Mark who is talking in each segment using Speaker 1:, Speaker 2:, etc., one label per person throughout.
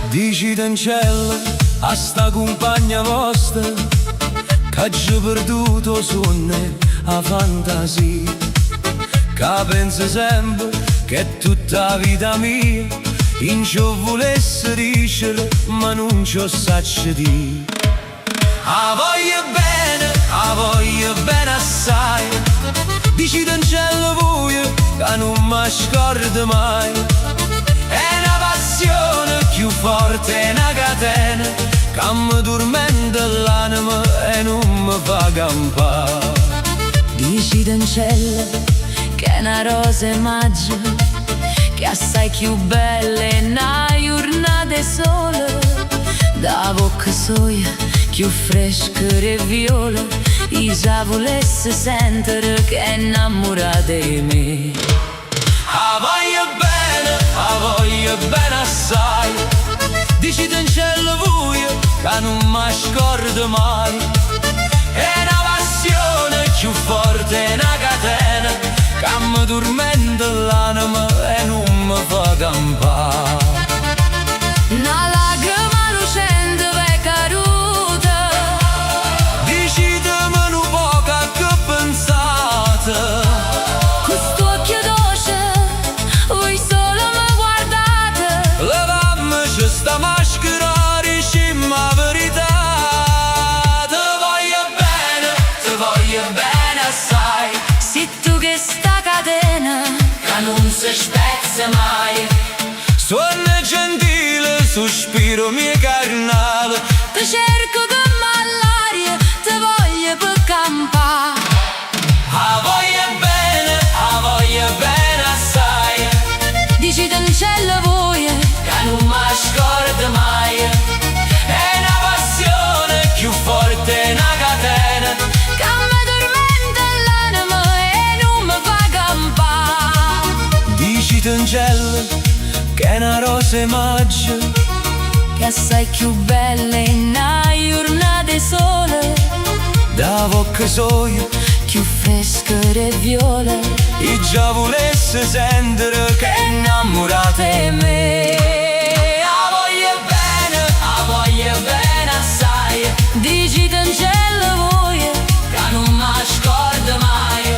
Speaker 1: Dici in cielo a sta compagna vostra che ci perduto sonne a fantasia, che pensa sempre che tutta la vita mia in ciò volesse dicere ma non ci saccio dire. A voglio bene assai, dici in cielo voi che non mi scordo mai. È una passione più forte, è una catena che mi tormenta l'anima e non mi fa campare.
Speaker 2: Dici in cielo che è una rosa maggio, che assai più bella è una giornata sole. Da bocca soia più fresca e viola, e già volesse sentire che è innamorata di me.
Speaker 1: A voglio bene assai, dici in cielo voi che non mi scordo mai. È una passione più forte, è una catena che mi tormenta l'anima e non mi fa campare.
Speaker 2: Una lacrima lucente è caduta,
Speaker 1: Dici meno poca che pensate.
Speaker 2: quest'occhio dolce voi solo mi guardate.
Speaker 1: Levammoci sta maschera, dicimmo la verità. Ti voglio bene assai,
Speaker 2: Se tu che sta catena
Speaker 1: che non si spezza mai. Suona gentile, sospiro mio carnale,
Speaker 2: ti cerco come all'aria, ti voglio per campare.
Speaker 1: a voglio bene assai,
Speaker 2: Dici in cielo voi
Speaker 1: che non mi scordo mai. È una passione più forte, è una catena
Speaker 2: che mi tormenta l'anima e non mi fa campare.
Speaker 1: Dici in cielo che è una rosa maggio,
Speaker 2: Che assai più bella è una giornata sole.
Speaker 1: da bocca soia
Speaker 2: Più fresca e viola,
Speaker 1: e già volesse sentire che è innamorata di me. A voglio bene assai,
Speaker 2: dici in cielo voi
Speaker 1: che non mi scordo mai.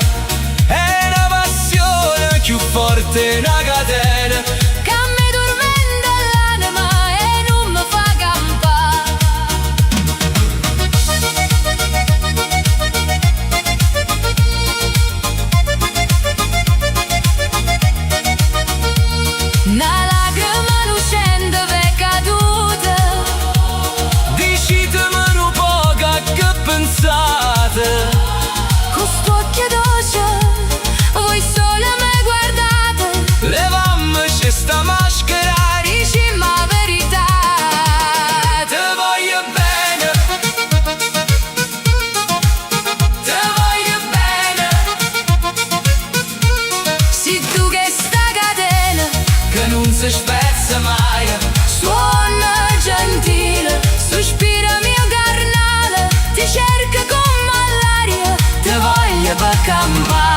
Speaker 1: È una passione più forte, una catena
Speaker 2: che mi tormenta l'anima e non mi fa campare. Una lacrima lucente è caduta,
Speaker 1: dici meno poca che pensate.
Speaker 2: quest'occhio dolce voi solo mi guardate.
Speaker 1: Levammoci sta maschera,
Speaker 2: Dicimmo la verità.
Speaker 1: ti voglio bene, ti voglio bene.
Speaker 2: Se tu che sta catena
Speaker 1: Che non si spezza mai.
Speaker 2: suona gentile, sospira mio carnale, ti cerca come all'aria, ti voglio per campare.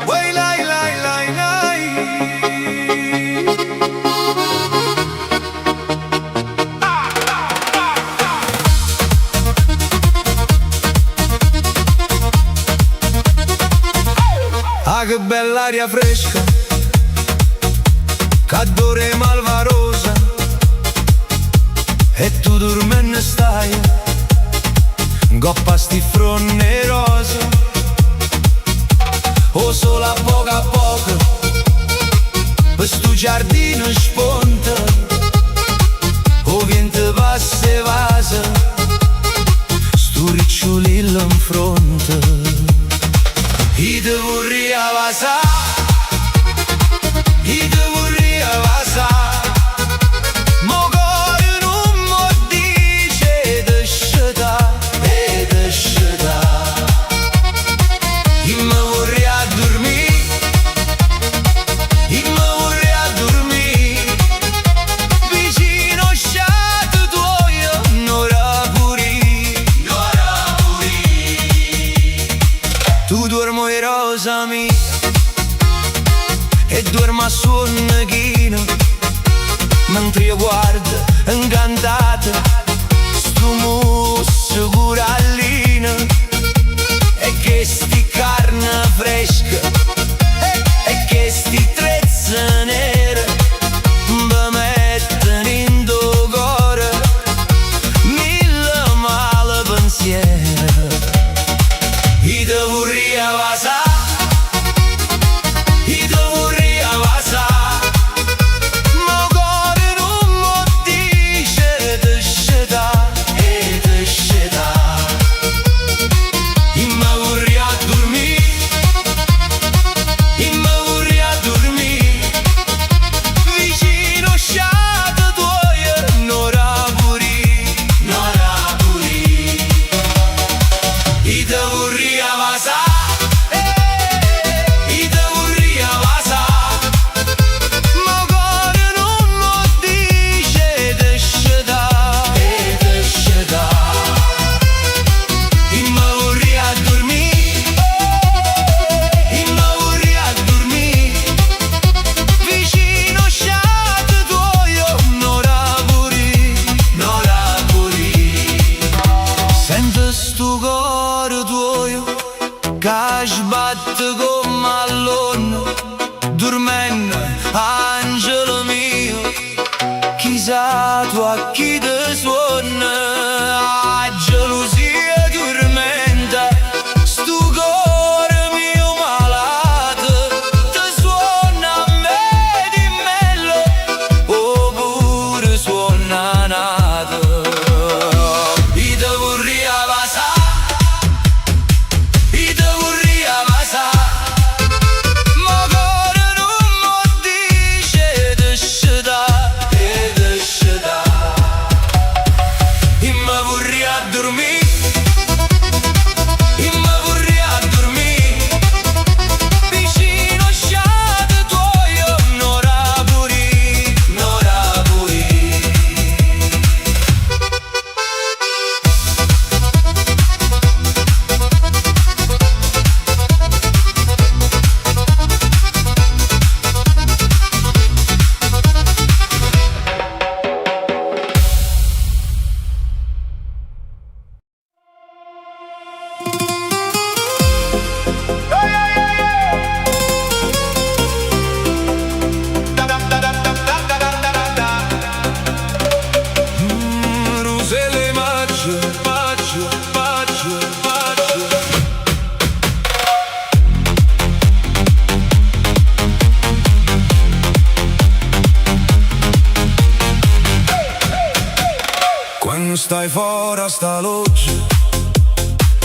Speaker 1: Way lai lai lai lai. Ah, che bella aria fresca, che odore malvarosa, e tu dormendo stai, goppa sti fronne rosa, o solo a poco, per sto giardino sponta, o vento passa e vasa, sto ricciolillo in fronte. I te vorria vasa, i te vorria vasa. Mo core non mo dice d'esceta e d'esceta. I me vorria dormì, i me vorria dormì vicino sciato tuoio, n'ora puri, n'ora puri. Tu dormo e rosa mia e dormo a suonachino, mentre io guardo incantata sto musso curallino e che sti carne fresca e che sti trezze nere mi mettono in do cuore mille male pensieri. I te vorria vasa, i te vorria vasa. Mo core non mo dice d'esceta e d'esceta. I me vorria dormì, i me vorria dormì vicino sciato tuoio, n'ora puri, n'ora puri. I te vorria vasa, i te vorria vasa. Mo core non mo dice d'esceta e d'esceta. I me vorria dormì, i me vorria dormì vicino sciato tuoio, n'ora puri, n'ora puri. Sento sto cuore tuoio che sbatte come all'onno, dormendo, angelo mio. Chissà tu a chi te suona, a gelosia tormenta sto cuore mio malato, te suona a me di mello oppure suona nato. I te vorria vasa, i te vorria vasa. Mo core non mo dice d'esceta e d'esceta. I me vorria dormì, i me vorria dormì vicino sciato tuoio, n'ora puri, n'ora puri. Roselle maggio, maggio, maggio, maggio. Quando stai fuori a sta loggia,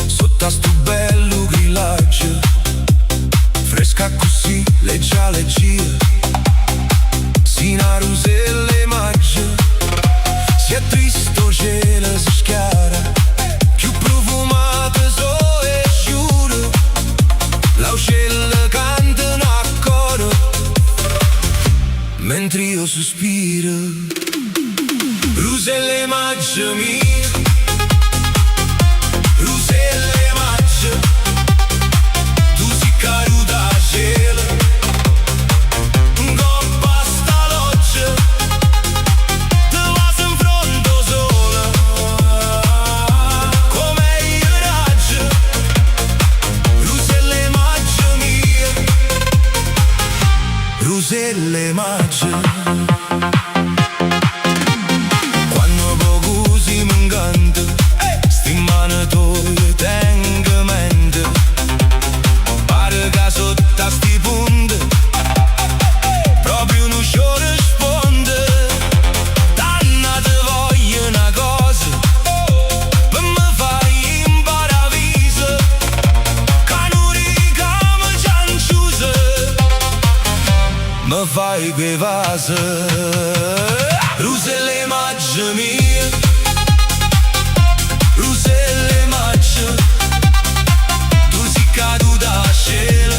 Speaker 1: sotto a sto bello grillaggio, fresca così, leggia leggia, sino a Roselle maggio. Si è tristo cielo si schiara, più profumato so e giuro, l'aucella cantano a coro, mentre io sospiro. Roselle maggio mia, Roselle maggio, tu si caruta a cielo, coppa sta loggia, te vas in fronte sola, come il raggio. Roselle maggio mia, Roselle maggio. Quando poco si mi incanta, sti mani tue tengo mente, pare che sotto a sti punti proprio non ci risponde. Dannate voglio una cosa, per me fai imparaviso, che non ricordo vai che vas. Ruselle maggio mie, ruselle maggio, tu si caduta a cielo,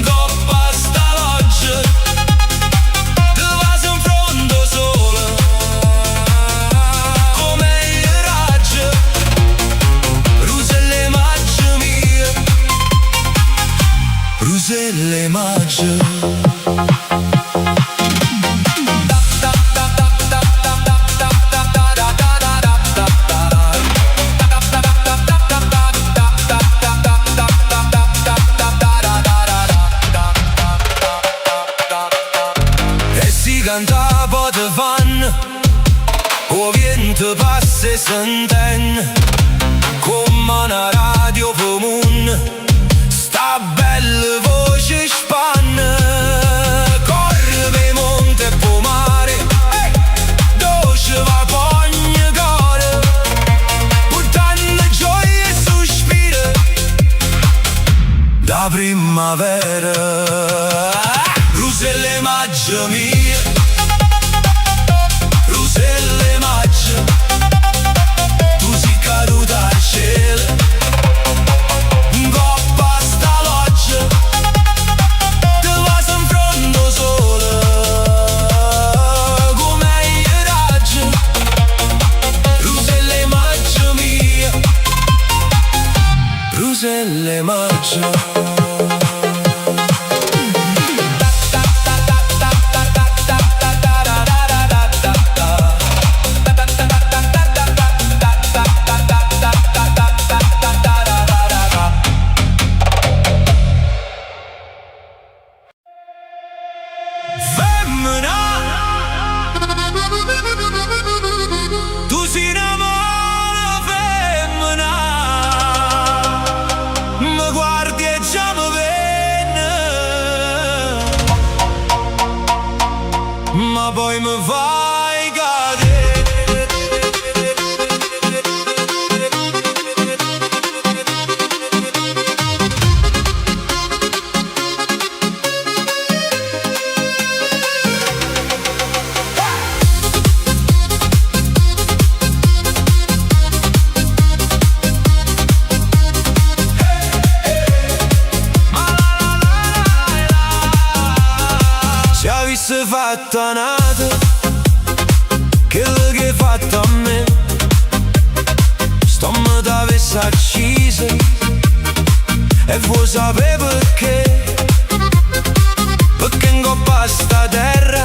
Speaker 1: coppa sta loggia, te vas in fronte solo, come il raggio. Ruselle maggio mie, ruselle maggio. Cantava de van, o vento passa e s'intende, come una radio comune, sta bella voce spanna, corre per monte e per mare, dolce va ogni cuore, portando gioia e sospiro da primavera. Ruselle maggio mia, ruselle maggio, tu si caduta al cielo, coppa sta loggia, te vas in fronte solo, come il raggio. Ruselle maggio mia, ruselle maggio. Tu si innamora femmina, mi guardi e già mi viene, ma poi mi fai cadere. Se avessi fatto nata quello che hai fatto a me, sto me t'avessi accisa e vuoi sapere perché? Perché in coppa a sta terra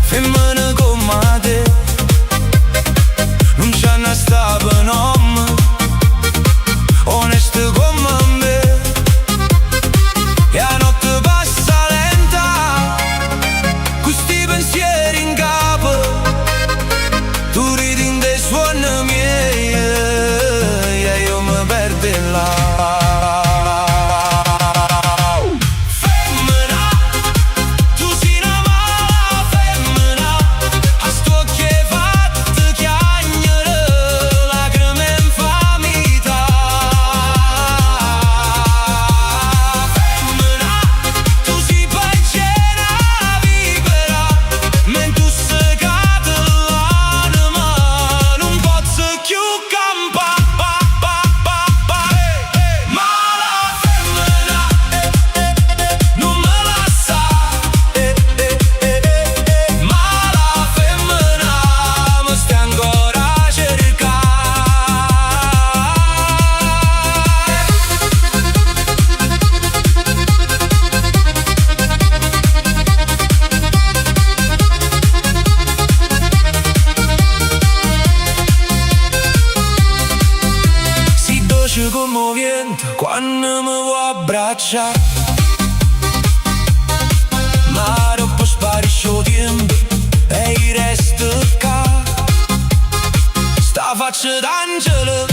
Speaker 1: femmine come te non c'hanno sta per nome, oneste come me, e a notte passa lenta, questi pensieri in capo, tu ridi in dei suoni miei, e io mi perdo là. Femmina, tu si innamora femmina, a sto che fatto chiagnere, lacrime e infamità. Femmina, tu si pancena vivere, mentre tu sei cade l'anima, non posso più campare. Ma la femmina non me la sa, ma la femmina mi sta ancora a cercare. Si dolce come vento quando mi vuoi abbracciare, ma dopo sparisce il tempo e il resto qua. Sta faccia d'angelo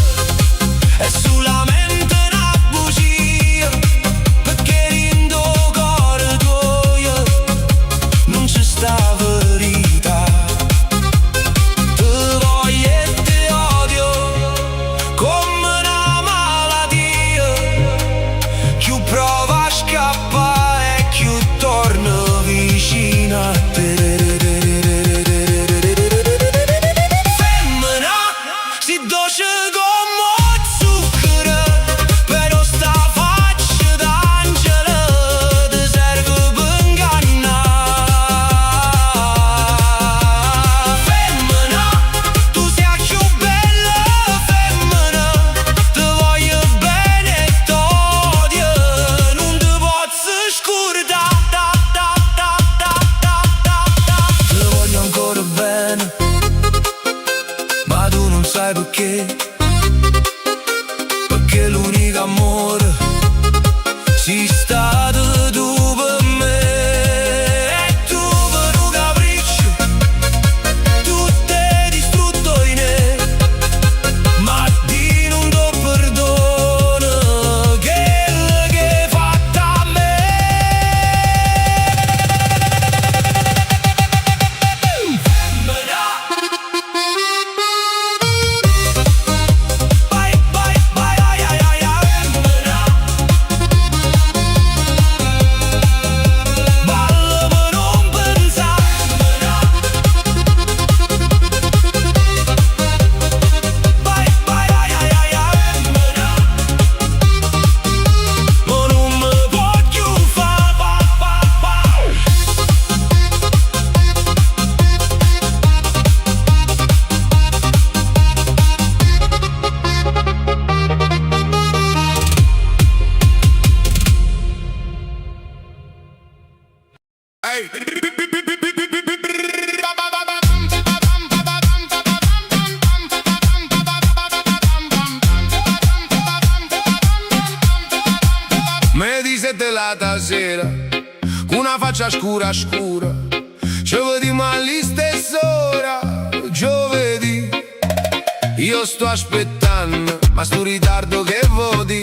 Speaker 1: è solamente una bugia, perché in tuo cuore tuo non c'è sta verità. Te voglio e te odio come una malattia, più prova a scappare e più l'unico amore. Sei stato tu per me e tu per un capriccio, tu t'hai distrutto in me, ma di non do perdono quello che hai fatto a me. Vai, vai, vai, ai, ai, ai, ai. Ballo per non pensare. Vai, vai, ai, ai, ai, ai. Ma non mi voglio fare, va, va, va. Me dice la sera, con una faccia scura scura, ci vediamo alla stessa ora, giovedì. Io sto aspettando, ma sto ritardo che vodi,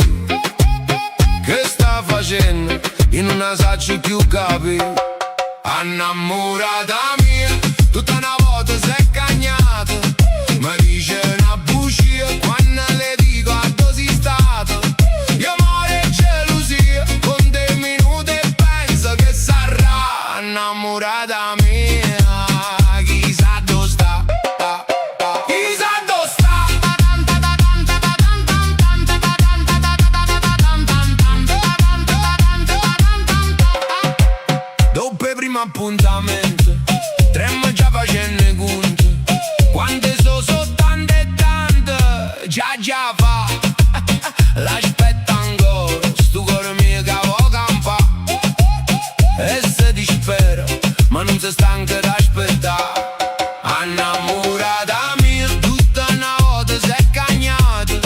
Speaker 1: che sta facendo, io non la saccio più capire. Innamorata mia, tutta una volta si è cagnata, mi dice una bugia quando le dico a dove sei stata. Io amore e gelosia, con dei minuti e penso che sarà. Innamorata mia, chissà dove sta, chissà dove sta. Dopo il primo appuntamento, tremmo già facendo i conti. Quante so tante e tante, già fa. L'aspetta ancora, sto cuore mio che vuoi campa. E se dispera, ma non si stanca di aspettare. Innamorata mia, tutta una volta si è cagnata,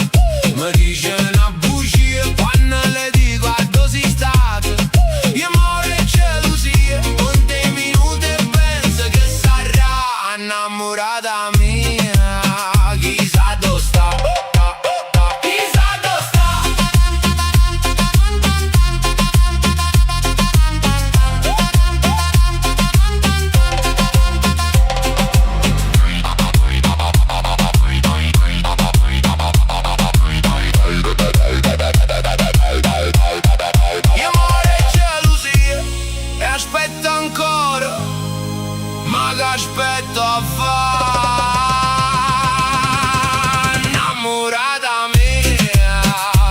Speaker 1: mi dice una bugia quando le dico a dove sei stata. Io amore e gelosia, con dei minuti e penso che sarà. Innamorata mia, chissà dove sta, chissà dove sta. Io amore e gelosia, e aspetto ancora, ma che aspetto a fare? Innamorata mia,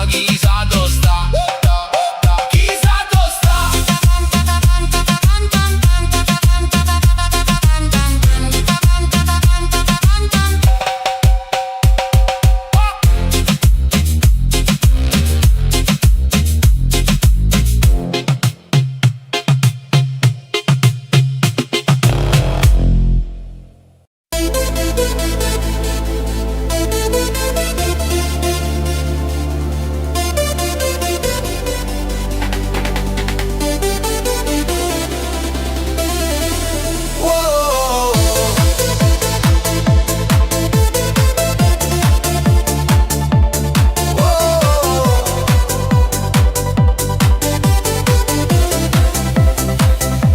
Speaker 1: chissà dove sta, chissà dove sta.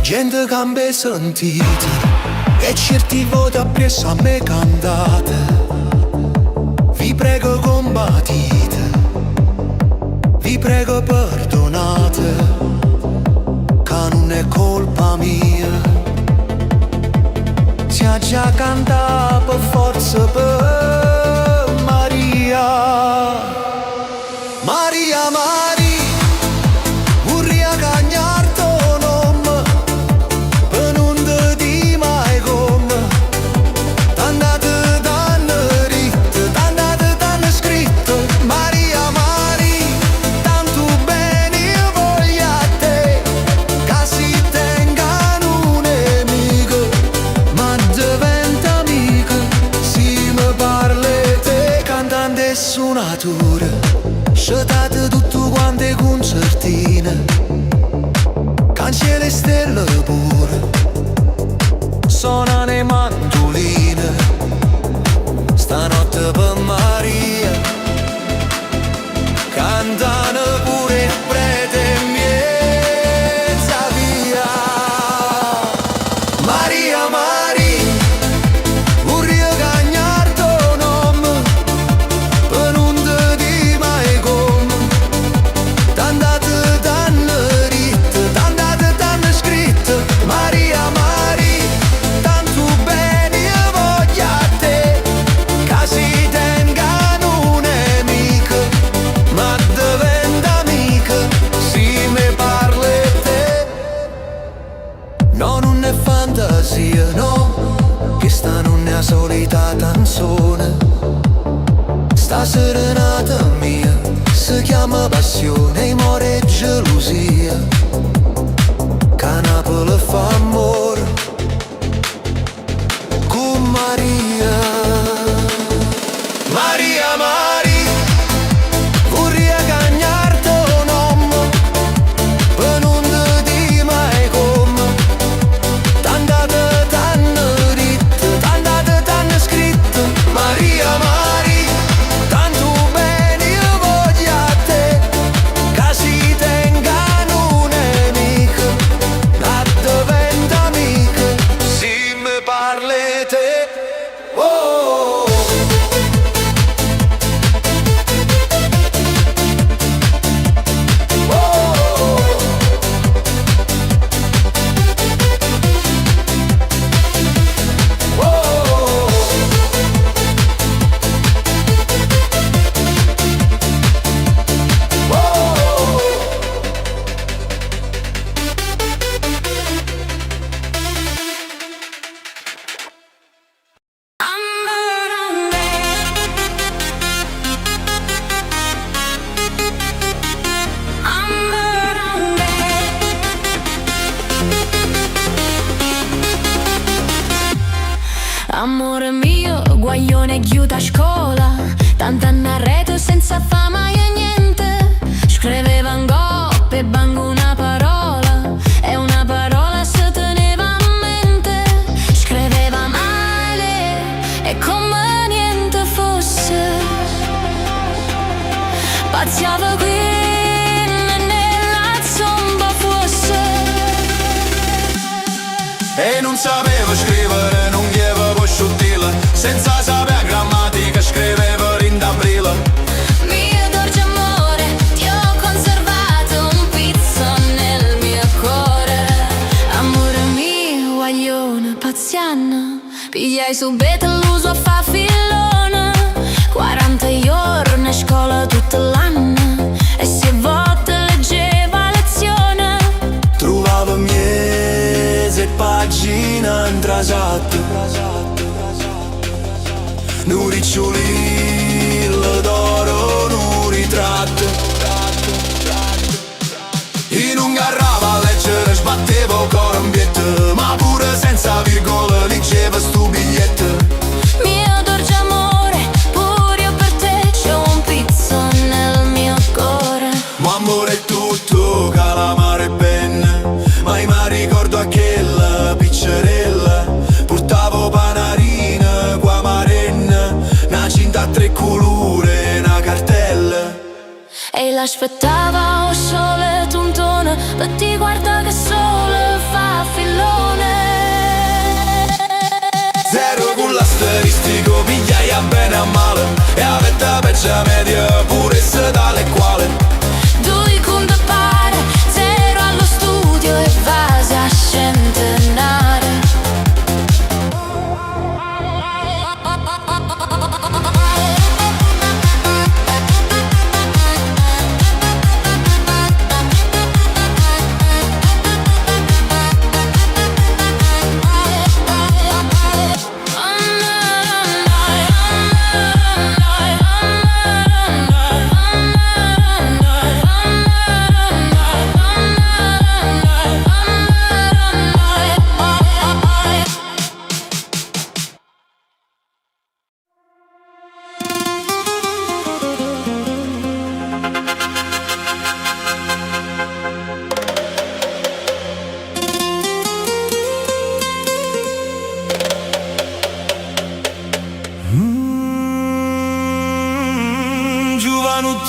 Speaker 3: Gente che mi sentite e certi voti appresso a me cantate. Vi prego combattite, vi prego perdonate, che non è colpa mia. Si è già cantato per forza per Maria. Maria, Maria, vorrei cagnarti un nome, per non te di mai come. T'andate danno ritto, t'andate danno scritto. Maria, Maria, tanto bene io voglio a te, che si tengano un nemico, ma diventa amica. Si mi parli te cantando e suonatura, scetate tante concertine, canzoni e stelle pure, suonano le mandoline, stanotte per Maria, cantano pure il prete in mezza via. Maria, Maria, vorrei cagnare tuo nome, per non te di mai come, t'andate t'hanno ritto, t'andate t'hanno scritto. Maria, Maria, tanto bene io voglio a te, che si tengano nemico, ma diventa amica, si mi parla e te. No, non è fantasia, no, che sta non è la solita canzone. Sta serenata mia si chiama passione, amore e gelosia, che Napoli fa amore con Maria. Maria, Maria, vorrei cagnare tuo nome, per non te di mai come, t'andate t'hanno ritto, t'andate t'hanno scritto. Maria, Maria, tanto bene io voglio a te, che si tengano nemico, ma diventa amica, si mi parla e te. Oh,
Speaker 2: amore mio, guaglione chiusa a scuola, tanta narrato senza fama e niente. Scriveva in coppe e banco una parola, e una parola si teneva a mente. Scriveva male e come niente fosse, pazziava qui nella zomba fosse.
Speaker 3: e non sapevo scrivere, non chiedevo posciuttile, senza sapere grammatica scrivevo in d'aprile.
Speaker 2: Mio dolce amore, ti ho conservato un pizzo nel mio cuore. Amore mio, guaglione, pazziana, pigliai subito l'uso a fa filone. 40 giorni a scuola tutto l'anno, e se volte leggeva lezione.
Speaker 3: Trovavo mese pagina intrasate, un ricciolino d'oro, un ritratto. In un garrava a leggere sbattevo corombietto, ma pure senza virgole leggevo stu biglietto.
Speaker 2: Mio dolce amore, pure io per te c'ho un pizzo nel mio cuore.
Speaker 3: Ma amore è tutto, calamare e penna, ma io mi ricordo a quella piccerella. Portavo panarina, qua marenna, una cinta a 3 colori, una cartella.
Speaker 2: E l'aspettava o sole tontone, per ti guarda che sole fa filone.
Speaker 3: Zero con l'asteristico, pigliai a bene a male, e avete peggio media pure se tale quale.
Speaker 2: Due con te pare, zero allo studio e vasi a centenare.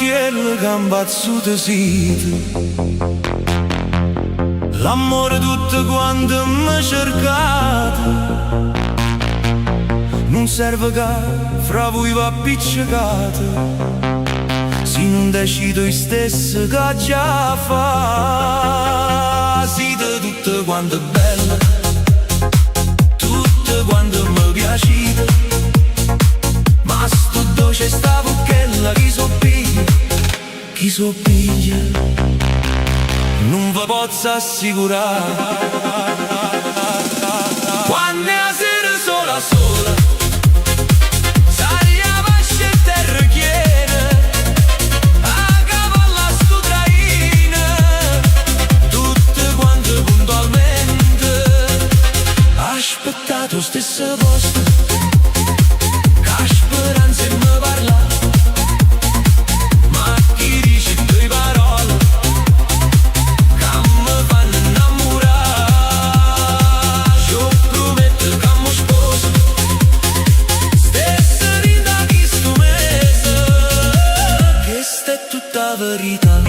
Speaker 1: cielo che han bazzuto sito. L'amore tutto quanto mi cercate, non serve che fra voi va appiccicate, se non decido io stesso che già fa. Siete tutte quante belle, tutte quante mi piacete, ma sto dolce sta buchella chi soppiglia non vi posso assicurare. Quando è la sera sola sola, saria vasce e terra chiena, a cavallo a sto traina, tutte quante puntualmente, aspettato stesso posto, che speranza e mi parla. Verità.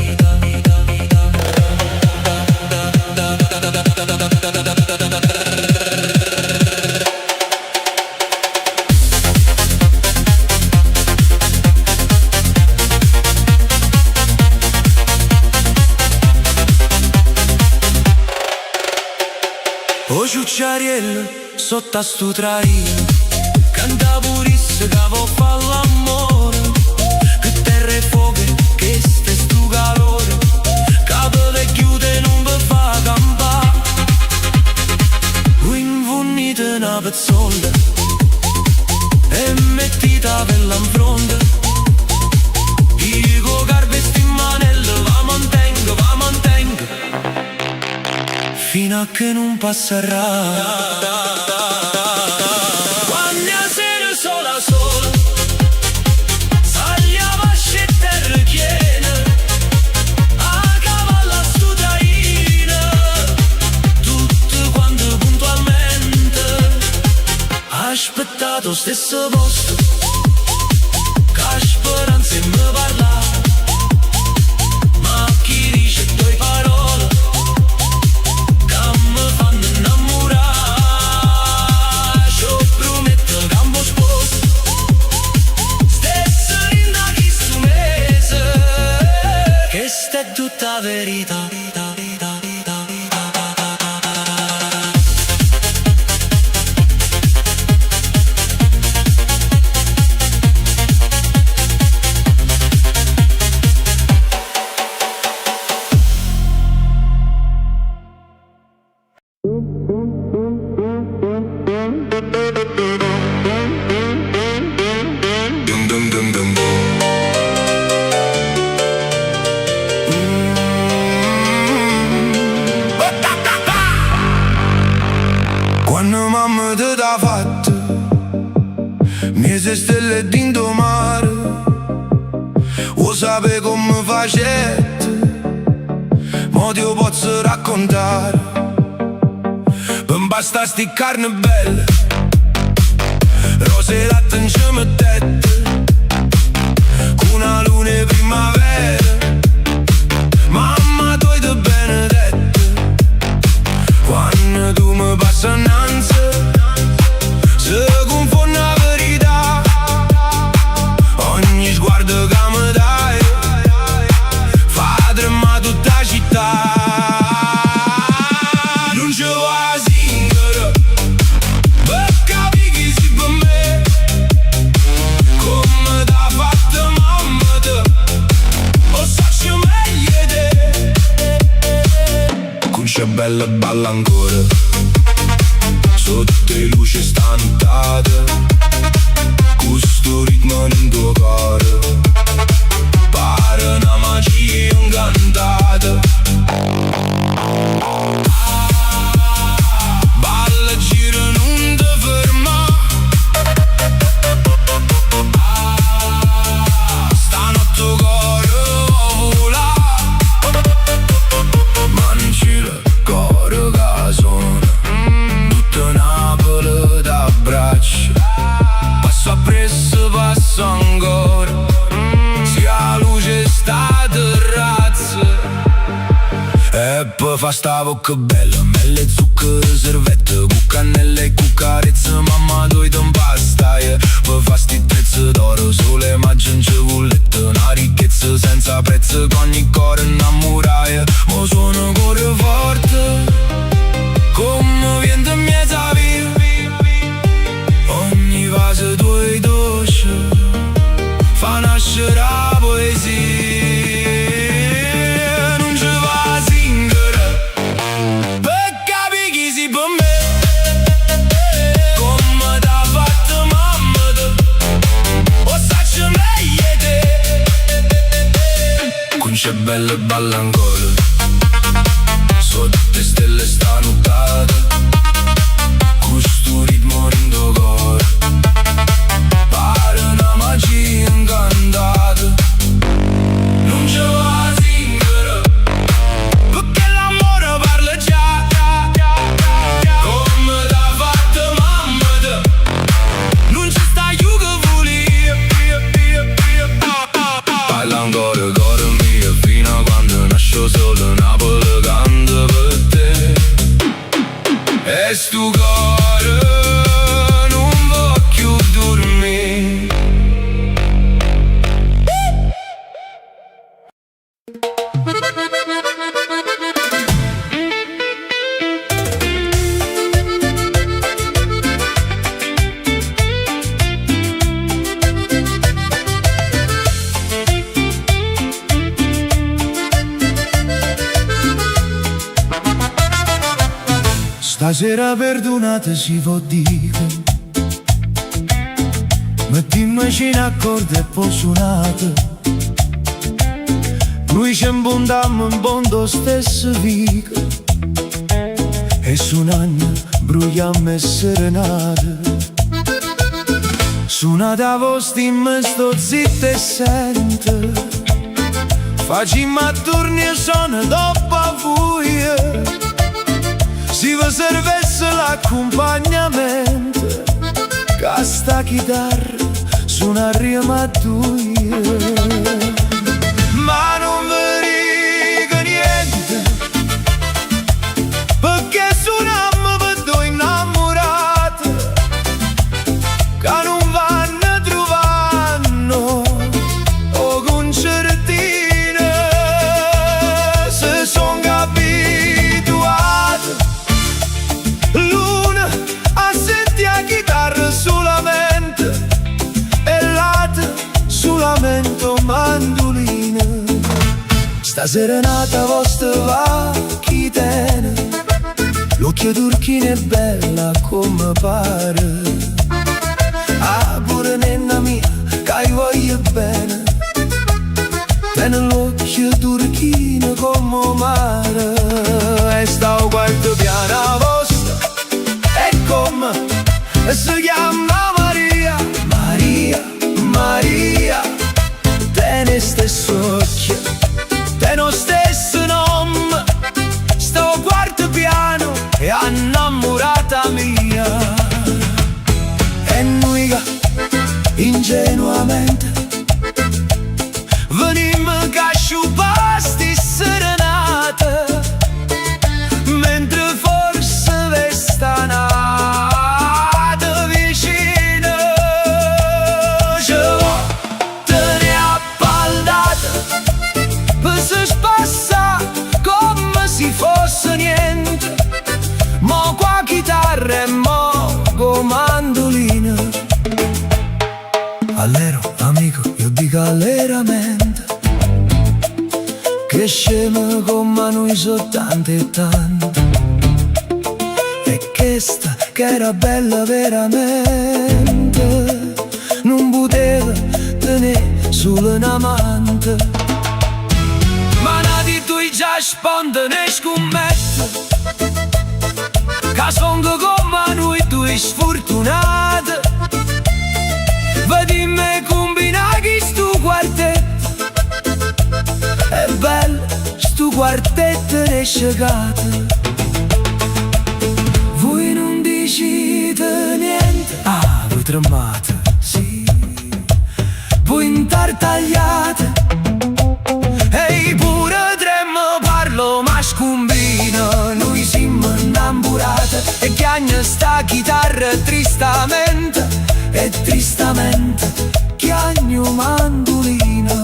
Speaker 1: O ciucciariello sotto a sto traino, canta purisse che vo fa l'amore, che terra e fuoco, che ste stu calore, capo le chiude non vi fa campà. Voi invunite una pezzola e mettita per la fronte, dico carvesti in manello, va mantengo, fino a che non passerà. Quando la sera sola sola, saglia vasce e terra chiena, a cavallo a sto traina, tutte quante puntualmente, aspettato stesso posto, che speranza e mi parla. Ma chi dice due parole che mi fanno innamorare, io prometto che mi sposo, stessa rinda chi sto mese, che sta è tutta verità. Quando mamma te l'ha fatta, miese stelle d'indo mare, o sape come facette, mo ti posso raccontare. Per basta sti carne belle, rose latte in ci mettette, con una luna e primavera, mamma tu hai te benedette. Quando tu mi passi innanzi, se confonde la verità, ogni sguardo che mi dai fa tremare tutta la città. Non ci va a singere per capire chi sei per me, come t'ha fatto mamma te, o sacci meglio te. Con c'è bella balla ancora, sotto le luci stantate, questo ritmo in tuo cuore pare una magia incantata. Balla, gira, non ti ferma, stanotte il cuore vola, ma non c'è il cuore che suona, tutta Napoli t'abbraccia, passo appresso, passo ancora, sia luce E poi fa sta bocca bella, melle, zucchero, servette, cu cannelle e cu carezze, mamma doi t'impasta, yeah. Poi fa sti trezze d'oro, sole immagine ciullette, una ricchezza senza prezzo, con ogni cuore innamorato. Mo suono cuore forte, come vento in mezzo a via, ogni vaso tuoi dolce fa nascere la poesia. Non ci va a singere per capire chi si per me, come t'ha fatto mamma te, o sacci meglio te. Qui c'è bella e balla ancora, sotto le stelle sta nottata, questo ritmo rindo cuore, pare una magia incantata. Non ci va a singere perché l'amore parla già, come t'ha fatto mamma te, non ci sta più che voler. Parla ancora cuore mio, fino a quando nasce solo Napoli canta per te. E sto cuore non va più dormire. Stasera perdonate si può dire, mettiamoci in accordo e poi suonate, noi ci imbondiamo in bondo stesso vico, e suonando brugliamo e serenate. Suonate a vostri me sto zitto e sente, facciamo a turni e sono dopo a voi. Si vi servesse l'accompagnamento, che sta chitarra suona rima a due. Ma non vi dico niente, perché suoniamo per due innamorati, che non vanno trovando o concertine, se son abituati l'una a sentire la chitarra solamente e l'altra solamente mandolina. Sta serenata vostra va chi tiene, l'occhio turchino è bella come pare. Ah, pure nenna mia, che voglio bene, tiene l'occhio turchino come mare. E sta al quarto piano vostro e come si chiama Maria, Maria, Maria, tiene stesso occhio, tiene lo stesso nome, sto al quarto piano e innamorata mia. E noi che ingenuamente venimmo che sciupasti serenate, mentre forse ve sta nata vicino. Ci vuoi tenere appaldata per si spassa come se fosse niente, mo qua chitarra e mo con mandolina. Allero, amico, io dico alleramente, che scemo come noi so tante e tante, e che sta che era bella veramente, non poteva tenere solo un amante. Ma nati tu già sponda ne scommette, che son come noi due sfortunate. Vedimme combinare chi stu quartetto, è bello stu quartetto ne scegato. Voi non dicite niente, ah, voi tremate, sì, voi intartagliate, e pure tremmo parlo ma scumbi. chitarra tristamente e tristamente chiagno mandolina.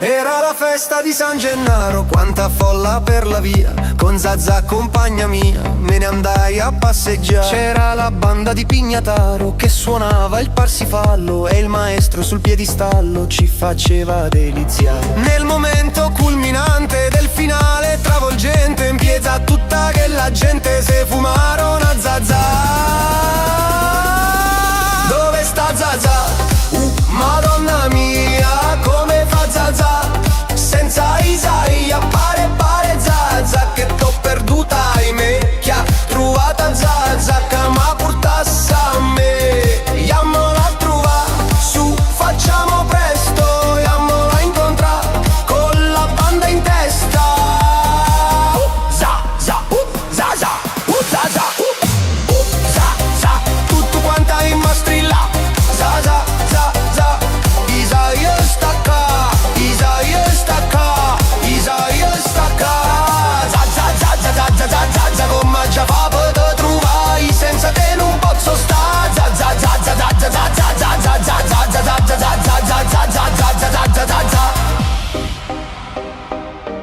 Speaker 3: Era la festa di San Gennaro, quanta folla per la via. Con Zazà compagna mia, me ne andai a passeggiare. C'era la banda di Pignataro che suonava il Parsifallo, e il maestro sul piedistallo ci faceva deliziare. Nel momento culminante del finale travolgente, in piazza tutta che la gente se fumarono a Zazà. Dove sta Zazà? Madonna mia, come fa Zazà? Senza Isaia, pare Zazà, che t'ho perduta, ahimè. Chi ha trovata Zazà, che m'ha portasse a me. Andiamola a trovare, su, facciamo presto. Andiamola a incontrare, con la banda in testa. Zazà, Zazà, Zazà, Zazà, tutto quanta in mastrilla. Zazà, Zazà, Isaia stacca, Isaia stacca, Isaia stacca. Zazà, Zazà, Zazà, Zazà, come già fa per te trovare, senza te non posso stare. Zazà, Zazà, Zazà, Zazà, Zazà, Zazà, Zazà, Zazà, Zazà.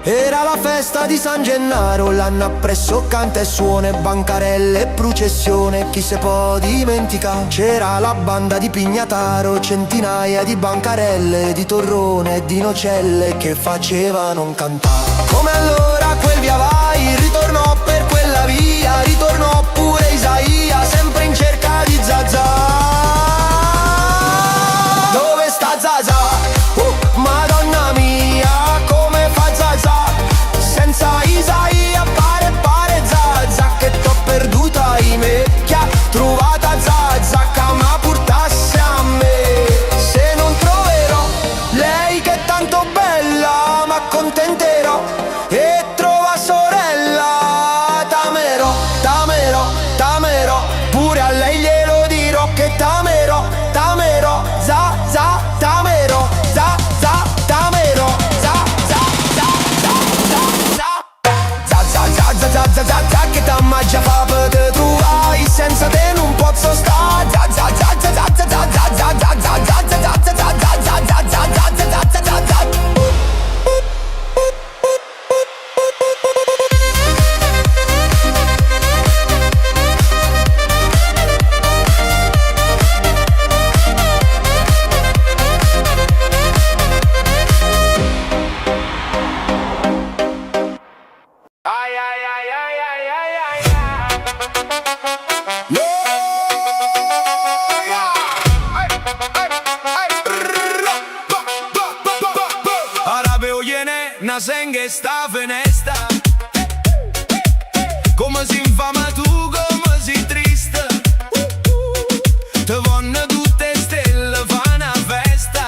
Speaker 3: Era la festa di San Gennaro, l'anno appresso canta e suona, bancarelle e processione, chi se può dimenticare? C'era la banda di Pignataro, centinaia di bancarelle, di torrone e di nocelle che facevano cantare. Come allora quel via vai, ritornò per quella via, ritornò pure Isaia, sempre in cerca di Zazà. Dove sta Zazà? Madonna mia, come fa Zazà? Senza Isaia, pare Zazà, che t'ho perduta, ahimè. Chi ha trovata Zazà, che m'ha portasse a me. Se non troverò lei che è tanto bella, m'accontenterò e trova sorella. Tamerò, tamerò, tamerò, pure a lei glielo dirò che tamerò, tamerò, Zazà, tamerò, Zazà, tamerò, Zazà, Zazà, che t'amma già fa per te trovare, senza te non posso stare. Zazà, Zazà, Zazà, Zazà, Zazà, Zazà, Zazà, Zazà, Zazà.
Speaker 1: Arabe oiene, nasenghe sta fenesta. Come si infama tu, come si triste. Te vanno tutte stelle, fa una festa.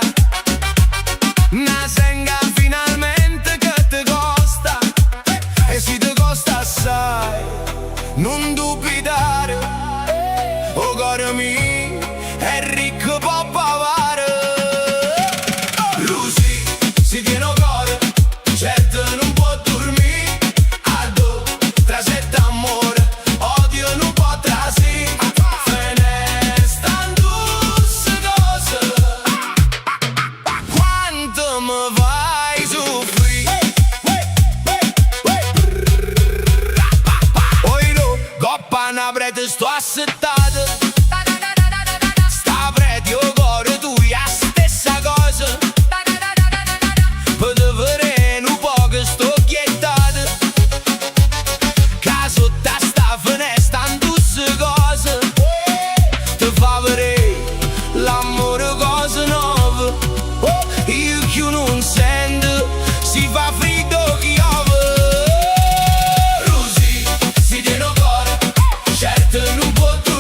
Speaker 1: Nasenga finalmente che te costa. E si te costa assai, non dubitare. O cuore mio, è ricco può pavare. Lucy, si tiene cuore, certo non può dormire. Addo, tra sette amore, odio non può trasi. Fenestan dusse cose, quanto mi fai soffrire. Oi no, coppa na prete sto assettata. Sta prete o cuore tu, la stessa cosa. Per vedere un po' che sto quietata. Caso ta sta finestra in tutte cose. Ti fa vedere l'amore cose nuove. Io che non sento, si fa freddo che piove. Lucy, si tiene cuore, certo non può tu.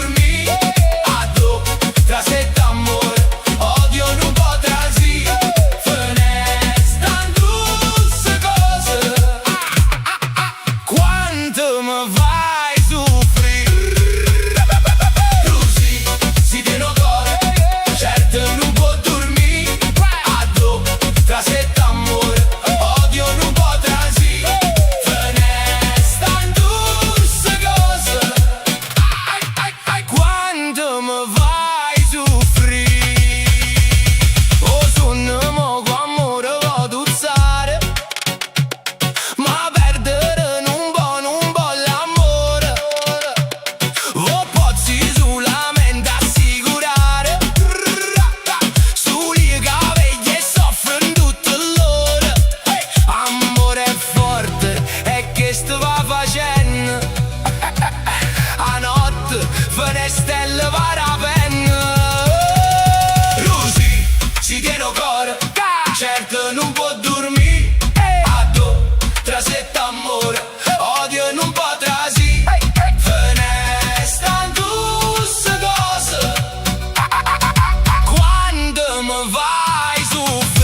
Speaker 1: Fenestelle varapenna. Lucy, si tiene cuore, certo non può dormire. A do, trasetta amore, odio non può trasi. Fenestra tusse cose, quando mi vai soffrire.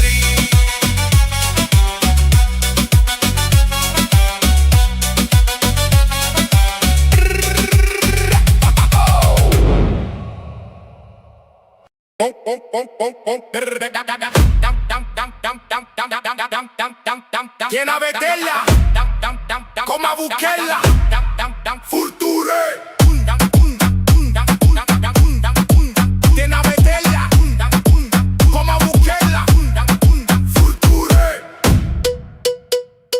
Speaker 3: Tiene a vedella come a Buchella. Furture. Tiene a vedella come a Buchella. Furture.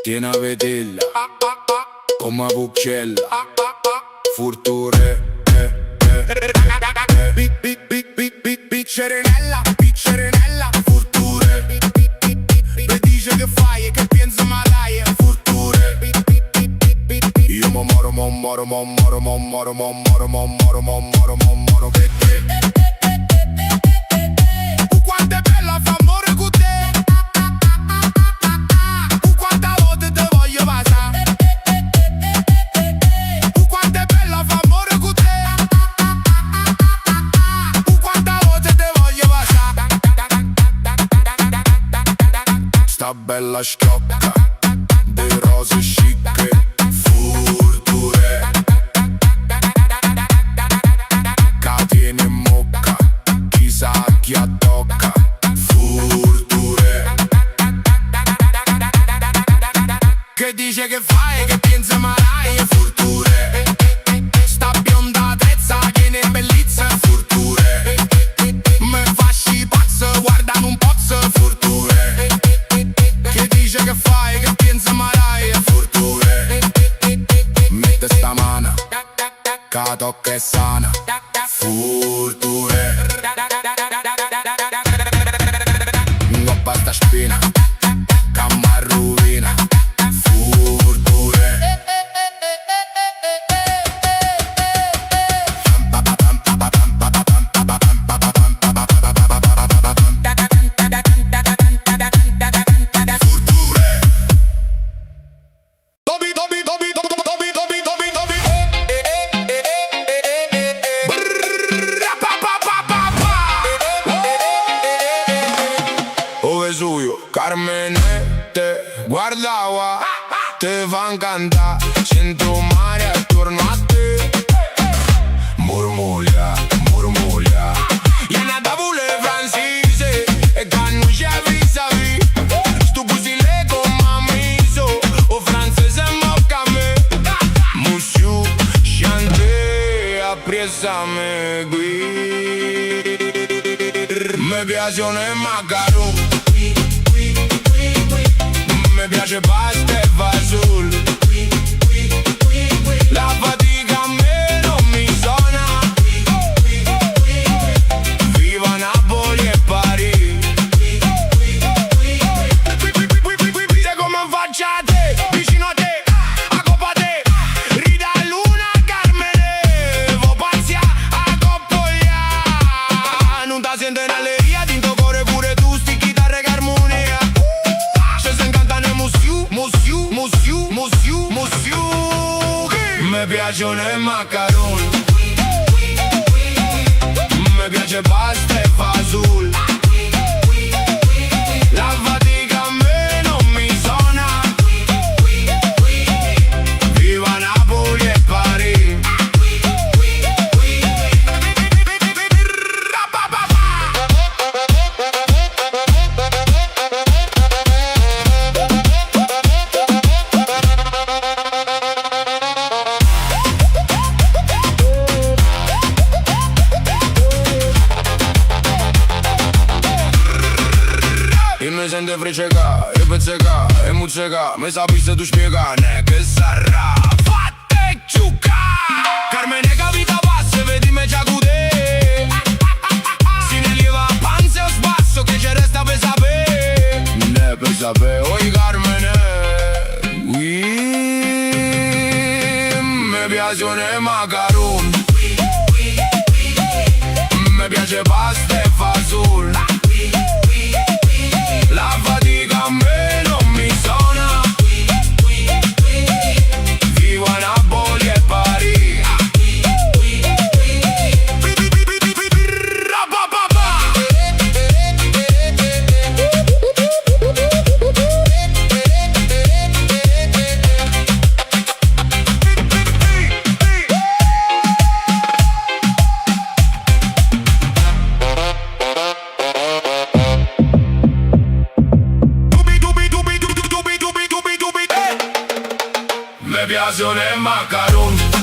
Speaker 3: Tiene a vedella come a Buchella. Furture. Piccerenella, piccerenella, furture. Mi dice che fai e che pensa malai, furture. Io mo moro, mo moro, mo moro, mo moro, mo moro, mo moro, mo moro, mo moro per te. Quanto è bella fa amore con te. Quanta volte te voglio passare. Quanto è bella fa amore con te. Sta bella sciocca, de rose scicche, furture. Catene e mocca, chissà chi attocca, furture. Che dice che fai, che pensa malai, furture. Sta bionda trezza, che ne bellezza, furture. Me fasci pazzo, guarda non pozzo, furture. Che dice che fai, che pensa malai, furture. Mette sta mano, che tocca è sana, furture. Ngoppa sta spina, che m'arrovina, furture. O Vesuvio, Carmene, te guardava, te fa incantare, sento mare attorno a te. Murmuglia, murmuglia, e nata pure francese, e quando ci avvisavi, stu così le comamiso, o francese mocca a me. Monsieur, chante, appressame qui. Mi piacciono i macaron, mi piace pasta e fasul. La fatica a me non mi suona. Viva Napoli e Parigi. Sai come faccio a te, vicino a te, a coppa te. Rida Luna, Carmene, vo pazzia a coppoglia. Non ta sento in alleria, tinto cuore pure tu, sti chitarre che armonia. Se se incantano musiu, musiu, musiu, musiu, musiu. Mi piacciono i macaron, mi piace pasta e fasul. La fatica a me non mi suona. Viva Napoli e Parigi. E mi sente friceca, e pezzeca, e muzzeca. Mi sapesse tu spiegane che sarà fatte ciucca. Carmene capita passa, vedi me già cude. Si ne lieva panze o spasso, che ci resta per sapere. Ne per sapere, oi Carmene. Mi piacciono i macaron, piace pasta e fasola. La fatica a me non mi suona. Vivo a Napoli e Parigi. Mi piacciono i macaroni.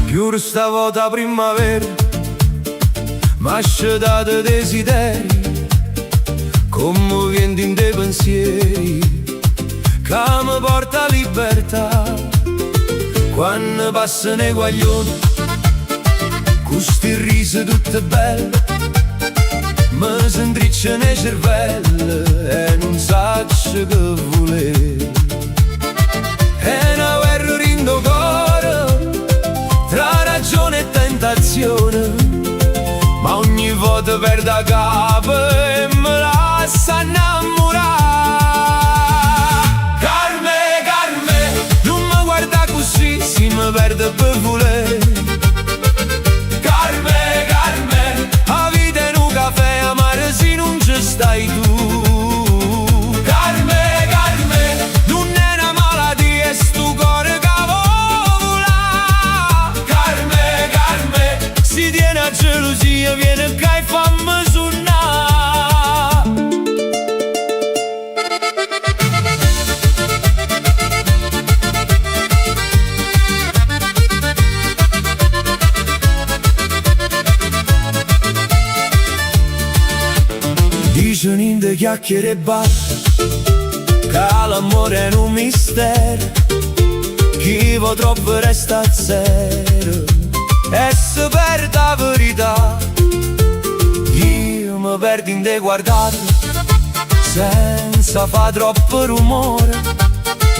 Speaker 1: Più stavolta primavera m'ha dato desideri, come vento in dei pensieri che mi porta libertà. Quando passa nei guaglioni, questi risi tutte belle, mi s'intriccia nei cervelli e non saccio che voler. È una guerra in do cuore tra ragione e tentazione, ma ogni volta perdo a capo e mi lascia innamorare. Carme, Carme, non mi guarda così, si mi perde per voler. Carme, Carme, la vita è un caffè amaro se non ci stai tu. Carme, Carme, non è una malattia, è sto cuore che vola. Carme, Carme, si tiene a gelosia, viene che fammi suonare. Dice niente chiacchiere e bar, che l'amore è un mistero, chi va troppo resta a zero e si perde la verità. Io mi perdo in te guardare senza fa troppo rumore,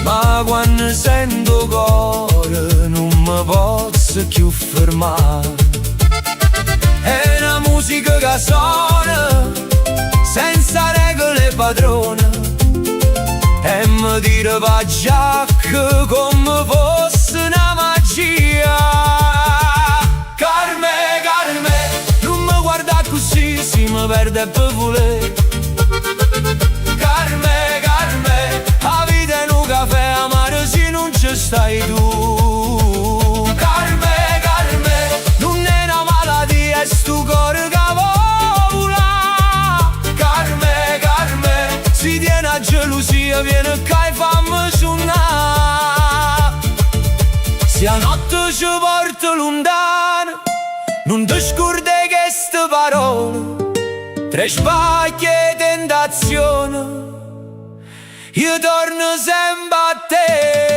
Speaker 1: ma quando sento cuore non mi posso più fermare. È una musica che suona senza regole padrone e mi tira va già come fosse una magia. Carme, Carme, non mi guarda così, si mi perde per voler. Carme, Carme, la vita è un caffè amaro se non ci stai tu. Carme, Carme, non è una malattia, è sto cuore che vola. Carme, Carme, si tiene a gelosia, viene che fammi suonare. Se a notte ci porta lontano, non ti scordi queste parole, tra sbagli e tentazione, io torno sempre a te.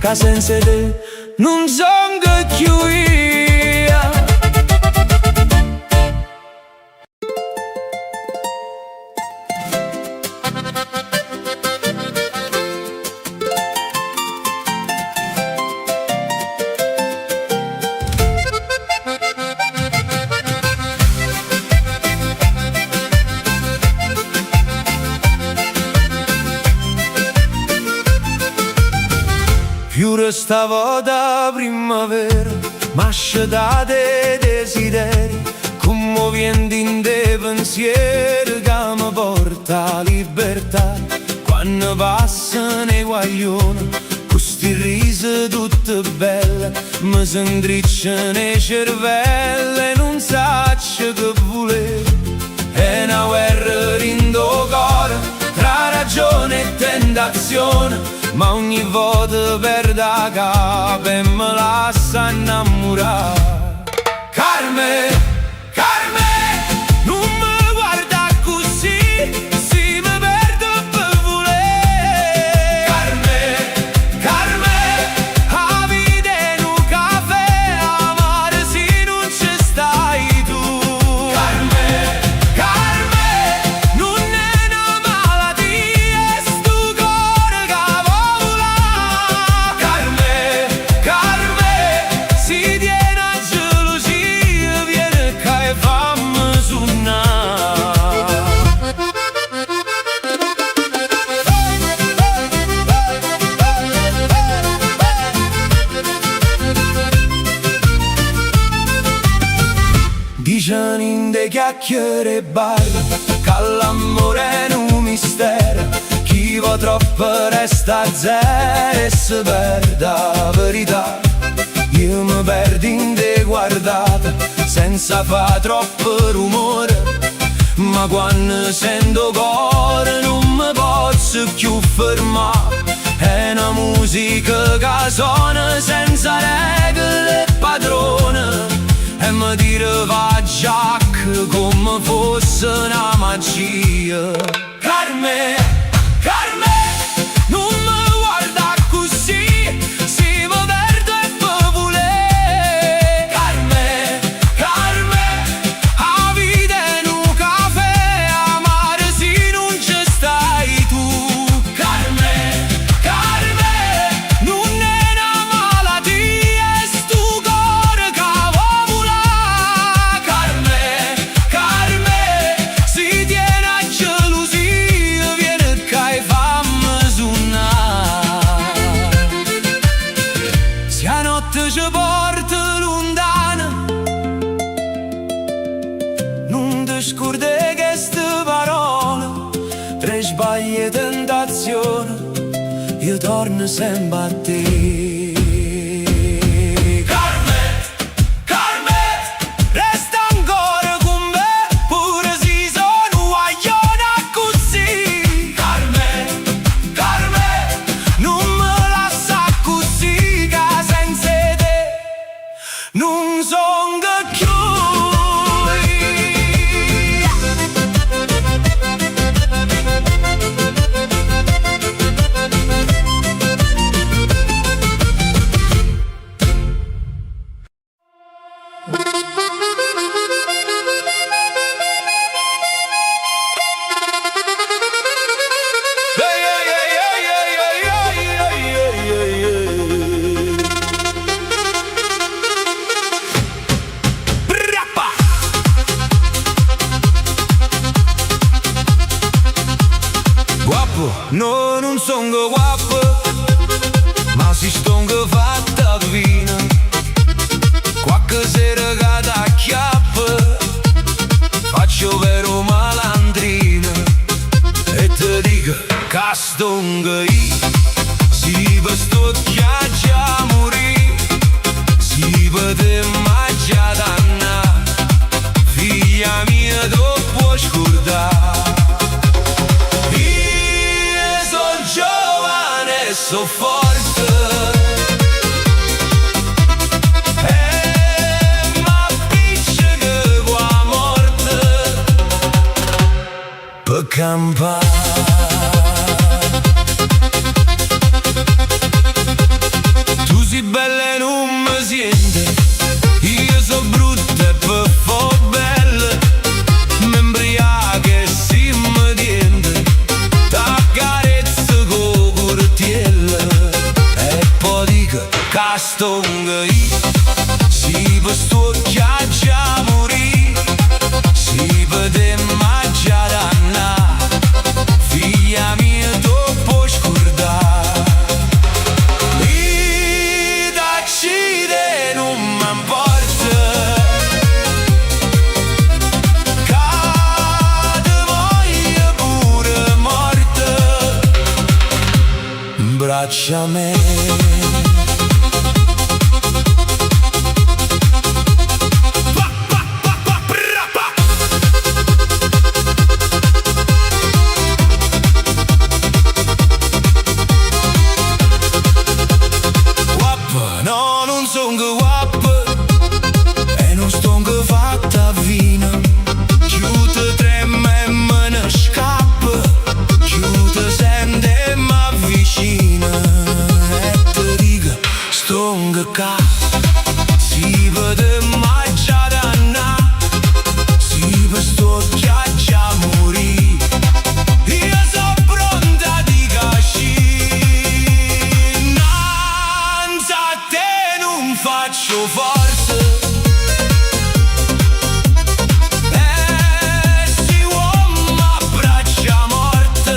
Speaker 1: Che senza te non son che più io. stavo da primavera, m'asciata dei desideri, commoventi in dei pensieri che mi porta libertà. Quando passano i guaglioni, questi risi tutte belle, mi s'intricciano i cervelli e non saccio che voler. È una guerra in do cuore, tra ragione e tentazione, ma ogni volta perdo la capo e me lascia innamorare. Carme, Carme, non mi guarda così, se mi perdo per volere. Carme, Carme, la vita è un caffè amaro se non ci stai tu. Carme, Carme, non è una malattia, è sto cuore che vola. Carme, Carme, si tiene a gelosia, viene che fammi suonare. Dicono in de chiacchiere e bar che l'amore è un mistero, chi va troppo resta a zero e si perde la verità. Io mi perdo in de guardate senza fa troppo rumore, ma quando sento cuore non mi posso più fermare. È una musica che suona senza regole e padrone, e mi tira va Jack come fosse una magia. Carme, Carme, non mi guarda così, se mi perdo e per volere. Carme, Carme, la vita è un caffè amaro se non ci stai tu. Carme, Carme, non è una malattia, è sto cuore che vola. Carme, Carme, si tiene a gelosia, viene che fammi suonare. Se a notte ci porta lontana, non ti scordare che ste parole, tra sbagli e tentazione, io torno sempre a te. Carme, Carme, resta ancora con me, pure se sono guagliona così. Carme, Carme, non me lascia così, che senza te non son che più. Guapo, no, non sono guapo, ma si stongo fatta vina. Qualche sera che t'acchiappa, faccio vero malandrina, e ti dico che stongo io, si per sto già morì, si per te mangia danna, figlia mia tu puoi scordare. So forte, ma appiccica qua morte per campare. Tu sei bella e non mi sente, io so brutta e per fo bella, mi imbriaca e si mi tiende, t'accarezzo con curtiella, e poi dico che stongo io, si per sto già morì, si per te mangia danna, figlia mia tu puoi scordare. Io piace a me.
Speaker 3: No, non son guap e non ston fatta vino. Chiude trema e me ne scappa, chiude sente e m'avvicina. E te dico, ston ca si vede mai già danna, si per sto già morì. Io so pronta di cascina, a te non faccio forza. Si uomo abbraccia morte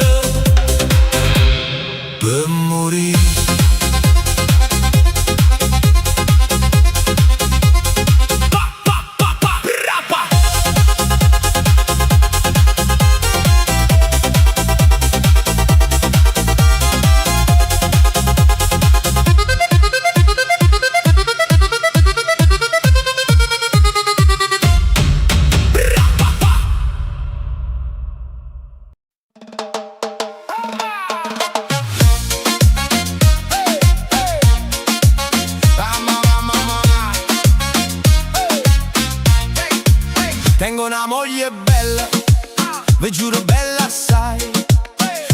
Speaker 3: per morire. Tengo una moglie bella, vi giuro bella assai,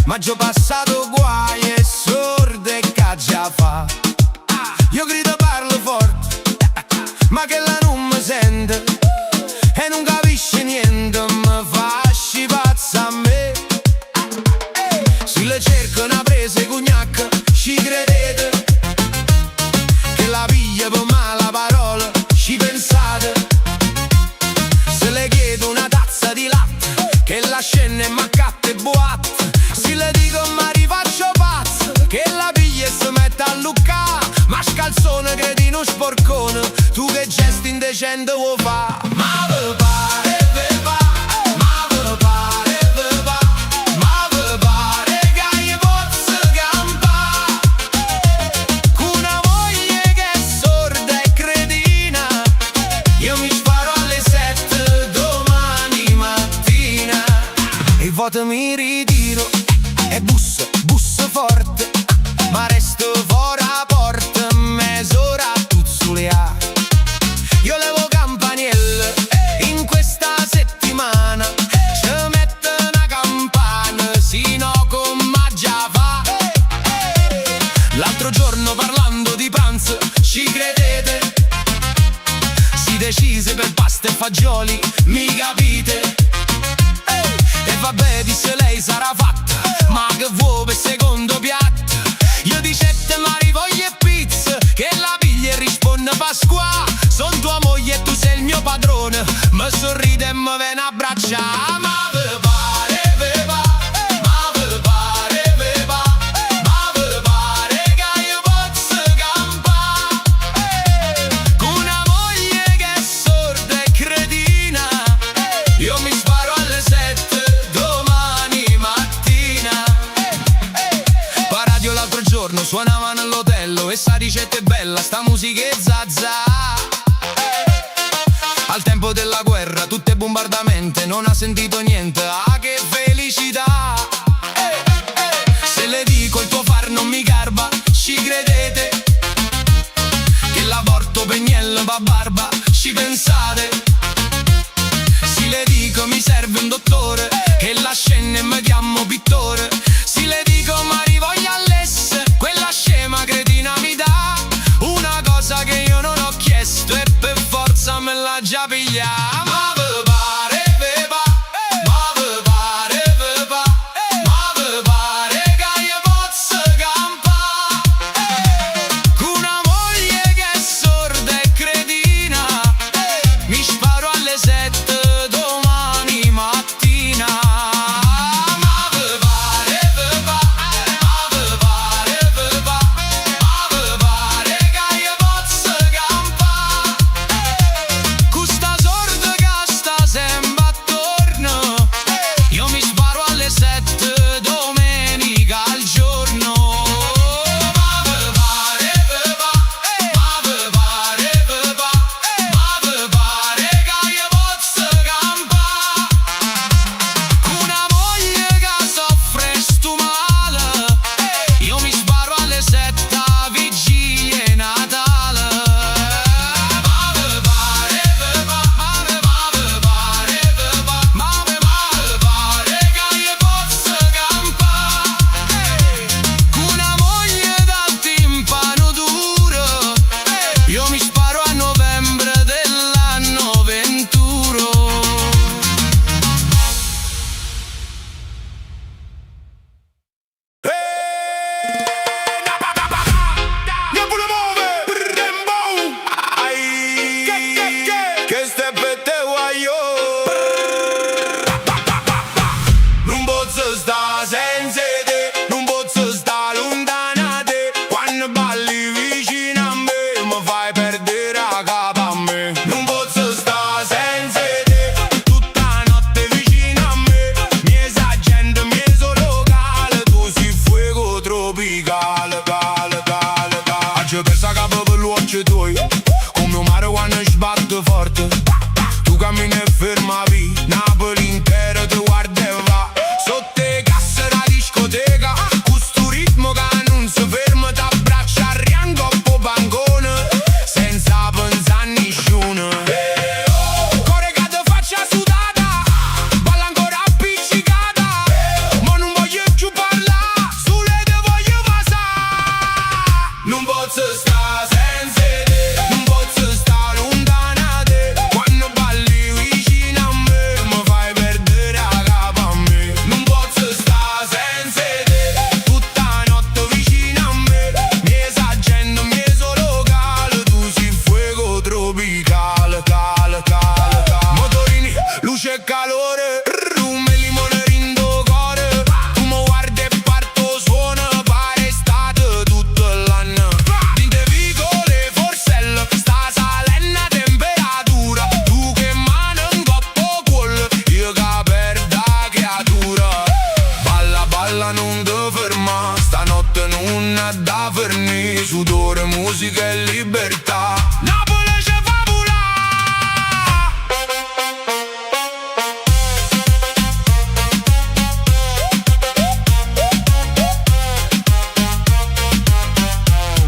Speaker 3: ma già passato guai e sorda e caggia fa. Io grido parlo forte, ma che la non mi sente e non capisce niente, mi fasci pazza a me. Se le cerco una presa cognac, ci credete che la piglia per mala parola, ci pensate. Se le chiedo una tazza di latte, che la scende e m'accatta e boatte. Se le dico ma rifaccio pazzo, che la piglia e si mette a luccà. Ma scalzone cretino sporcone, tu che gesti indecente vuoi fa? Ma ve pare, ve va, ma ve pare, ve va, ma ve pare che io posso campare con una moglie che è sorda e cretina. Io mi sparo alle 7 domani mattina e voto mi ritiro e busso forte, ma resto fuori a porta mezz'ora tuzzulia. Io levo campanelle in questa settimana, ci metto una campana sino come già fa. L'altro giorno parlando di pranzo, ci credete? Si decise per pasta e fagioli, mi capite? E vabbè, disse lei, sarà fatta, ma che vuoi per secondo piatto? Io dicette ma rivoglio e pizza, che la piglia e risponde Pasqua. Son tua moglie e tu sei il mio padrone, mi sorride e mi viene a abbracciare. Ma ve pare, ve va, ma ve pare, ve va, ma ve pare che io posso campare con una moglie che è sorda e cretina. Io mi sparo alle 7 domani mattina. Radio l'altro giorno suonava nell'hotel e sta ricetta è bella, sta musica è zazza. Al tempo della guerra tutte bombardamenti, non ha sentito niente, ah che felicità. Se le dico il tuo far non mi garba, ci credete? Che l'aborto Pegnello va barba, ci pensate? Se le dico mi serve un dottore, che la scena e mi chiamo pittore. Se le dico ma rivoglio all'esse, quella scema cretina mi dà una cosa che io non ho chiesto e per forza me la già piglia. Ma ve pare, ve va, ma ve pare, ve va, ma ve pare che io posso campare con una moglie che è sorda e cretina. Mi sparo alle 7 domani mattina. colore. Rum e limone rindo core. Tu mi guardi e parto suona. Pare estate tutto l'anno. Dinte vicole forselle. Sta salendo a temperatura. Tu che mano un coppo cuore. Io che perda creatura. Balla, balla, non ti ferma. Stanotte non ha da fermi. Sudore, musica e libertà. Napoli c'è fabula.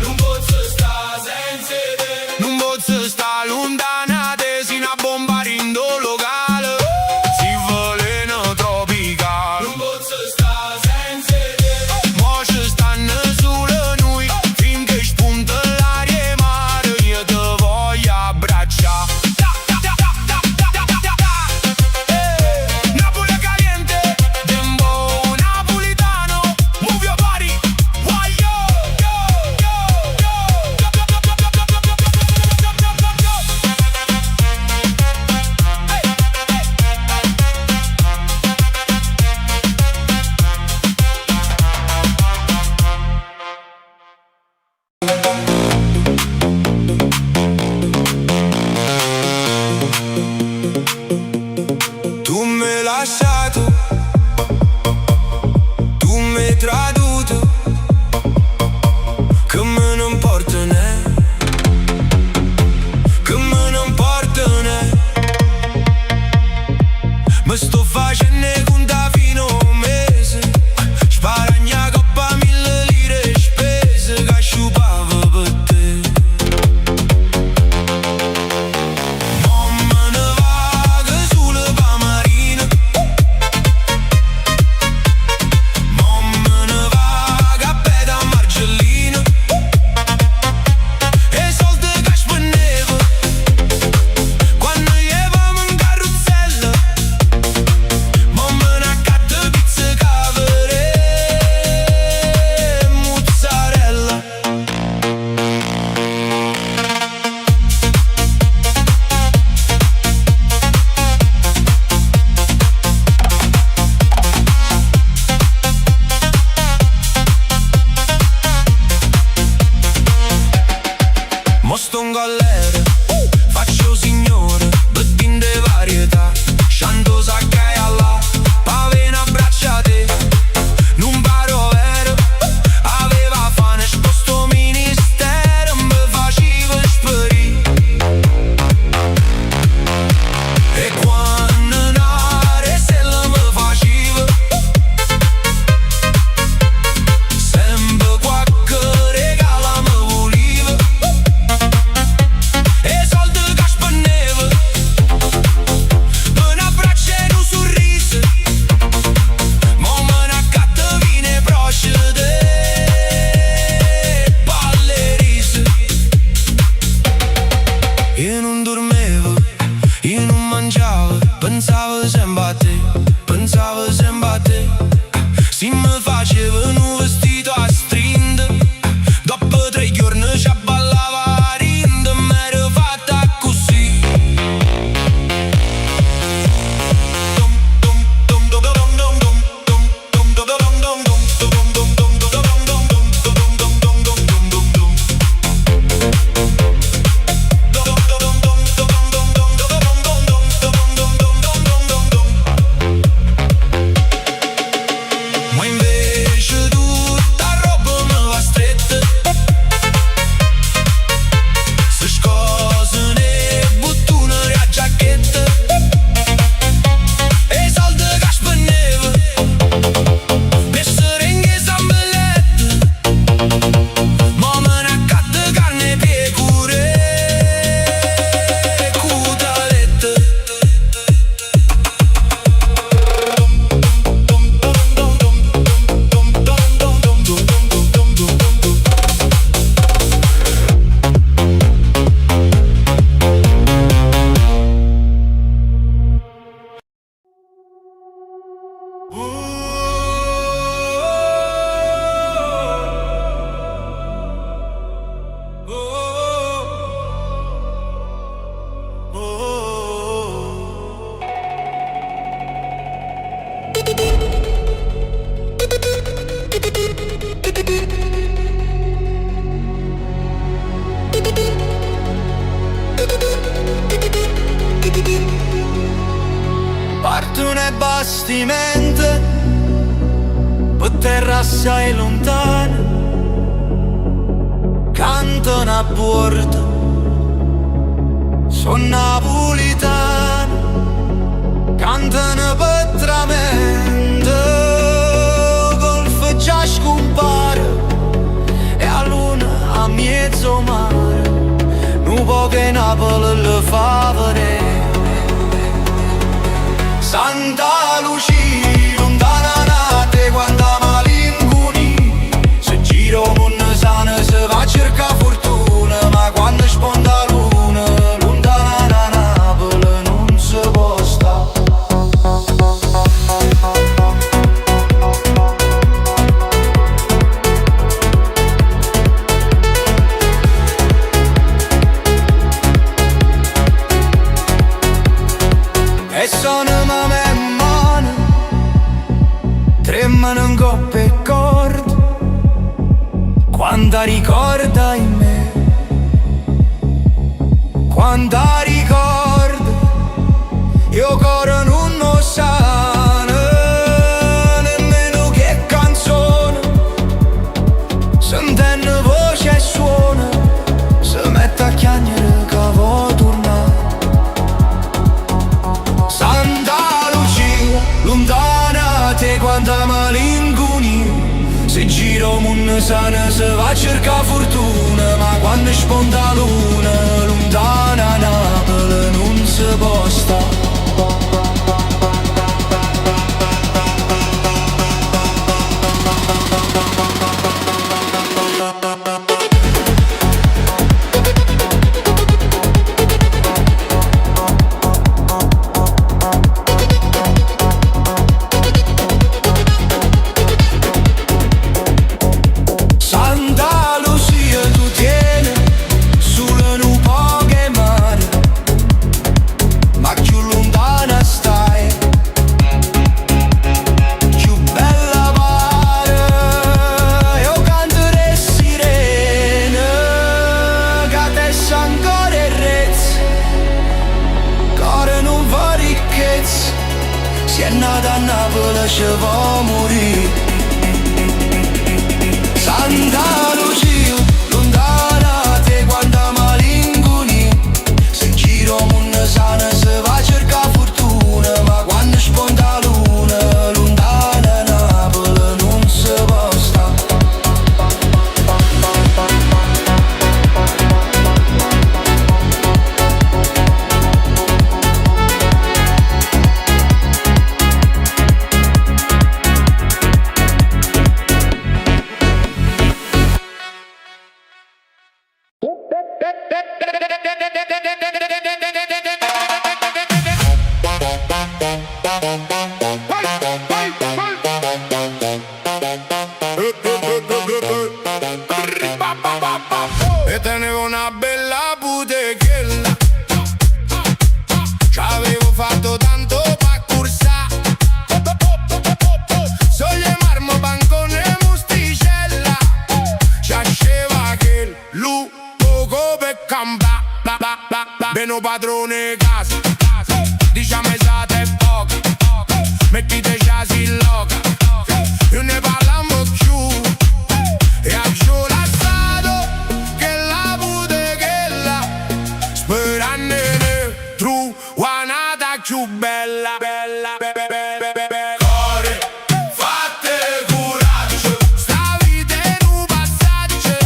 Speaker 3: Non posso sta senza te. Non posso sta lontanate. Si una bomba rindo locale. Si veleno tropicale. Non posso sta senza te. Mo ci stanno solo noi. Finché spunta l'aria e mare. Io te voglio abbracciare. Napoli caliente. Dembo napolitano. Move your body. Why yo? Tu mi hai lasciato, tu mi hai traduto, che me non importa ne, che me non importa ne. Mi sto facendo conta fino a un mese. Sparagna coppa 1000 lire spese che sciupavo per te. Mo me ne vaga sulle pa marina. Mo me ne vaga a peda a Margellina. E soldi che spendevo quando ievam in carrozzella. Mo me ne accatto pizza cavere e mozzarella. Mo sto in galera, faccio signore, beddin de varietà. Sciando saccai alla, pave in abbracciate. Non paro vero, aveva fame, sposto ministero, me facevo sparire. E quando un'area stella me faceva, sempre qualche regalo me voleva. E soldi che spendevo, un abbraccio e un sorriso. Mo me ne accatto vino e procede palle rise. Io non dormevo, io non mangiavo, pensavo sempre a te, pensavo sempre a te. Si mi facevano un vestito a strinda, dopo 3 giorni ci ballava rinda, m'ero fatta così. Ma invece tutta roba me va stretta. Se scose ne buttone a giacchetta. E soldi che spendevo per serenghe e zambellette. Ma me ne accatto carne e pecore e cutalette. bastimento per terra assai lontana, cantano a bordo, sono napolitano, cantano per tramento, golf già scompare e a luna a mezzo mare, un po' che Napoli le fa vedere. Santa Lucia, lontana nate quando malinguni, se giro munne sana se va a cercare fortuna, ma quando sponda luna, lontana da Napoli non si può stare. E sono tremano in coppe e corde quando ricorda in me, quando ricorda io coro non lo sa nemmeno che canzone, sentendo voce e suona si mette a chiagnere che vuoi tornare. Santa Lucia, lontana te quando malinguni, se giro munne sana se va a cercare fortuna, ma quando sponda luna, lontana Napoli non si può stare. Si è nata a Napoli ci può morire. Santa Lucia, lontana te quando malinguni, se giro munne sana se va a cercare fortuna, ma quando sponda luna, lontana Napoli non si può stare. E tenevo una bella butechella, ci avevo fatto tanto pa' cursare, soglie marmo, bancone, musticella, c'asceva che lui poco per campare, bene padrone casa, diciamo esate e poca, mettite giasi loca, io ne parlammo più, e accio lasciato che la butechella, sperando ne trovata più bella. Core, fatte coraggio, sta vita è un passaggio,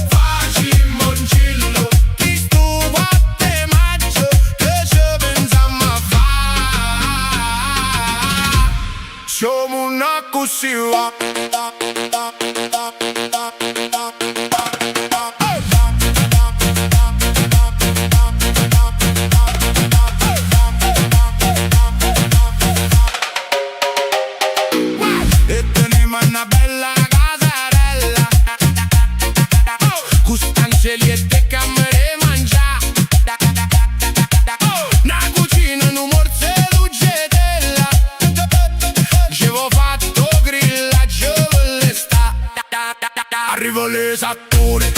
Speaker 3: facciamo un cillo, chi sto 4 maggio, che ci pensiamo a fare, siamo una così va. E teniamo una bella casarella, con stanzieli e te camere mangiare, una cucina, un morso e l'uggetella, ci avevo fatto grillaggio per l'estate. Arrivo l'esattore,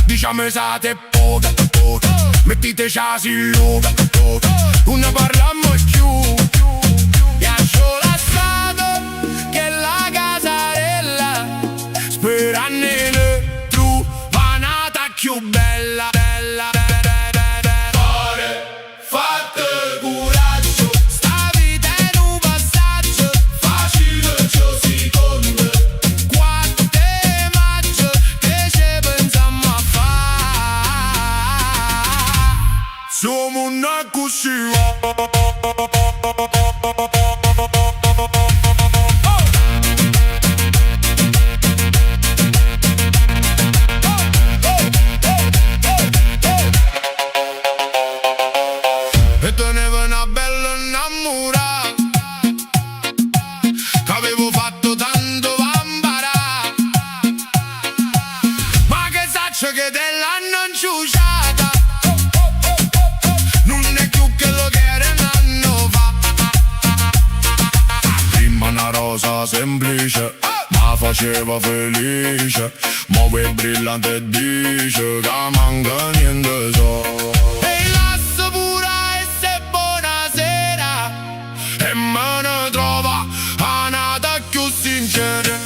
Speaker 3: diciamo esate e poca, mettite giasi loca, non ne parliamo più, una rosa semplice, ma faceva felice. Mo' quel brillante dice che manca niente so. E lasso pura e se buonasera, e me ne trova a nata più sincera.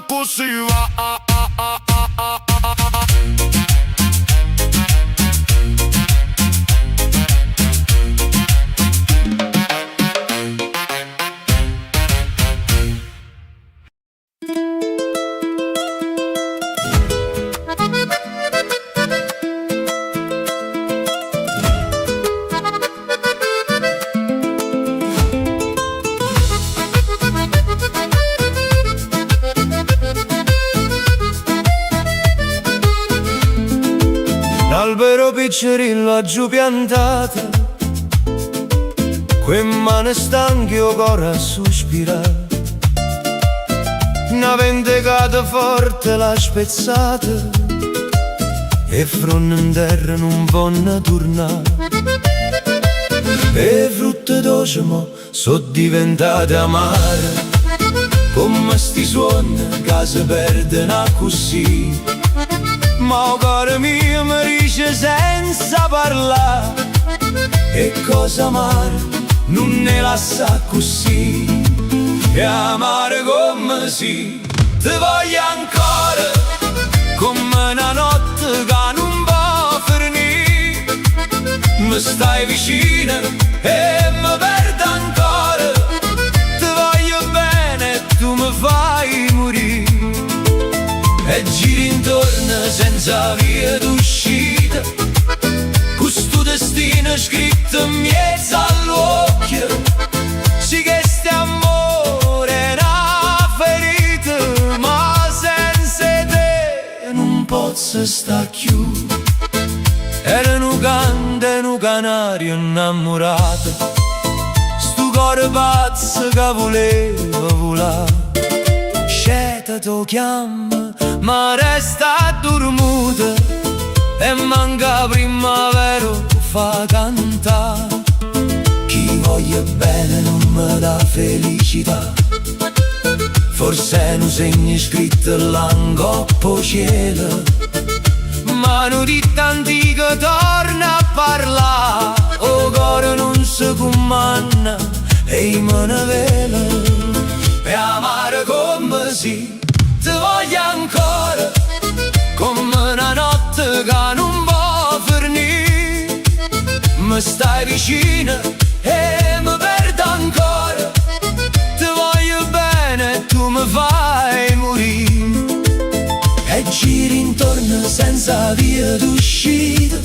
Speaker 3: Così va.
Speaker 1: L'albero piccirillo giù piantato, quei mani stanche o cora a sospirare. Una vendicata forte l'ha spezzata e fronte in terra non vanno tornare. E frutte dolci mo sono diventate amare, come sti suoni che si perdono così. Ma il cuore mio mi dice senza parlare, e cosa amare non ne la sa così. E amare come si ti voglio ancora, come una notte che non può finire. Mi stai vicino e mi perdo ancora, ti voglio bene e tu mi fai morire. E giri intorno senza via d'uscita, questo destino scritto in mezzo all'occhio. Sì che sti amore è una ferita, ma senza te non posso sta più. Era un cante, un canario innamorato, sto cuore pazzo che voleva volare. Sceta tu chiama ma resta dormuta, e manca primavera fa cantare. Chi voglia bene non mi dà felicità, forse è un segno scritto all'angoppo cielo. Ma non di antica torna a parlare, o cuore non si comanda e me ne vela. E amare come si ti voglio ancora, come una notte che non può finire. Mi stai vicino e mi perdo ancora, ti voglio bene e tu mi fai morire. E giri intorno senza via d'uscita,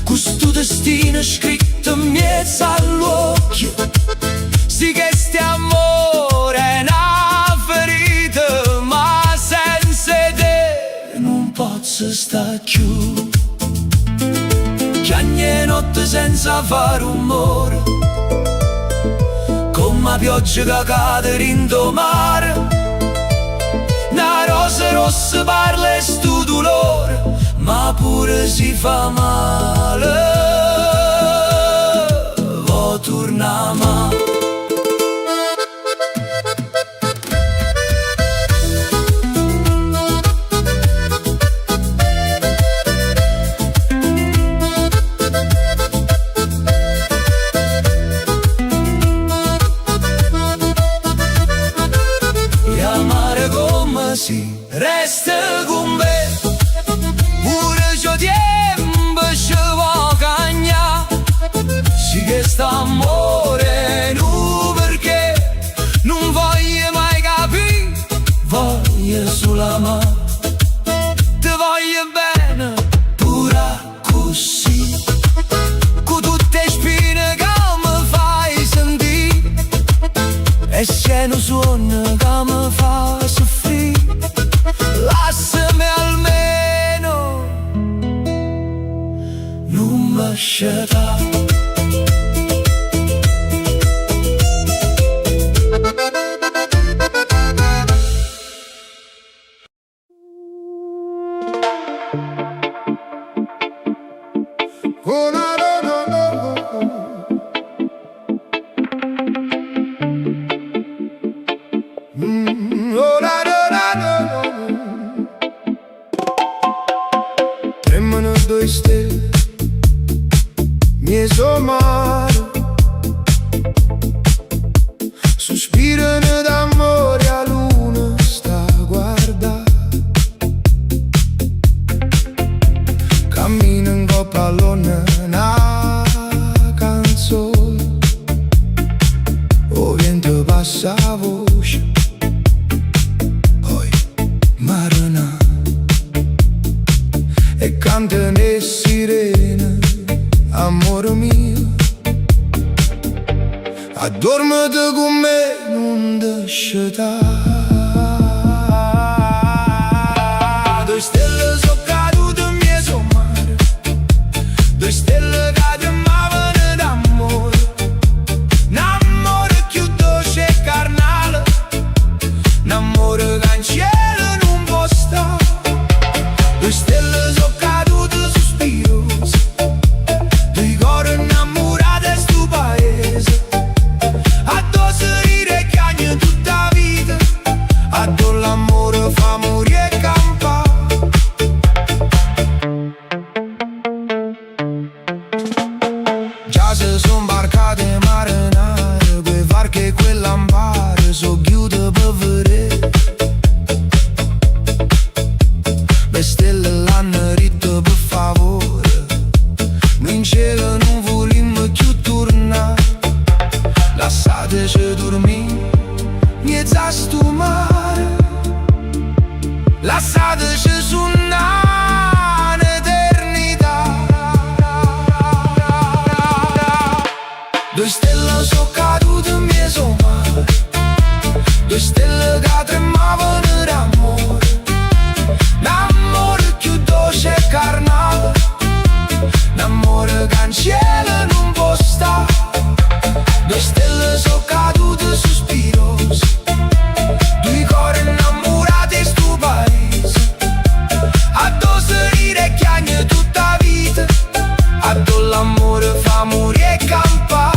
Speaker 1: questo destino scritto in mezzo all'occhio. Sì che sti amore è una ferita, ma senza te non posso sta più. Chiagne notte senza fare rumore, come pioggia che cade in mare. Una rosa rossa parla e stu dolore, ma pure si fa male. Vo torna ma si resta con me, pure c'ho tempo ci vuoi cagna. Sì che sta amore nu perché non voglio mai capire, voglio solo amare. Ti voglio bene pure così, con tutte spine che mi fai sentire, e se non suona che mi fa soffrire. Lasciami almeno non mi lasciare.
Speaker 3: passa a voce, poi marina e cantano le sirene, amore mio, addormati con me, non descetà. Due stelle sono cadute in mia sommare, due stelle che tremavano d'amore, un amore più dolce e carnale, un amore che in cielo non può stare. Due stelle sono cadute sospirose, due cuori innamorati in sto paese, addosso ride che hanno tutta vita, addosso l'amore fa morire e campa. Già se son barcate marinare, quei varchi e quei lampare so chiude per vedere. Le stelle l'hanno ritto per favore, noi in cielo non volimmo più tornare, lasciateci dormire mezzo a sto mare, lasciateci suonare un'eternità. Due stelle sono cadute in mia sommare, due stelle che tremavano d'amore, un amore più dolce e carnale, un amore che in cielo non può stare. Due stelle sono cadute sospirose, due cuori innamorati in sto paese, addosso ride che hanno tutta vita, addosso l'amore fa morire e campa.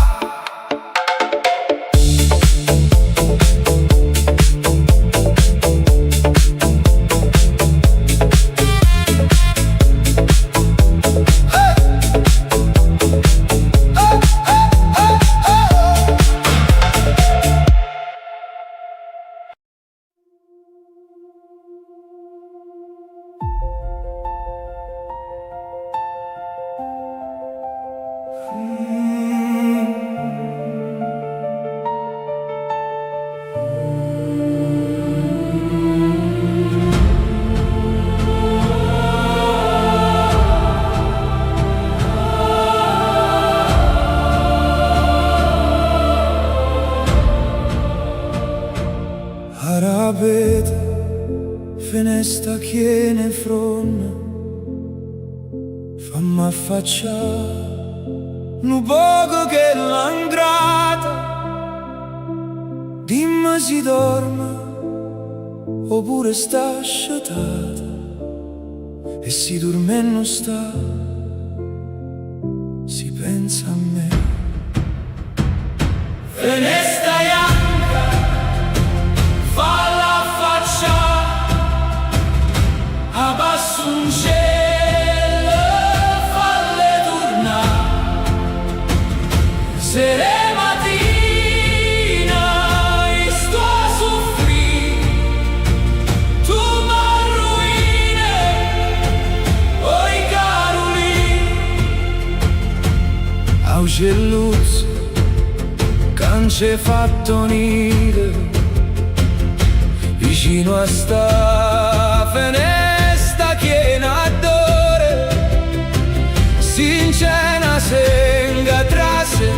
Speaker 3: Arabete, finestra che ne fronna, fammi affacciare un poco che l'angrata, dimmi si dorme oppure sta sciatata, e si dorme e non sta, si pensa a me. Finestra bianca, falla affacciare, abbasso un cielo, falle tornare, sere mattina e sto a soffrire, tu m'arruini, oi Carolina, au celluzzo, c'è fatto nido vicino a sta finestra piena d'ore, si incena senga trase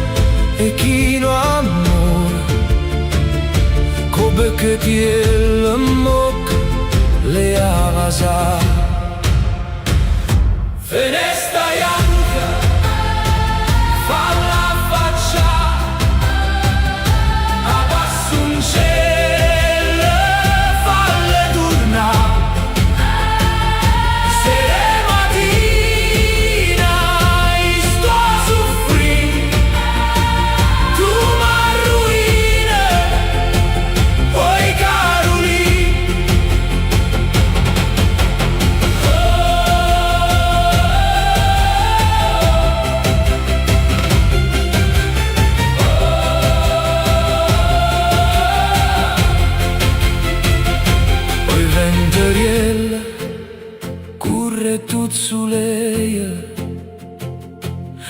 Speaker 3: e chi no amore, come che piel mocca le avasa. Finestra bianca, falla affacciare,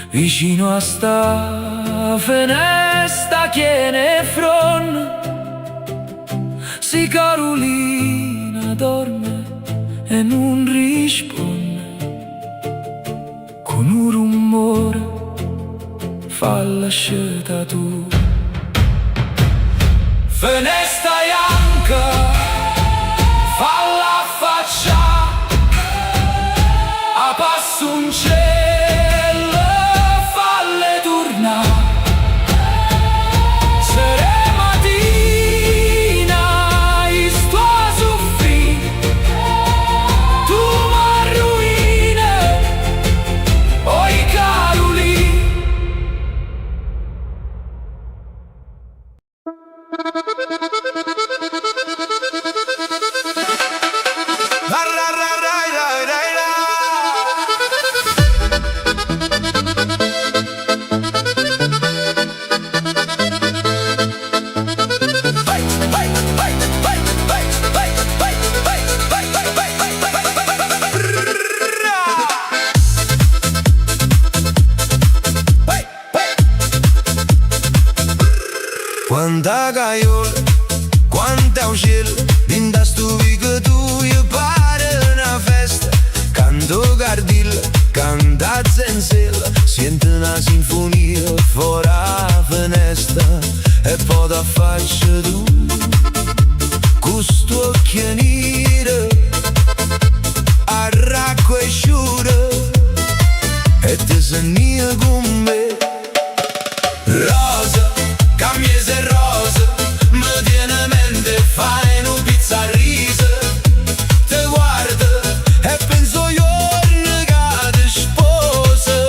Speaker 3: vicino a sta finestra che ne fronna,
Speaker 1: Se Carolina dorme e non risponde, con un rumore fa lasciata tu. Finestra bianca, falla faccia, a passo un cielo, falle tornare.
Speaker 3: Quanta caiola, quanta uccello, din da stupi che tu gli pare una festa. Canto cardilla, canta zenzella, sente una sinfonia fuori la finestra. E poi da faccia tu, questo occhio nero, arracco e sciura, e te segna con me. Rosa, cambiese rosa, mi tiene mente, fai un pizza a riso. Te guardo e penso giorno che ti sposa.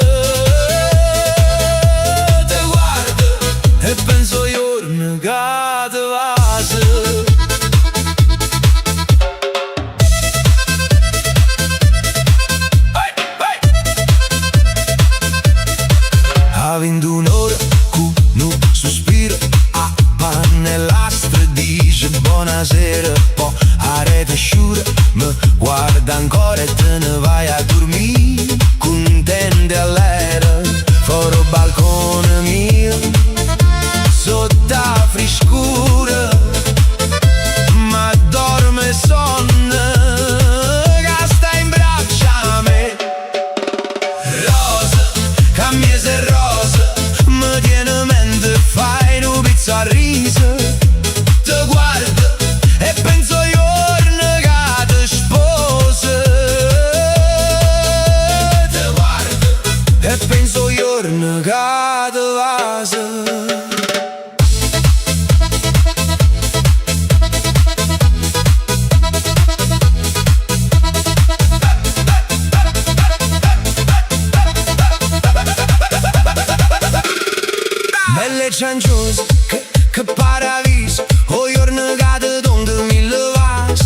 Speaker 3: Te guardo e penso giorno che ti vasi. A 21 ore, con un sospiro, a panellastra dice buonasera. Poi a rete sciura, mi guarda ancora e te ne vai a dormire. Contente all'era, fuori il balcone mio, sotto la frescura, ma dorme sonno che sta in braccio a me. Rosa, cambiese rosa, mi tiene mente, fai un pizza a riso. Te guardo e penso giorno che ti sposa. Te guardo e penso giorno che ti vasi. Belle cianciose, che paradiso, o giorno che ti donde mille vas.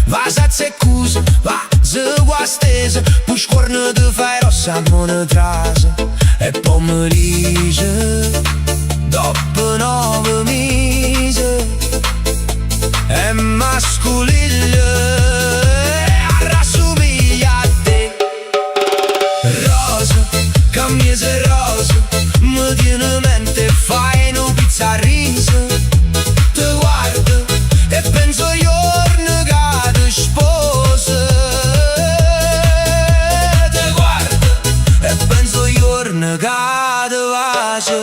Speaker 3: Vas a zeccusa, vas a guastese, poi scorno ti fai rossa, non trase. E poi mi dice, dopo 9 mesi, è mascolino, rassomiglia a te. Rosa, cambiese rosa, mi tiene mente, fai un pizza a riso. Te guardo e penso giorno che ti sposa. Te guardo e penso giorno che ti vasi.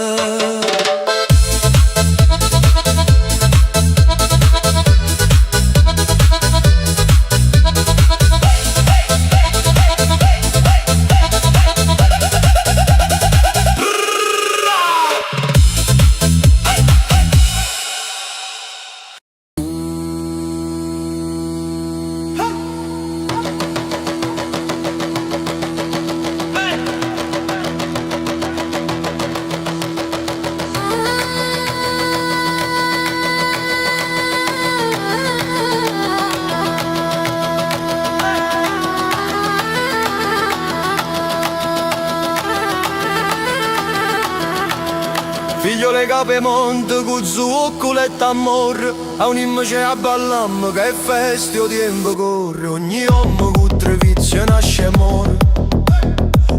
Speaker 4: Figlio le cape monte con suo culetto amore, a un'immace a ballam che è festio tempo corre. Ogni uomo con tre vizi nasce e muore,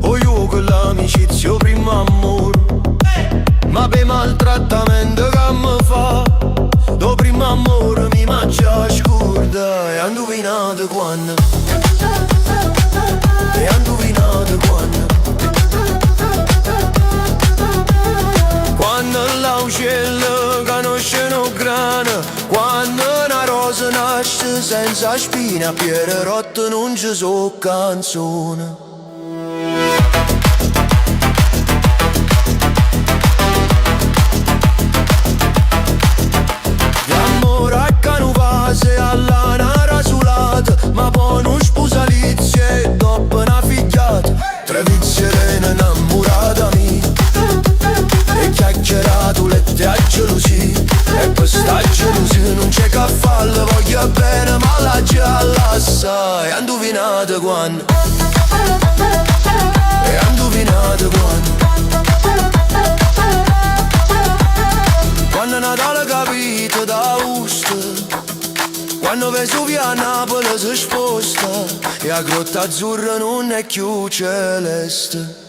Speaker 4: o io con l'amicizia primo amore. Ma per maltrattamento che mi fa, dopo primo amore mi mangia scurda. E ha indovinato quando? E ha indovinato quando? Quando l'uccello conosce un grano, quando una rosa nasce senza spina, Piero Rotto non ci so canzone. Se alla nara rasulata, ma poi non sposalizia e dopo una figliata. Tre viziere innamorata mia e chiacchierato lette a gelosia. E per sta gelosia non c'è che farlo, voglio bene ma la gialla assai. E ha indovinato quando? E ha indovinato quando? Quando Natale capito da Usto, quando Vesuvio a Napoli si sposta e la grotta azzurra non è più celeste.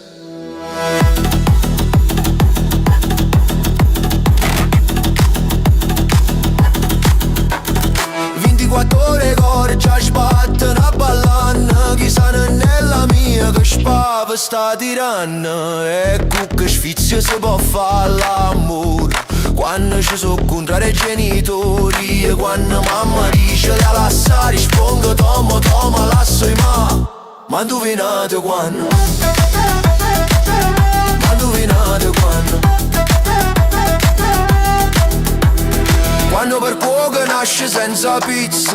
Speaker 4: Ore core già sbattono a ballanna, chissà nella mia che spava sta tiranna. Ecco che sfizio si può fare l'amore quando ci sono contrari i genitori. E quando mamma dice la lascia rispondo toma toma lasso i ma indovinate quando? Ma indovinate quando? Quando per cuoco nasce senza pizza,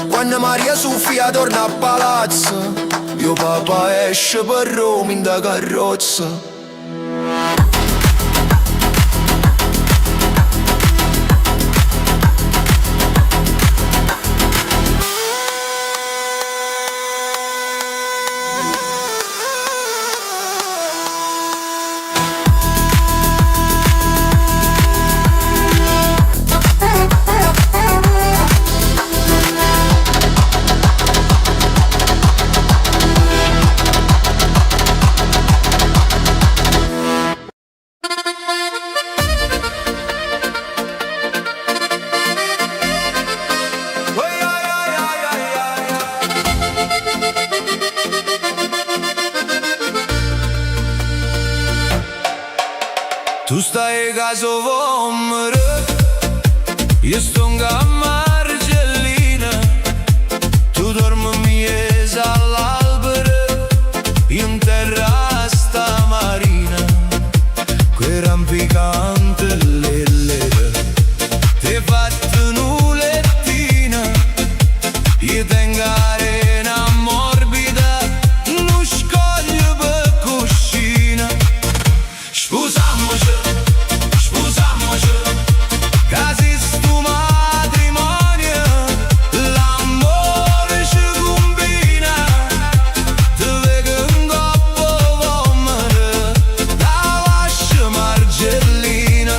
Speaker 4: quando Maria Sofia torna a palazzo, mio papà esce per Roma in da carrozza.
Speaker 1: Tu stai caso vomere, io sto in gamma argellina. Tu dormi miesa all'albero, io in terra sta marina. Quei rampicante l'ellere, ti fatto nulettina. Io tengo arena morbida, non scoglio per cuscina. Scusammoci, casi sto matrimonio, l'amore ci combina. Ti vedo in coppa vomere, la lascia margellina.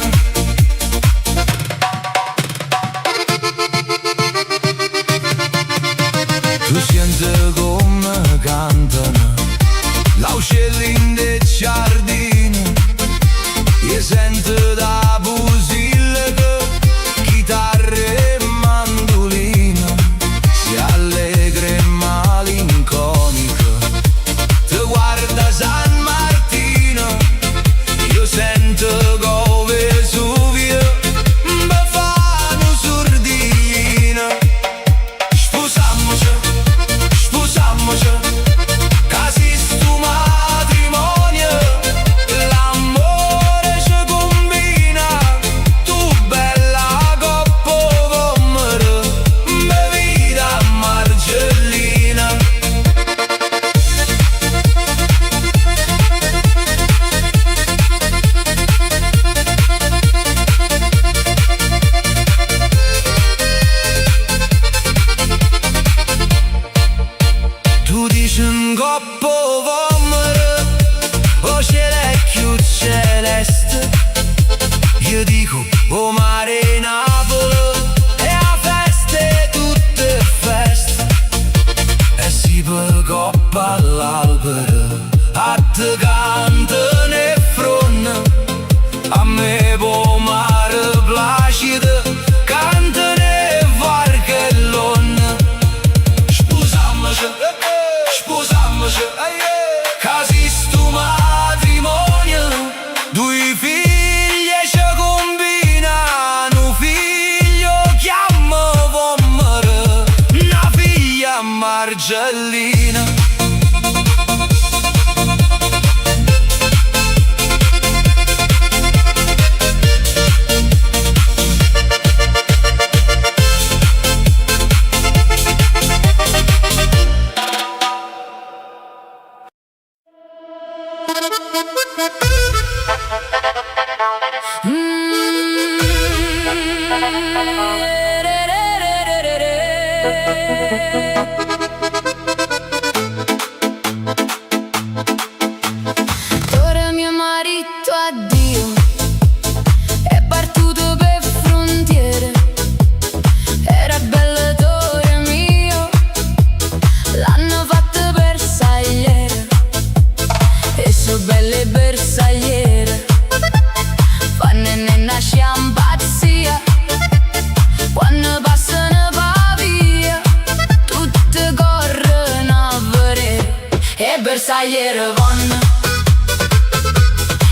Speaker 2: bersagliere von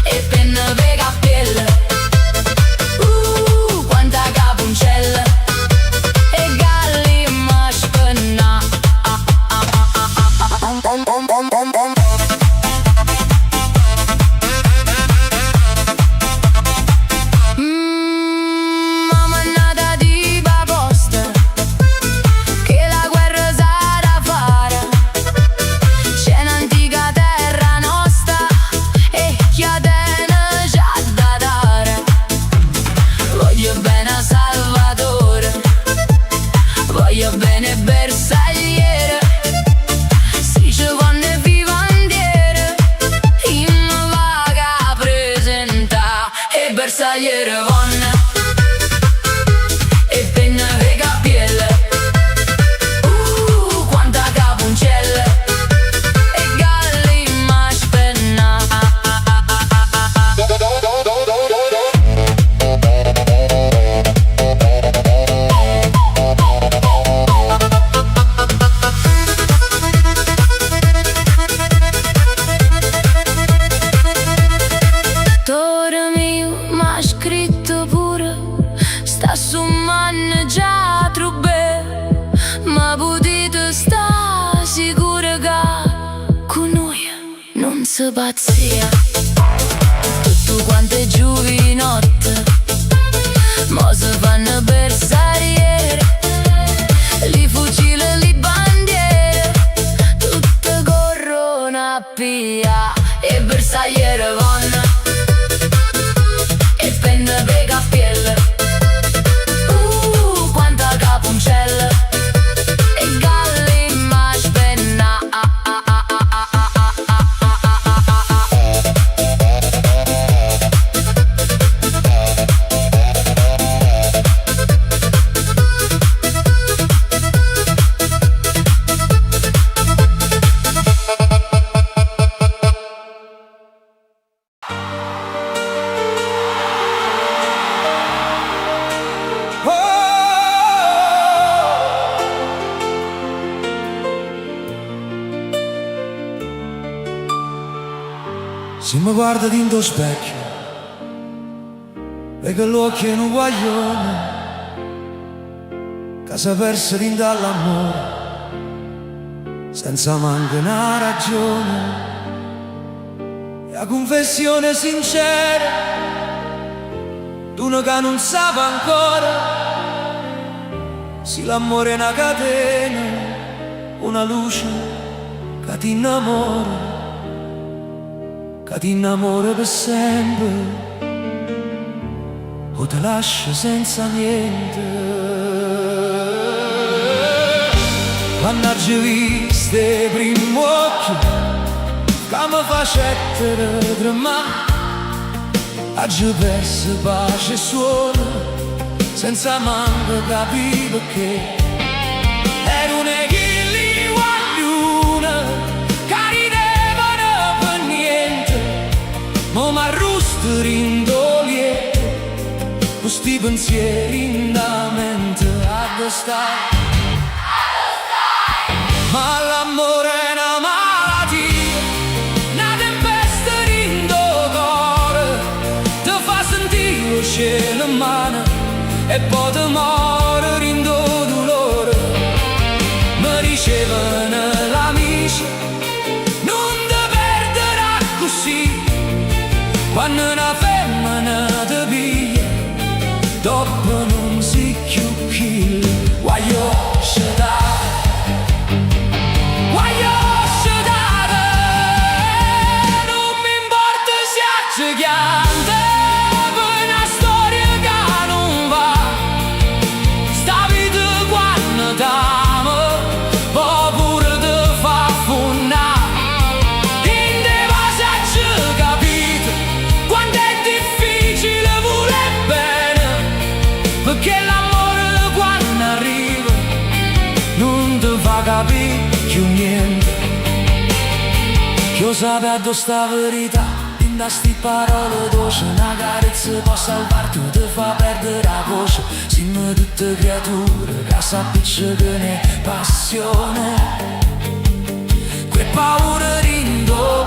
Speaker 2: e penna pe cappielle, quanta capuncella e galli maspenna. Mamma nata di proposta che la guerra sa da fare. C'è un'antica terra nostra e chi ha tene c'ha da dare. Voglio bene a Salvatore, voglio bene bersagliere. Si ci vanno vivandiere, in vaga presenta e bersagliere von e penna pe cappielle, quanta capuncella e galli maspenna. Tore mio m'ha scritto pure, sta su mangià trubbe, ma potete sta sicuro che con noi non si pazzia. Tutto quanto è giovinotte, mo si fanno bersagliere, li fucili e li bandiere, tutte corrono a pia e bersagliere von e penna pe cappielle, quanta capuncella e galli maspenna.
Speaker 1: Se mi guarda dentro specchio, vedo l'occhio in un guaglione che si perse dentro all'amore senza manco una ragione. E la confessione sincera d'uno che non sa ancora se l'amore è una catena, una luce che ti innamora, che ti innamora per sempre o ti lascia senza niente. Quando ho visto i primi occhi che mi facettero tremare, ho perso pace e suono senza manco capire perché. Ero un chilli guaglione che ridevano per niente, ma m'arrusto rindolietto questi pensieri in la mente a stare. Ma l'amore è una malattia, una tempesta rindo cuore, ti fa sentire il cielo in mano e poi ti muore rindo dolore. Mi dicevano l'amici, non ti perderà così, quando una femmina ti piglia, dopo non si più chi. Guaglio scegliere, non mi importa se è gigante, per una storia che non va. Sta vita quando t'amo, poi pure ti fa funnare. In te vas a capire quanto è difficile voler bene, perché l'amore quando arriva non ti fa capire più niente. Io sapevo addosso sta verità, in da sti parole dolci, una carezza può salvarti, ti fa perdere la voce. Siamo tutte creature che sappiamo che ne passione, quel paura rindo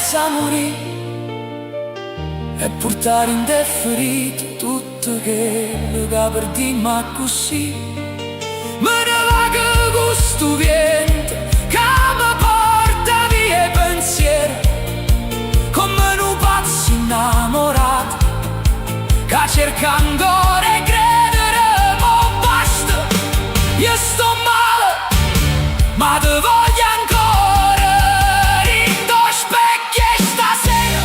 Speaker 1: senza morire e portare indifferito tutto quello che perdiamo così. Me ne va che questo vento che mi porta via i pensieri, come un pazzo innamorato che cerca ancora e credere, ma basta. Io sto male, ma te voglio ancora. Rindo specchio e stasera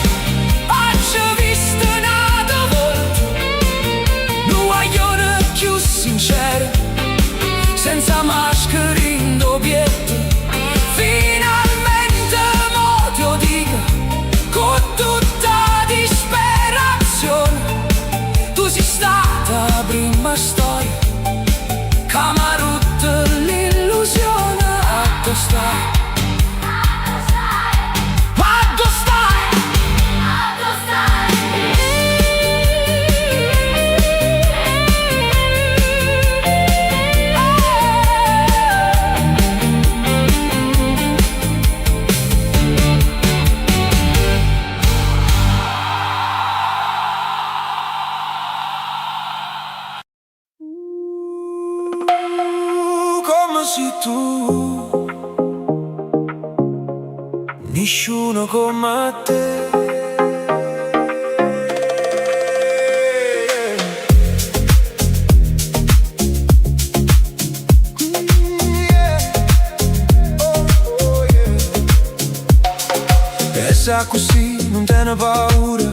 Speaker 1: ho visto una volta un guaglione più sincero, senza maschera in doppietto. Finalmente mo te lo dico con tutta disperazione: tu sei stata la prima storia che mi ha rotto l'illusione. A dove stai? A dove stai? A dove stai? Come sei tu, nessuno come te. E sa così, non te ne paura,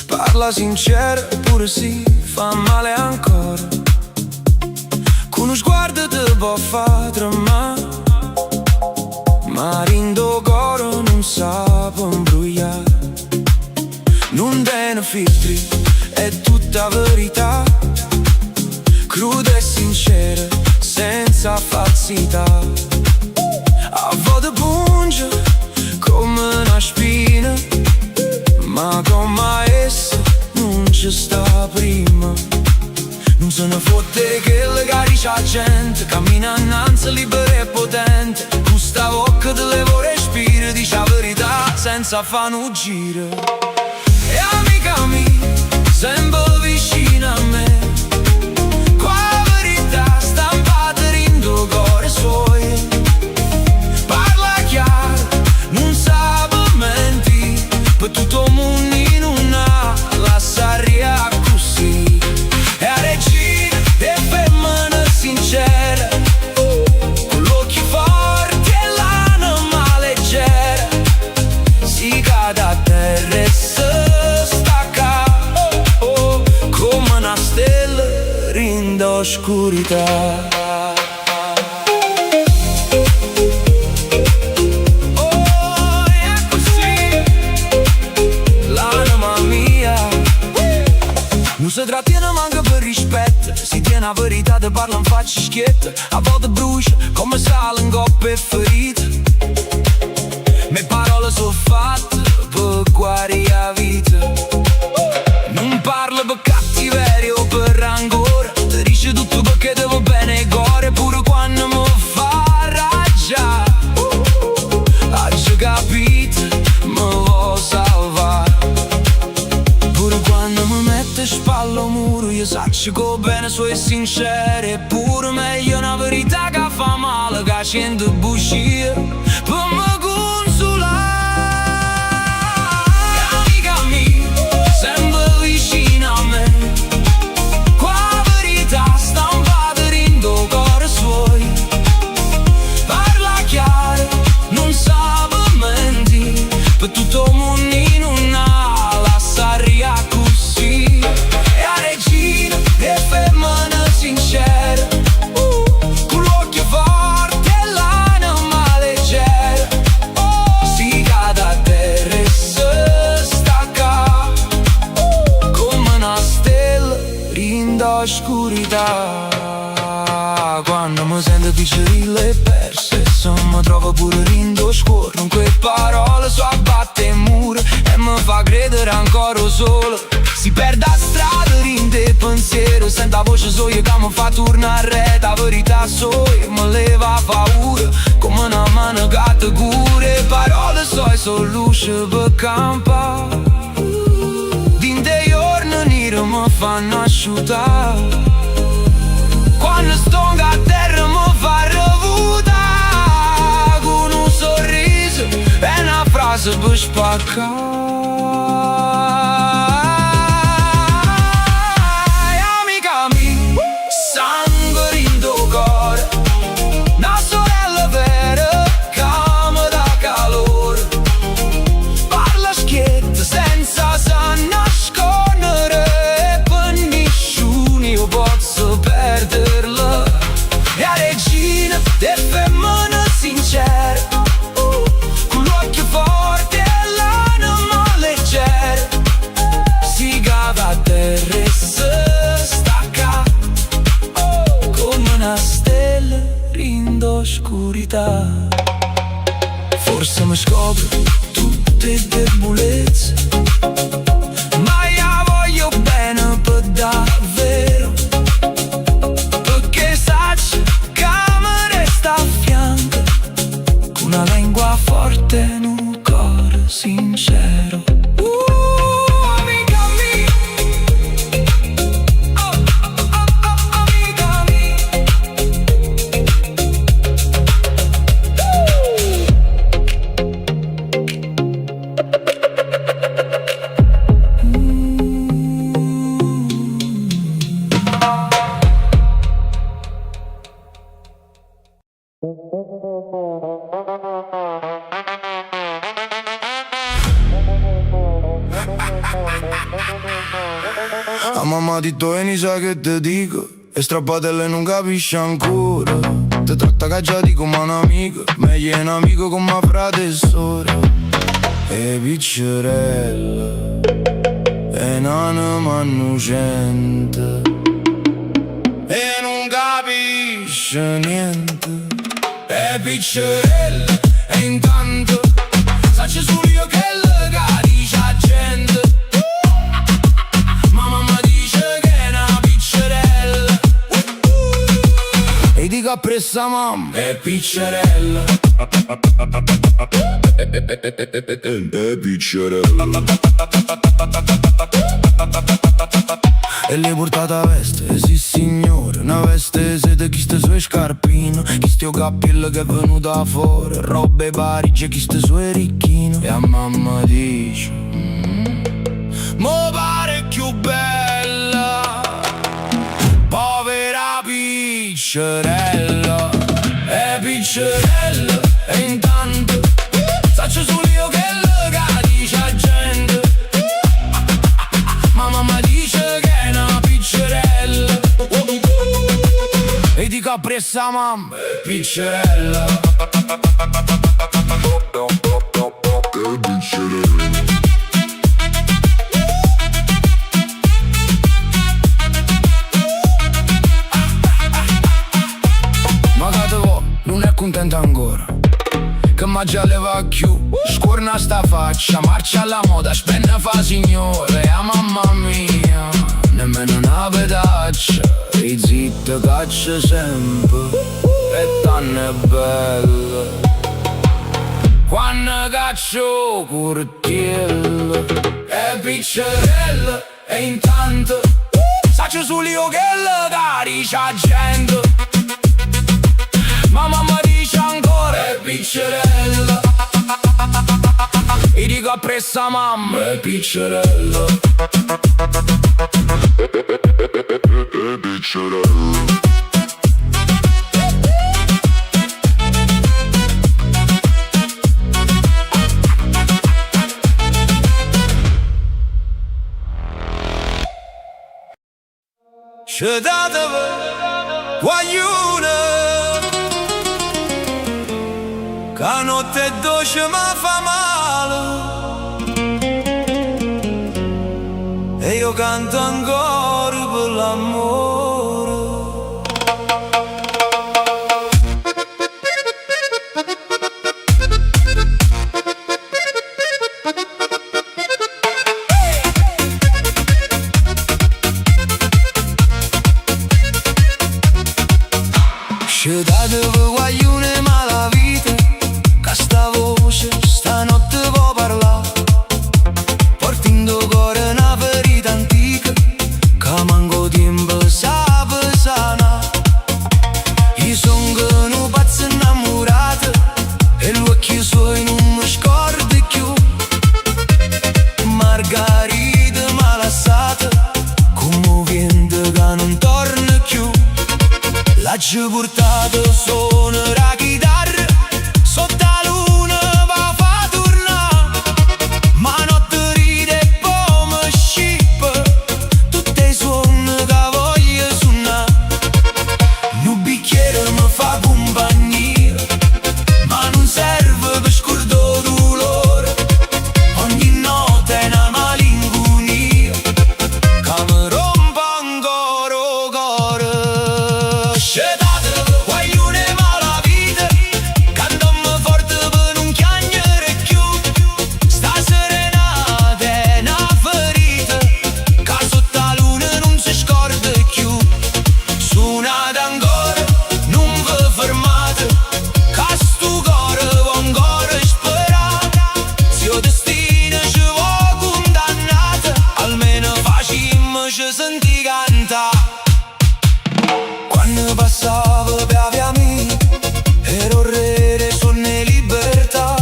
Speaker 1: parla sincera, pure sì, fa male ancora. Con uno sguardo te può far tremare, ma rindo cuore non sa imbrogliare. Non te ne filtri, è tutta verità, cruda e sincera, senza falsità. A volte punge come una spina, ma come essa non ci sta prima. Non se ne fotte che le cari c'ha gente, cammina innanzi libera e potente. Questa bocca te levo respiro, dice la verità senza fare un giro. E amica mia, sempre vicina a me, qua la verità stampata rindo cuore suoi. Parla chiaro, non sa mentire, per tutto il mondo in una la saria così. E a regina e femmina sincera, con l'occhio forte e l'anima leggera, si cade a terra e si stacca, come una stella in oscurità. Non si trattiene manca per rispetto, si tiene la verità, te parla in faccia schietta. A volte brucia come sale in coppe ferite. Me parole sono fatte per guarire la vita. Non parla per cattiveria o per rancore, ti dice tutto perché te va bene il cuore. Pure quando mi fa raggiare, hai capito, mi vuoi salvare. Pure quando mi mette spalla al muro, io saccio che bene so e sincero. Eppure meglio una verità che fa male che 100 bugie per me consolare. Amica mia, sempre vicina a me, qua la verità stampata rindo cuore suoi. Parla chiaro, non sa mentire, per tutto il mondo in una la saria così. E a regina e femmina sincera, con l'occhio forte e l'anima leggera, si cade a terra e si stacca, come una stella in oscurità. Quando mi sento piccerilla e persa, se mi trovo pure rindo scorro, in quelle parole so abbatte il muro e mi fa credere ancora solo. Si perde a strada, rinde il pensiero, sento la voce soia che mi fa tornare a rete. La verità soia, mi leva paura, come una mano gatta cure, parole soi sono luce per campa. Din de giorni nero mi fanno asciutare, quando stonga a terra mi fa revuta, con un sorriso e una frase per spaccare. Con l'occhio forte e l'anima leggera, si cava a terra e si stacca, come una stella in oscurità. Forse mi scopro tutte debolezze, ma io voglio bene per davvero, perché sacci che mi resta a fianco, una lingua forte e un cuore sincero. Amica mia, amica mia.
Speaker 4: A mamma di Toeni sa che te dico, e strappatelle non capisce ancora. Te tratta caggiati come un'amica, meglio è un amico come frate e sorella. E piccerella, e nana mannucente, e non capisce niente. E piccerella, e intanto sacci solo io che le dice a gente. E dico appresso a mamma è piccerella. È piccerella. E le portata veste, sì signore, una veste sede chi ste sue scarpino, chi ste cappello che è venuta fuori, robe Parigi, chi ste sue ricchino. E a mamma dice mo pare più bella, povera piccerella. E piccerella, e intanto saccio solo io che le dice a gente. Ma mamma dice che è una piccerella, e dico appresso a mamma è piccerella. È piccerella. Non è contenta ancora, che ma già le va più. Scorna sta faccia, marcia alla moda, spenne fa signore. A mamma mia, nemmeno una pedaccia, e zitta caccia sempre, e tanne è bella quando caccio curtiello. E piccerella, e intanto saccio solo io che le dice a gente. Ma mamma dice ancora è piccerella, e dico appresso a mamma è piccerella. È piccerella. Ci datevi guaglione, che notte è dolce ma fa male, e io canto ancora per l'amore. Ci datevi guaglione ma la vita
Speaker 1: ci portato suona la chitarra sotto la luna va fa tornare, ma notte ride e poi mi scippa tutte i suoni che voglio suonare. Un bicchiere mi fa compagnia, ma non serve per scordare dolore. Ogni notte è una malinconia che mi rompe ancora il cuore. Scetate, guaglione malavita, cantammo forte per non chiagnere più. Sta serenata è una ferita che sotto la luna non si scorda più. Suonate ancora, non vi fermate, che sto cuore va ancora sperare. Se il destino ci vuole condannate, almeno facciamoci sentire cantare. Quando passavo per via mia ero re, sonne libertà.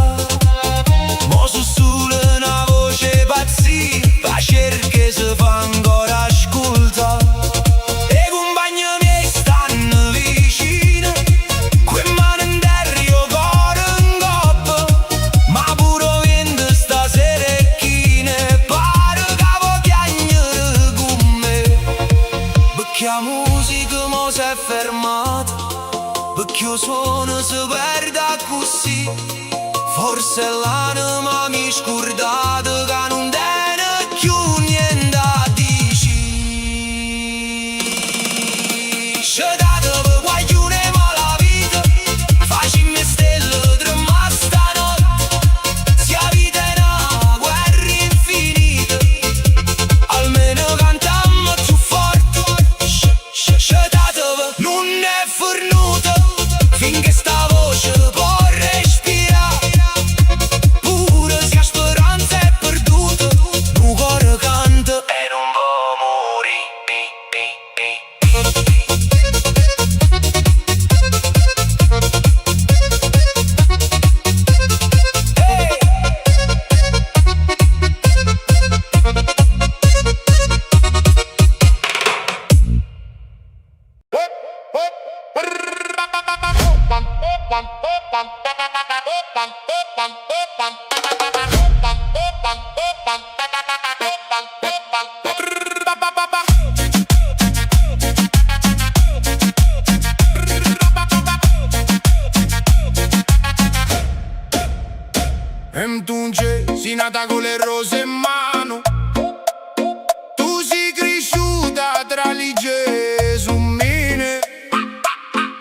Speaker 1: Mo su solo una voce pazzia, la cerca si fa ancora ascoltare. E i compagni miei stanno vicino, quei mani in terra io cuore in coppa. Ma pure vento stasera è chino e pare che vuoi chiagnere con me. Perché la musica mo si è fermata, perché il suono si perde così. Forse l'anima mi scordata che non tiene più niente a dire. Scetate per guaglione malavita, facciami stelle tremare stanotte. Se la vita è una guerra infinita, almeno cantammo più forte. Scetate per non è fornuta, finché sta voce può respirare. Pure se la speranza è perduta, un cuore canta e non può morire.
Speaker 4: E tu sei nata con le rose in mano, tu sei cresciuta tra lige su mine.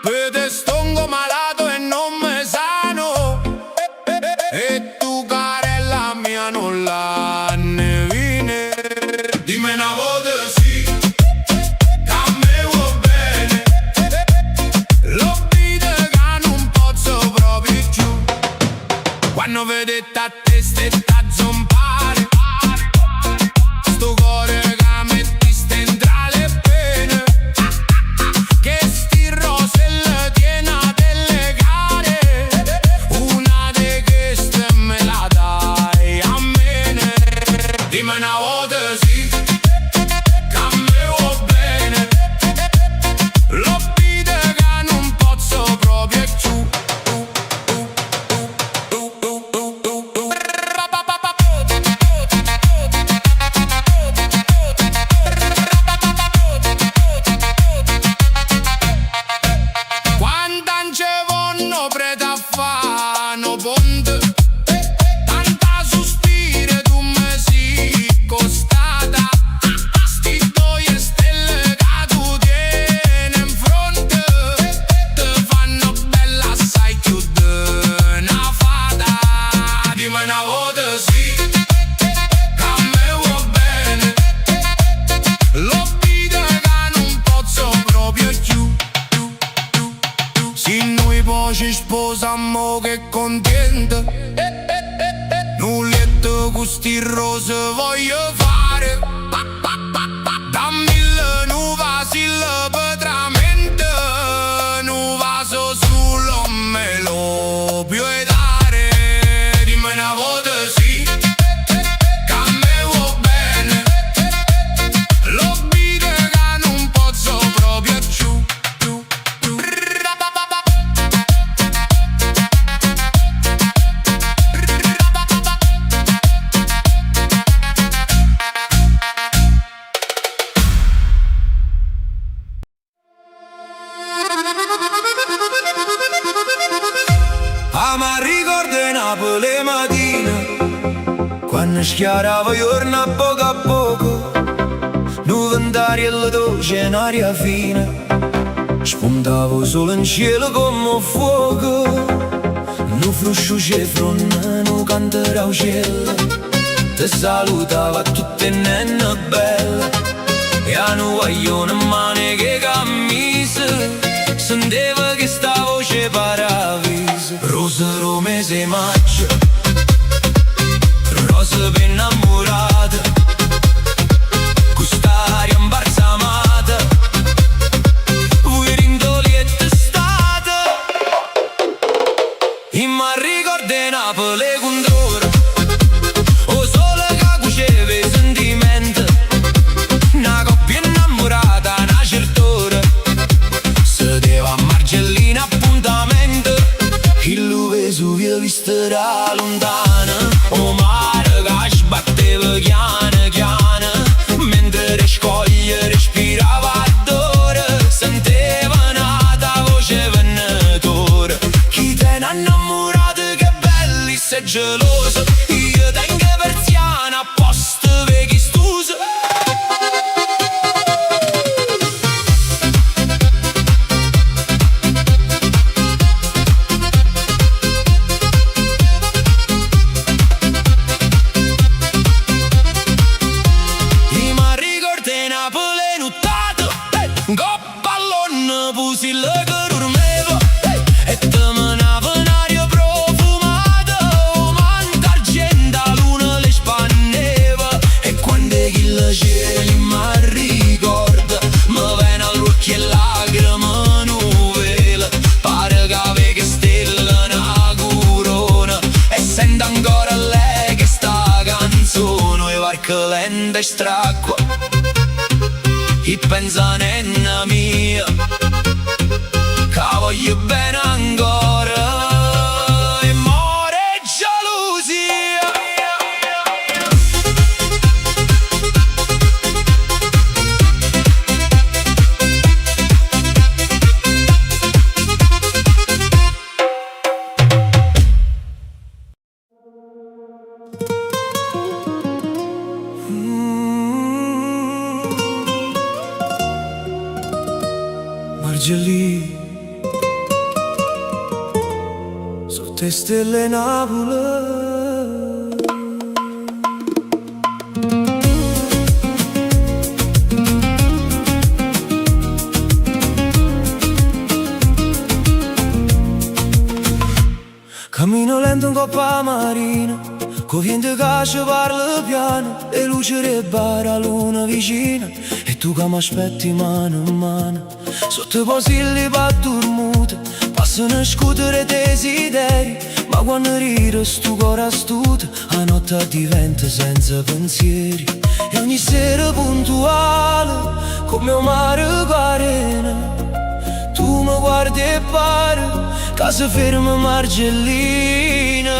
Speaker 4: Per te stongo malato e non me sano, e tu carella mia non la ne vine. Dimmi una volta sì, che a me vuoi bene, lo vide che non posso proprio più. Quando vedete a testa e a zompare, sto cuore che mettiste tra le pene, che sti rose le tiene a delle gare. Una di queste me la dai a me. Dimmi una volta sì, che a me vuoi bene, lo vide che non posso proprio più. Ci sposammo che contenta, null'etto con sti rose voglio fare. Da mille nuova sillaba tra mente, nu vaso solo me lo puoi dare. Dimmi una volta sì, che a me vuoi bene, lo vide che non posso proprio più.
Speaker 3: quando schiarava giorno a poco, nu ventariello dolce in aria fine, spuntavo solo in cielo come fuoco, nu fruscio c'è fronte, nu canterà uccello, ti salutava tutte nenne belle, e a nu guaglione in mano che cammise, senteva che sta voce paradiso. Rose, mese, maggio, rose per innamorate, quest'aria imbalsamata, voi rindoli e testate, e mi ricorda Napoli con d'oro, o sole che cuceva i sentimenti, una coppia innamorata, una certa ora, sedeva a Margellina appuntamento, il Vesuvio visto da lontana, o mare che sbatteva chiana chiana, mentre le scoglie respirava d'ora, senteva nata voce venatore. Chi te n'ha innamorato che belli sei geloso, io tengo persiana a posto vecchi stuso. Pallone pusi il che dormevo, e te menava un'aria profumata, o manta argento a luna le spanneva, e quando chi la cieli mi ricorda, mi viene all'occhio e lacrime nuvole, pare che aveva stella una corona, e sento ancora lei che sta canzone, e varca lenta e stracqua, e pensa nenna mia, che voglio bene ancora, e more gelosia. Margelli, sotto le stelle Napoli. Cammino lento in coppa marina, co vento che ci parla piano, e luce del bar a luna vicina, e tu che mi aspetti mano in mano. Sotto i posilli pa' dormute, passano a scuotere desideri, ma quando ride sto cuore astuto, la notte diventa senza pensieri. E ogni sera puntuale, come un mare carena, tu mi guardi e pare che si ferma Margellina,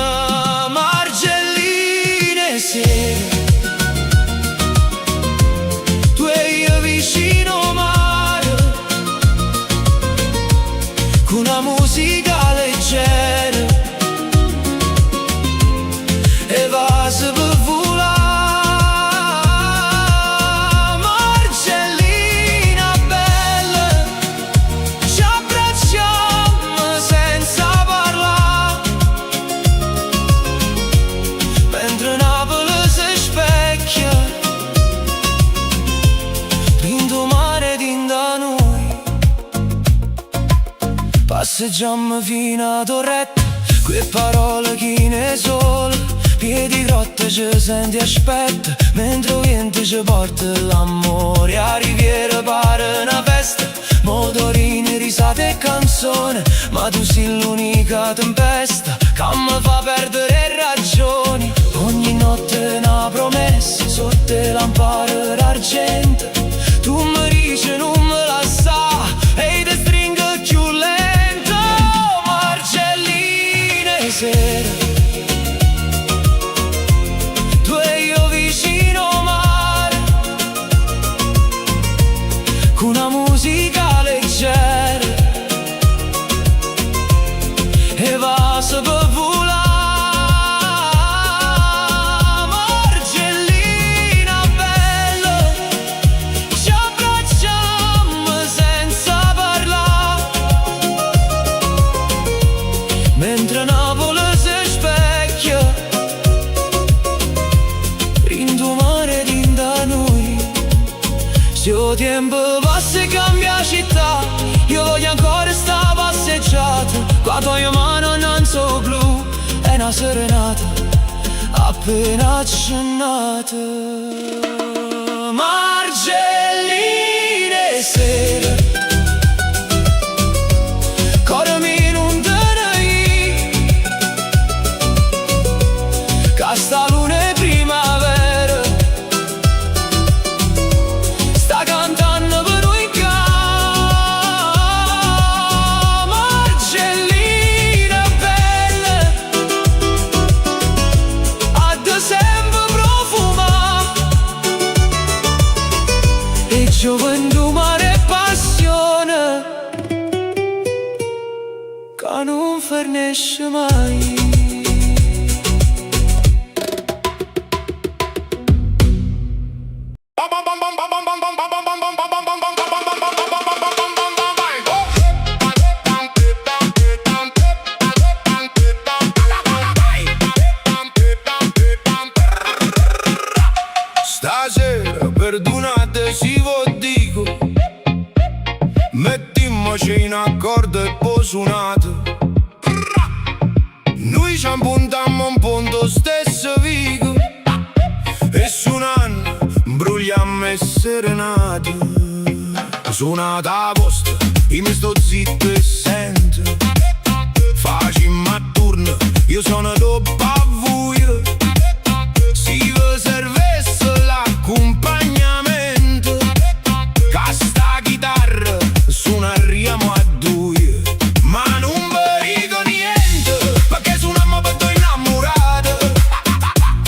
Speaker 3: Margellina sera, tu e io vicino mare, con una musica leggera, e va se per volare. Margellina bella, ci abbracciamo senza parlare, mentre Napoli si specchia dentro mare da noi. Passeggiamo fino a Torretta, quelle parole chi ne sole, piedi grotta ci senti aspetta, mentre il vento ci porta l'amore. A riviera pare una festa, motorini, risate e canzone, ma tu sei l'unica tempesta che mi fa perdere ragioni. Ogni notte una promessa sotto le lampade d'argento, tu mi dici non me la sa e ti stringo più lento. Margellina sera, tu e io vicino mare, con una musica leggera, e va se per volare.
Speaker 1: tempo passa e cambia città, io voglio ancora sta passeggiata, qua tua mano non so blu, è una serenata appena accennata. Margelline sera, corremi non te ne casta lune primavera, sta cantando per noi qua. Margellina bella, a te sempre profuma, e gioventù, mare e passione, che non fernisce mai.
Speaker 4: Stasera perdonate se vi dico, mettiamoci in accordo e poi suonate. Noi ci appuntammo un punto stesso vico, e suonando brugliamo e serenate. Suonata vostra, io mi sto zitto e sento, facciamo a turno, io sono dopo a voi. Si vi servesse l'accompagnamento, che sta chitarra suonaremo a due, ma non vi dico niente, perché suoniamo per due innamorate,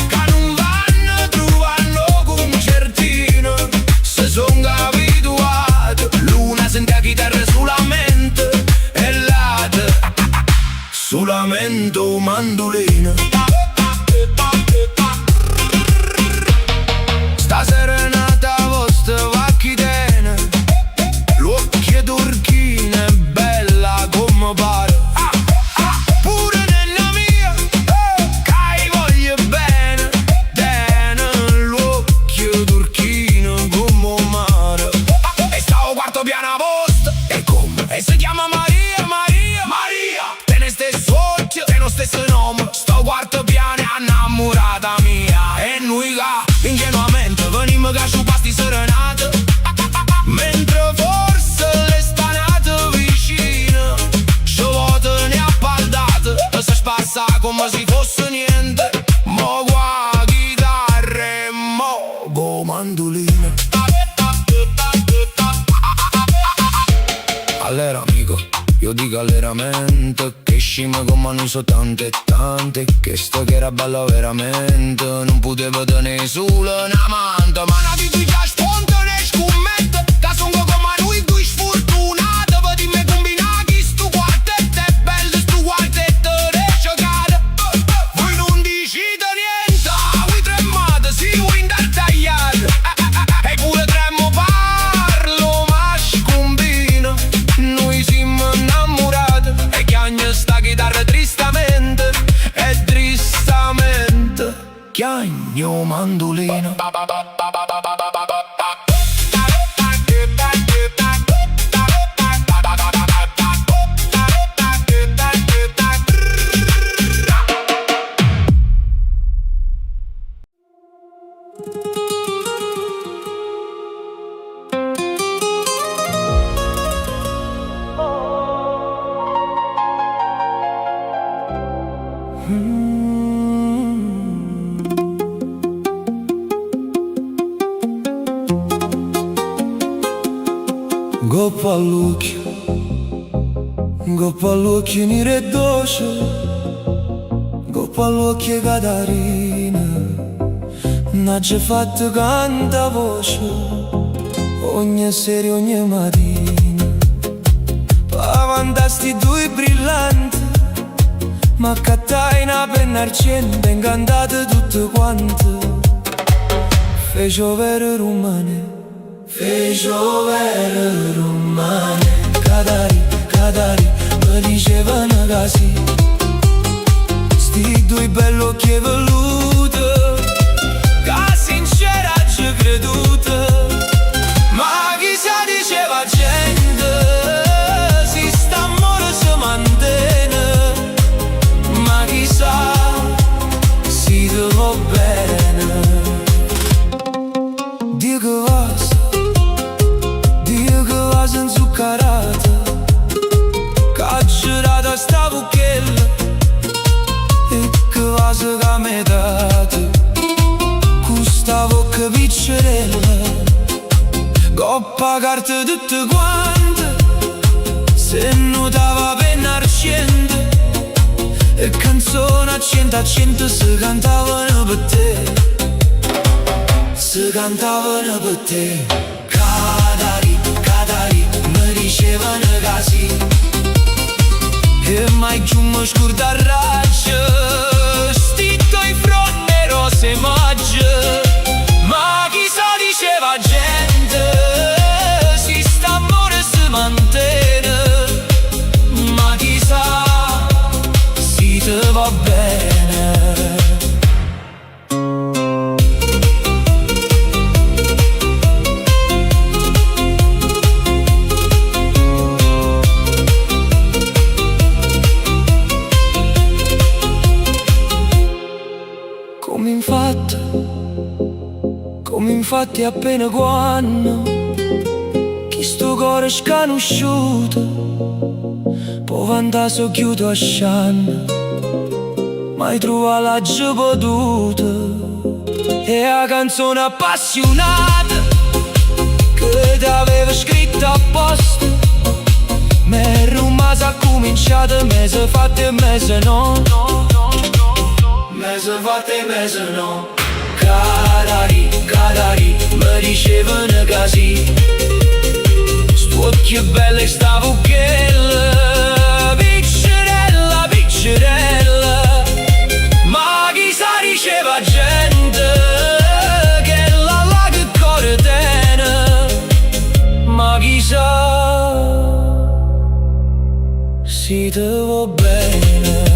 Speaker 4: che non vanno trovando concertino, se sono abituate. L'una sente la chitarra solamente e l'altra solamente mandolino. Sta serenata vostra va chi tiene, l'occhio turchina è bella come pare, pure nella mia, che voglio bene, tiene l'occhio turchino come mare. E stavo quarto piano vostra, e come? E si chiama Maria, Maria, Maria, te ne stesso occhio, te lo stesso nome, sto quarto piano innamorata mia. E noi là, ingenuamente, venimmo che sciupasti serenate, mentre forse le stanate vicine, ci vuote ne appaldate, e si spassa come se fosse niente. Mo qua chitarra e mo go mandolino. Allora amico, io dico all'eramente che scime come non so tante e tante, che sto che era bello veramente, non potevo tenere solo una manta, ma una di tu già spontanea e scommette, che sono come noi due sfortunate, vedi me combinare chi stu quartetto è bello, stu quartetto riesce cade. Voi non dicite niente, voi tremate, sì, voi indartagliate, e pure tremo parlo, ma scombina. Noi siamo innamorati e chiagna sta chitarra tristamente, e tristamente chiagno mandolino.
Speaker 1: Goppa all'occhio nero e dolce, goppa all'occhio Catarina, n'ha già fatto canta voce ogni sera, ogni mattina. Avanti due brillanti, ma cattai una penna argento, incantate tutte quante. Fece vere rumane, fece vere rumane. Catari, Catari, mi dicevano così, sti due belli occhi veluti, che sincera ci credute. Ma chi Po' pagarti tutte quante se non dava penna arcente. E canzoni a cento si cantavano per te, si cantavano per te. Catari, Catari, mi dicevano così. E mai più mi scorda a raggi, stitto in fronte rose magge. Ma chissà diceva gente, si sta amore si mantiene. Ma chissà si te va bene. Come infatti appena quando chi sto cuore sconosciuto può vantare so chiudo a scianna, mai trova la potuta. E la canzone appassionata che t'aveva scritto apposta m'è rimasta a cominciare mese fatte e mese no, mese fatte e mese no. Catari, Catari, mi dicevano così. Sto occhio belle stavo quella, piccerella, piccerella. Ma chissà diceva gente che la che cuore tiene. Ma chissà si te va bene.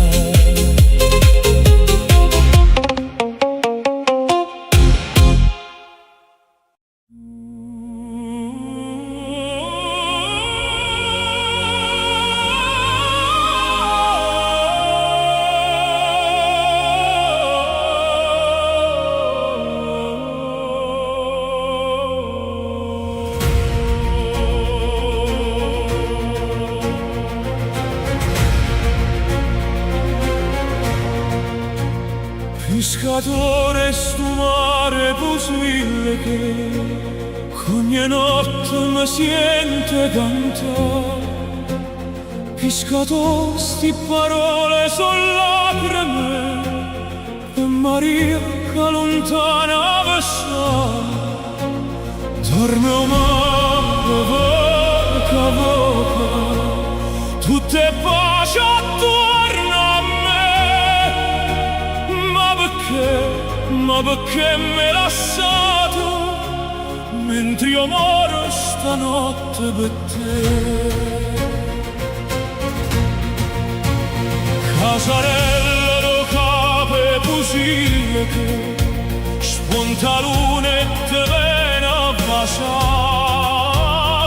Speaker 5: Pescatore stu mare pusville che ogni notte mi sente cantare. Pescatore sti parole son lacrime e Maria che lontana vessa. Dorme o mare voca voca, tutte pace attorno a me. Ma perché me lasciato mentre io moro stanotte per te? Casarella do cape pusille che spunta luna e te viene a baciare.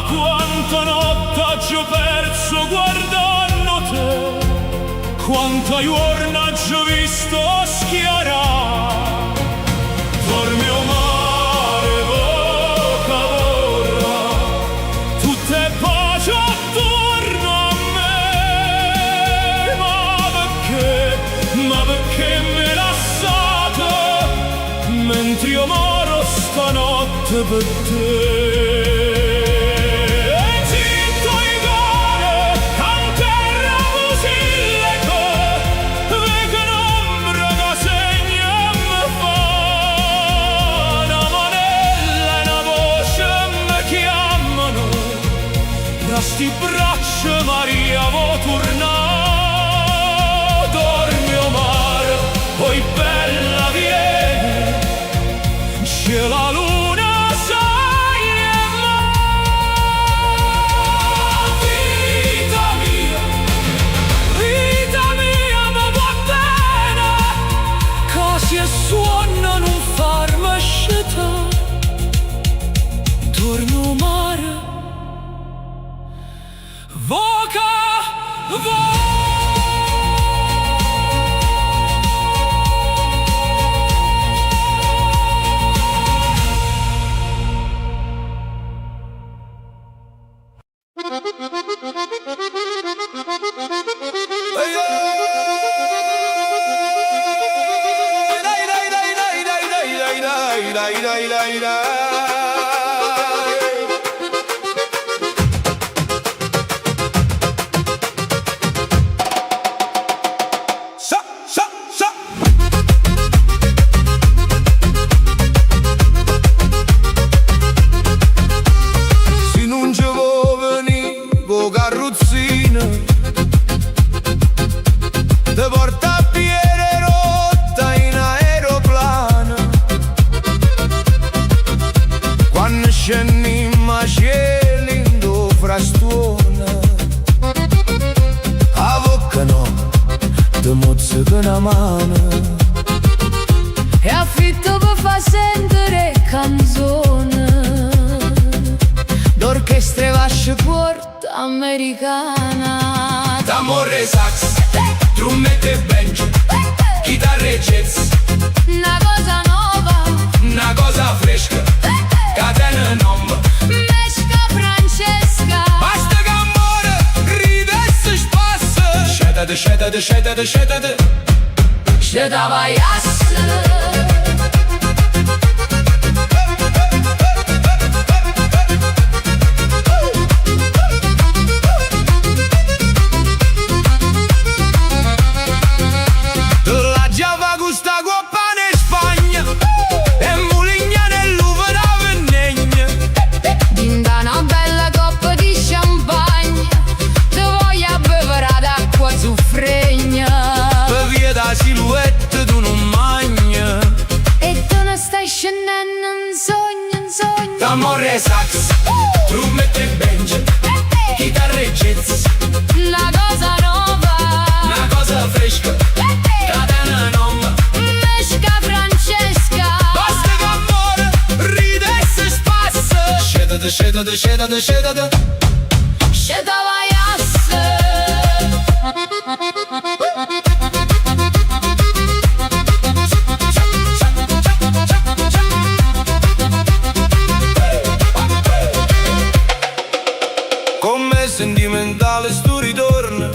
Speaker 5: Quanta notte ho perso guardando te, quanta giorno ho visto schiarare. Dormi o mare voca vorra, tutte pace attorno a me. Ma perché me lasciate mentre io moro stanotte per te? Sti braccia Maria vo tornare. Dormi o mare, poi bella vieni, c'è la luna sai e vita mia mi va bene, casi e suono non farmi scettare. Dormi o mare voca, voca.
Speaker 1: una mano
Speaker 2: e affitto per far sentire canzone d'orchestre vasce corta americana.
Speaker 3: D'amore sax, trombette e banjo, chitarre e jazz,
Speaker 2: Una cosa nuova,
Speaker 3: una cosa fresca, catena non
Speaker 2: mesca Francesca.
Speaker 3: basta che amore ride e si spassa. Scetate, scetate, scetate, scetate.
Speaker 2: Ce da vaiasse.
Speaker 3: La giava gusta guappane in Spagna e Muligna nell'uva da Vennegna.
Speaker 2: Da una bella coppa di champagne ti voglio bevere d'acqua soffregna.
Speaker 3: Per via da silhouette tu non magna.
Speaker 2: E tu non stai scendendo in sogno, in sogno.
Speaker 3: D'amore sax, trombette e banjo, chitarre e jazz,
Speaker 2: Una cosa nuova,
Speaker 3: una cosa fresca, catena non
Speaker 2: mesca Francesca.
Speaker 3: basta che amore ride e si spassa. Scetate, scetate, scetate, scetate.
Speaker 2: Ce da vaiasse.
Speaker 3: Come sentimentale sto ritorno,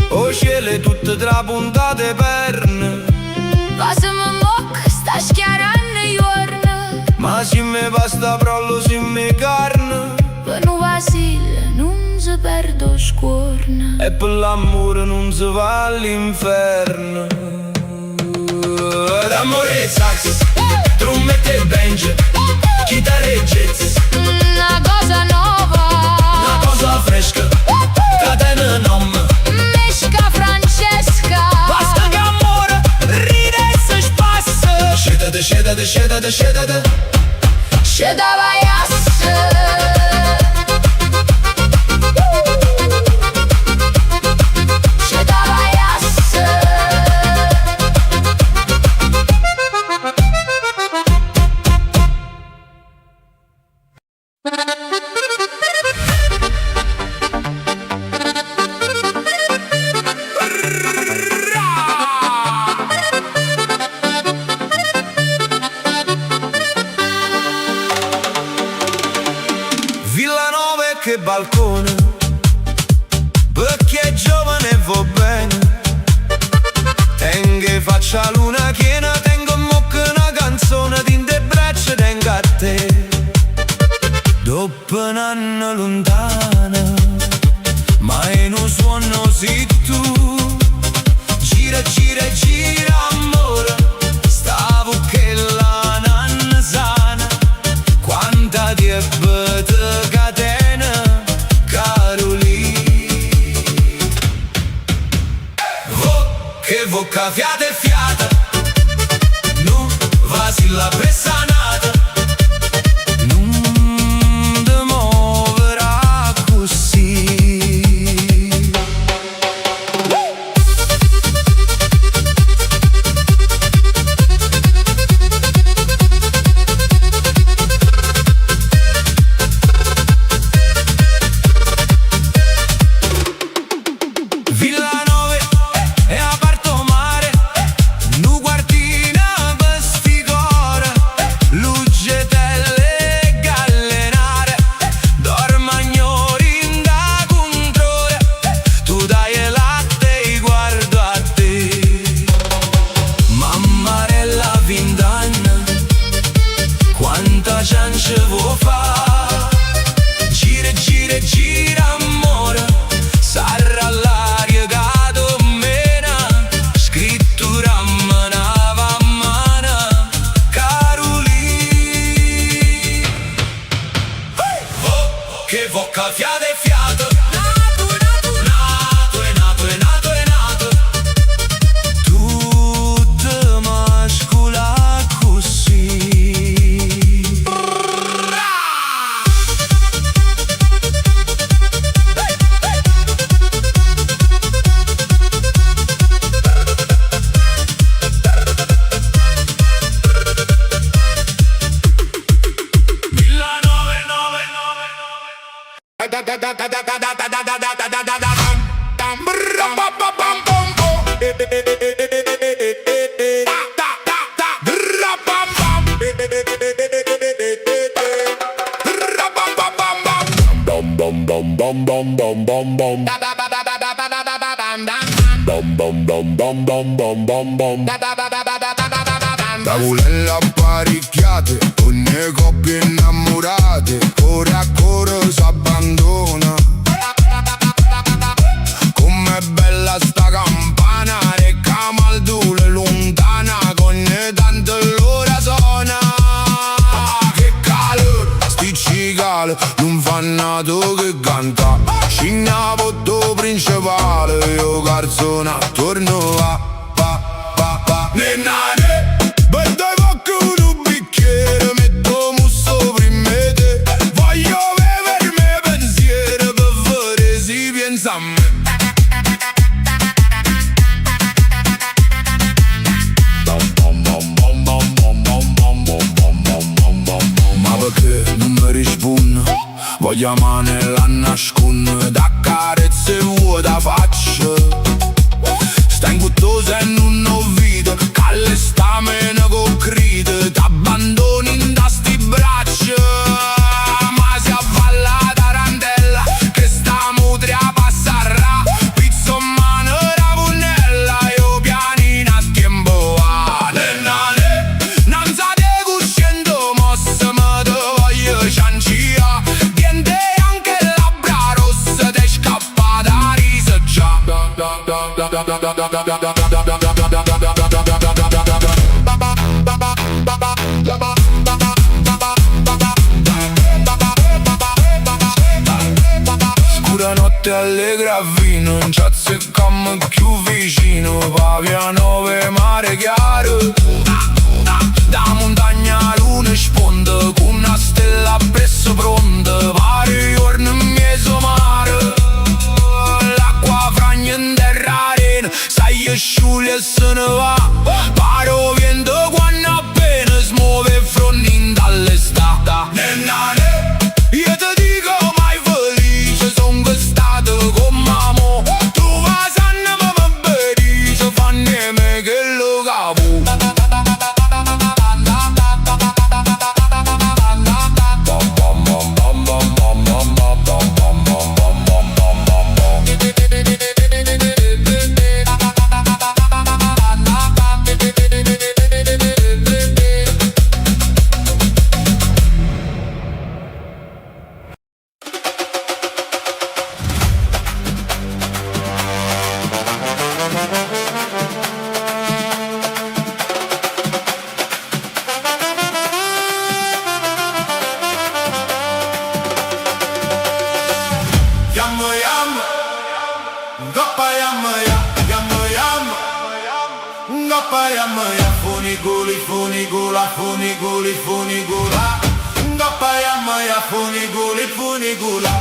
Speaker 3: o cielo tutte trapuntate perne.
Speaker 2: Passami mocca, sta schiarando i giorni.
Speaker 3: Ma se mi pasta prollo, se mi carne,
Speaker 2: Per un Vasile non si perde scorna.
Speaker 3: e per l'amore non si va all'inferno. D'amore sax, trombette e banjo, chitarre e jazz,
Speaker 2: Una cosa nuova,
Speaker 3: una cosa fresca, catena non
Speaker 2: mesca Francesca.
Speaker 3: basta che amore ride e si spassa. Scetate, scetate, scetate, scetate.
Speaker 2: Ce da vaiasse. Ce da vaiasse.
Speaker 3: Villanova e che balcone, perché è giovane e va bene. Tengo faccia luna piena, tengo mocca una canzone di te braccia, tengo a te. Dopo un anno lontana, ma in un suono sei tu. Gira, gira, gira amore, stavo che la nanna sana. Quanta ti è bete catena, Carolina. Che vocca fiata e fiata, non vasilla bessanata, non ti muoverà così. Villanova è aperto mare, nu guardina vesticore, lugetelle gallenare, dormagnori in da controle, tu dai il latte e guardo a te. Mammarella vind'anna, quanta ciance vuoi fa? Gira, gira, gira amore, sarà l'aria che domena, scrittura manava a mano, Carolina. Che vocca fiata e fiato, nato e nato e nato e nato e nato, tutto mascola così. Tavole apparecchiate, ogni coppia innamorate, ore a cuore s'abbandona. Com'è bella sta campana, recca maldule lontana, con tanto l'ora suona. Che calore, sticcicale, non fa nato che canta. Scigna potto principale, io garzona, torno a pa. Nennane, bevo un bicchiere, metto musso prima te. Voglio bevermi pensiero per vedere si pensa a me. Ma perché non mi risponde? Voglio mano la nasconde, da carezze vuoi da faccia. Stai in guttosa e non ho vita, calle stamene con cride, t'abbandoni in da sti braccia. Ma si avvalla la tarantella, che sta mutria passarà. Pizzo in mano la punnella, io pianino a tempo va. Nennane, non sa te cuscendo mossa, ma te voglio ciancia. Diente anche labbra rossa, te scappa da risa già. Scura notte allegra a vino, non ci azzeccammo più vicino. Pavia 9 mare chiaro, da montagna a luna sponda, con una stella presso pronta. Pare giorno in mezzo mare, l'acqua fragna in terra arena, sai che scioglie e se ne va. Paro vento quando appena smuove frontin dall'estate. Nennane, io ti dico mai felice, son che stato con mamma. Tu va sanna ma mi berice, fanne me che lo capo. Funigula, funigula, ngoppa ya funigula.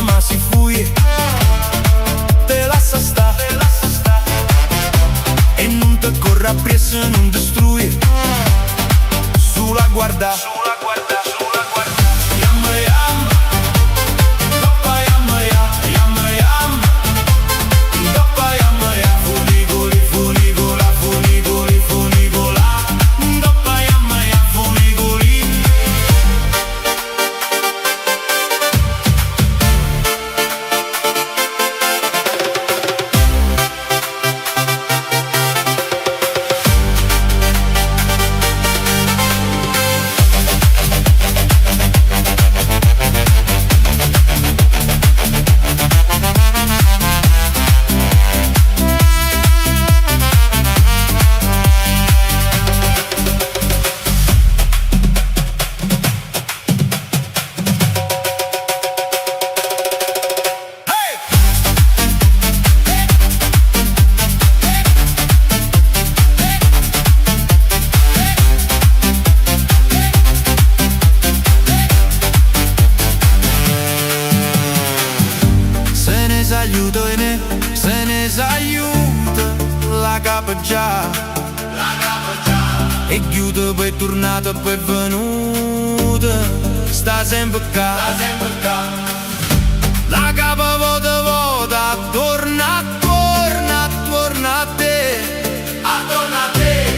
Speaker 3: Ma si fuie, te lascia sta, e non te corra appresso, non destruye. Sulla guarda, yamma yamma, doppa yamma yamma yamma, doppa yamma ya, funigula, funigula, doppa yamma ya, funigula.
Speaker 4: capa già, e chiude poi è tornato poi è venuta, sta sempre qua, la capa vota, torna a te,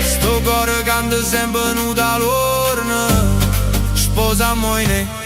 Speaker 4: sto cuore canta sempre venuta l'orna, sposa moine,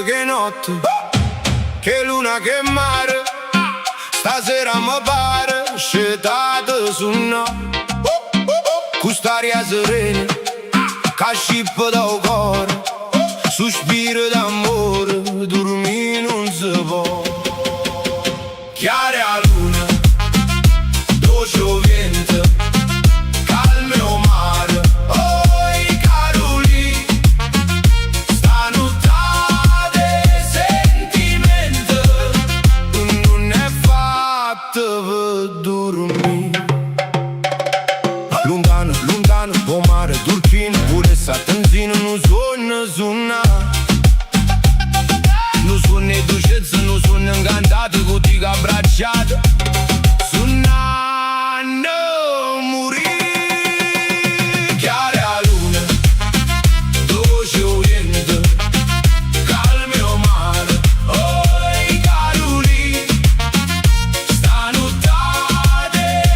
Speaker 4: che notte, che luna, che mare, stasera mi pare scetate su no, quest'aria serena, che scippa dal cuore, sospiro d'amore, dormire non si può. Chiara luna, dolce vento, calme o mare, oi Caroli, stanotte sentimento non è fatto per dormire. Lontano, lontano, o mare, turchino, pure s'attenzino, non suona. Non suona dolcezza, non suona incantato, con ti abbracciato. Suonando morire. Chiara luna, dolce vento, calme o mare, oi Caroli, stanotte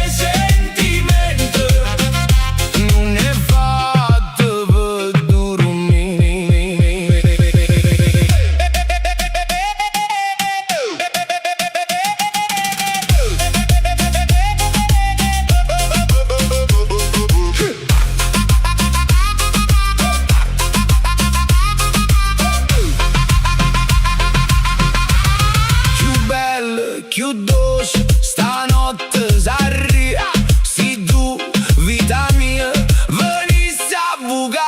Speaker 4: sentimento non è fatto per dormire. Più bella, più dolce, stanotte s'arriva. Se tu, vita mia, venissi a bucare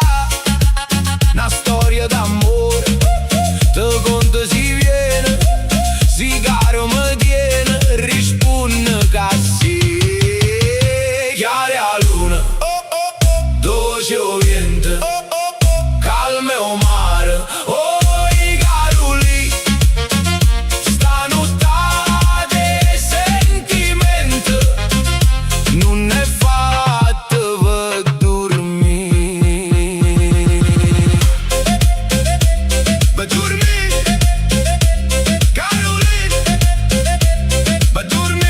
Speaker 4: una storia d'amore, te conto si viene, si caro mi tiene, risponde che sì. Chiara luna, dolce vento, calme o mare, oi Caroli, stanotte sentimento non è fatto per dormire. Per dormire, Caroli, per dormire.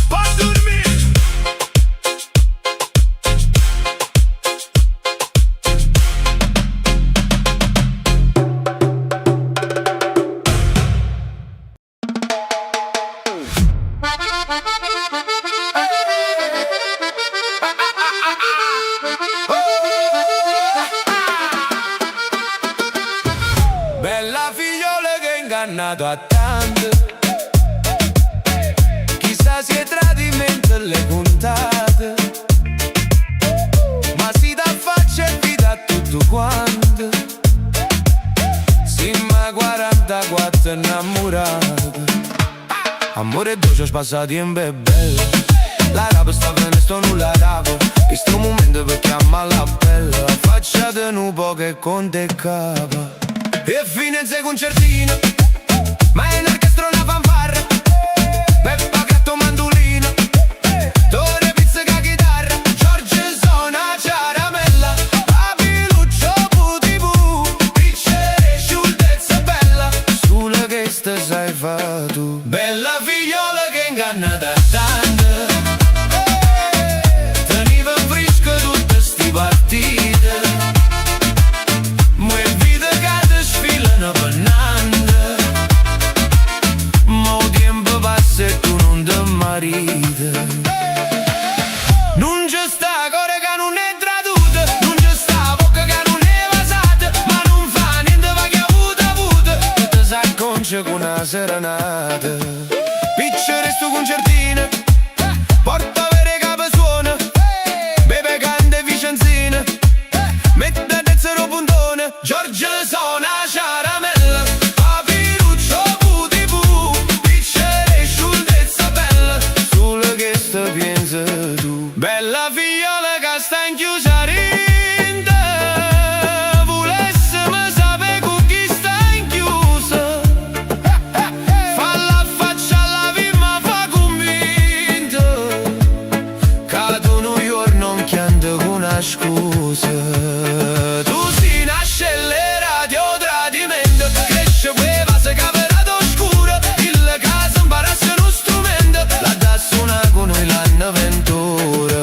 Speaker 4: Per dormire. Bella figliola che ha ingannato a tante, chissà se tradimento le puntate, ma si dà faccia e vita a tutto quanto. Simma 44 innamorate, amore dolce spassato in bebè, la rapa sta venendo sto nulla rapo, questo momento per chiamare la bella, faccia di un po' che conte capa. E fine il concertino, ma è un'orchestra una fanfarra, Peppa gatto mandolino, Tore pizzica chitarra, Giorgio suona caramella, Papiluccio putipu, piccere scioltezza bella, sulla che sta sai fa tu, bella figliola che inganna da tanto. Teniva fresco tutte sti partite, mo è vita che ti sfilano pennante, mo tempo passa e tu non ti marite. Non c'è sta core che non è traduta, non c'è sta bocca che non è vasata, ma non fa niente va che avuta, che ti s'acconcia con una serenata. Piccere sto concertino, porta vere capo suona, beve cante vicenzine, mette dezzero puntone, Giorgio suona caramella, Papiluccio putipu, piccere scioltezza bella, sulla che sta pensa tu, bella figliola che sta in chiusa rinda, volessimo sapere con chi sta in chiusa, falla faccia alla vimma fa convinto, che tu New York non chianta con una scusa. Tu si nasce le radio tradimento, cresce quei vase che avverato oscuro, il caso imparasse uno strumento, la da suona con noi l'avventura.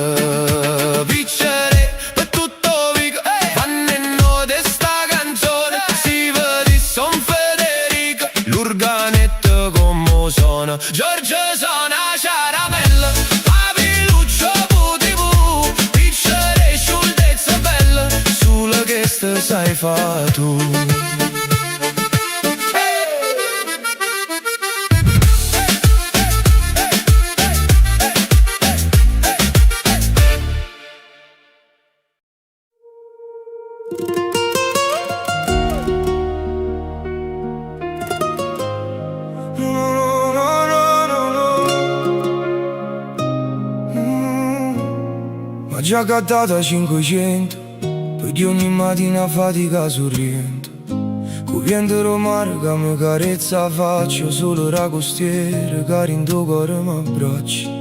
Speaker 4: Piccere per tutto Vico, fanno di sta canzone, si vede Son Federico, l'organetto come suona, Giorgio suona caramella, Papiluccio putipu, piccere scioltezza bella, sulla che sta sai fa tu. Ma già cattata 500, perché ogni mattina fatica sorriendo, copiendo romare che mi carezza faccio, solo la costiera che in tuo cuore mi abbracci.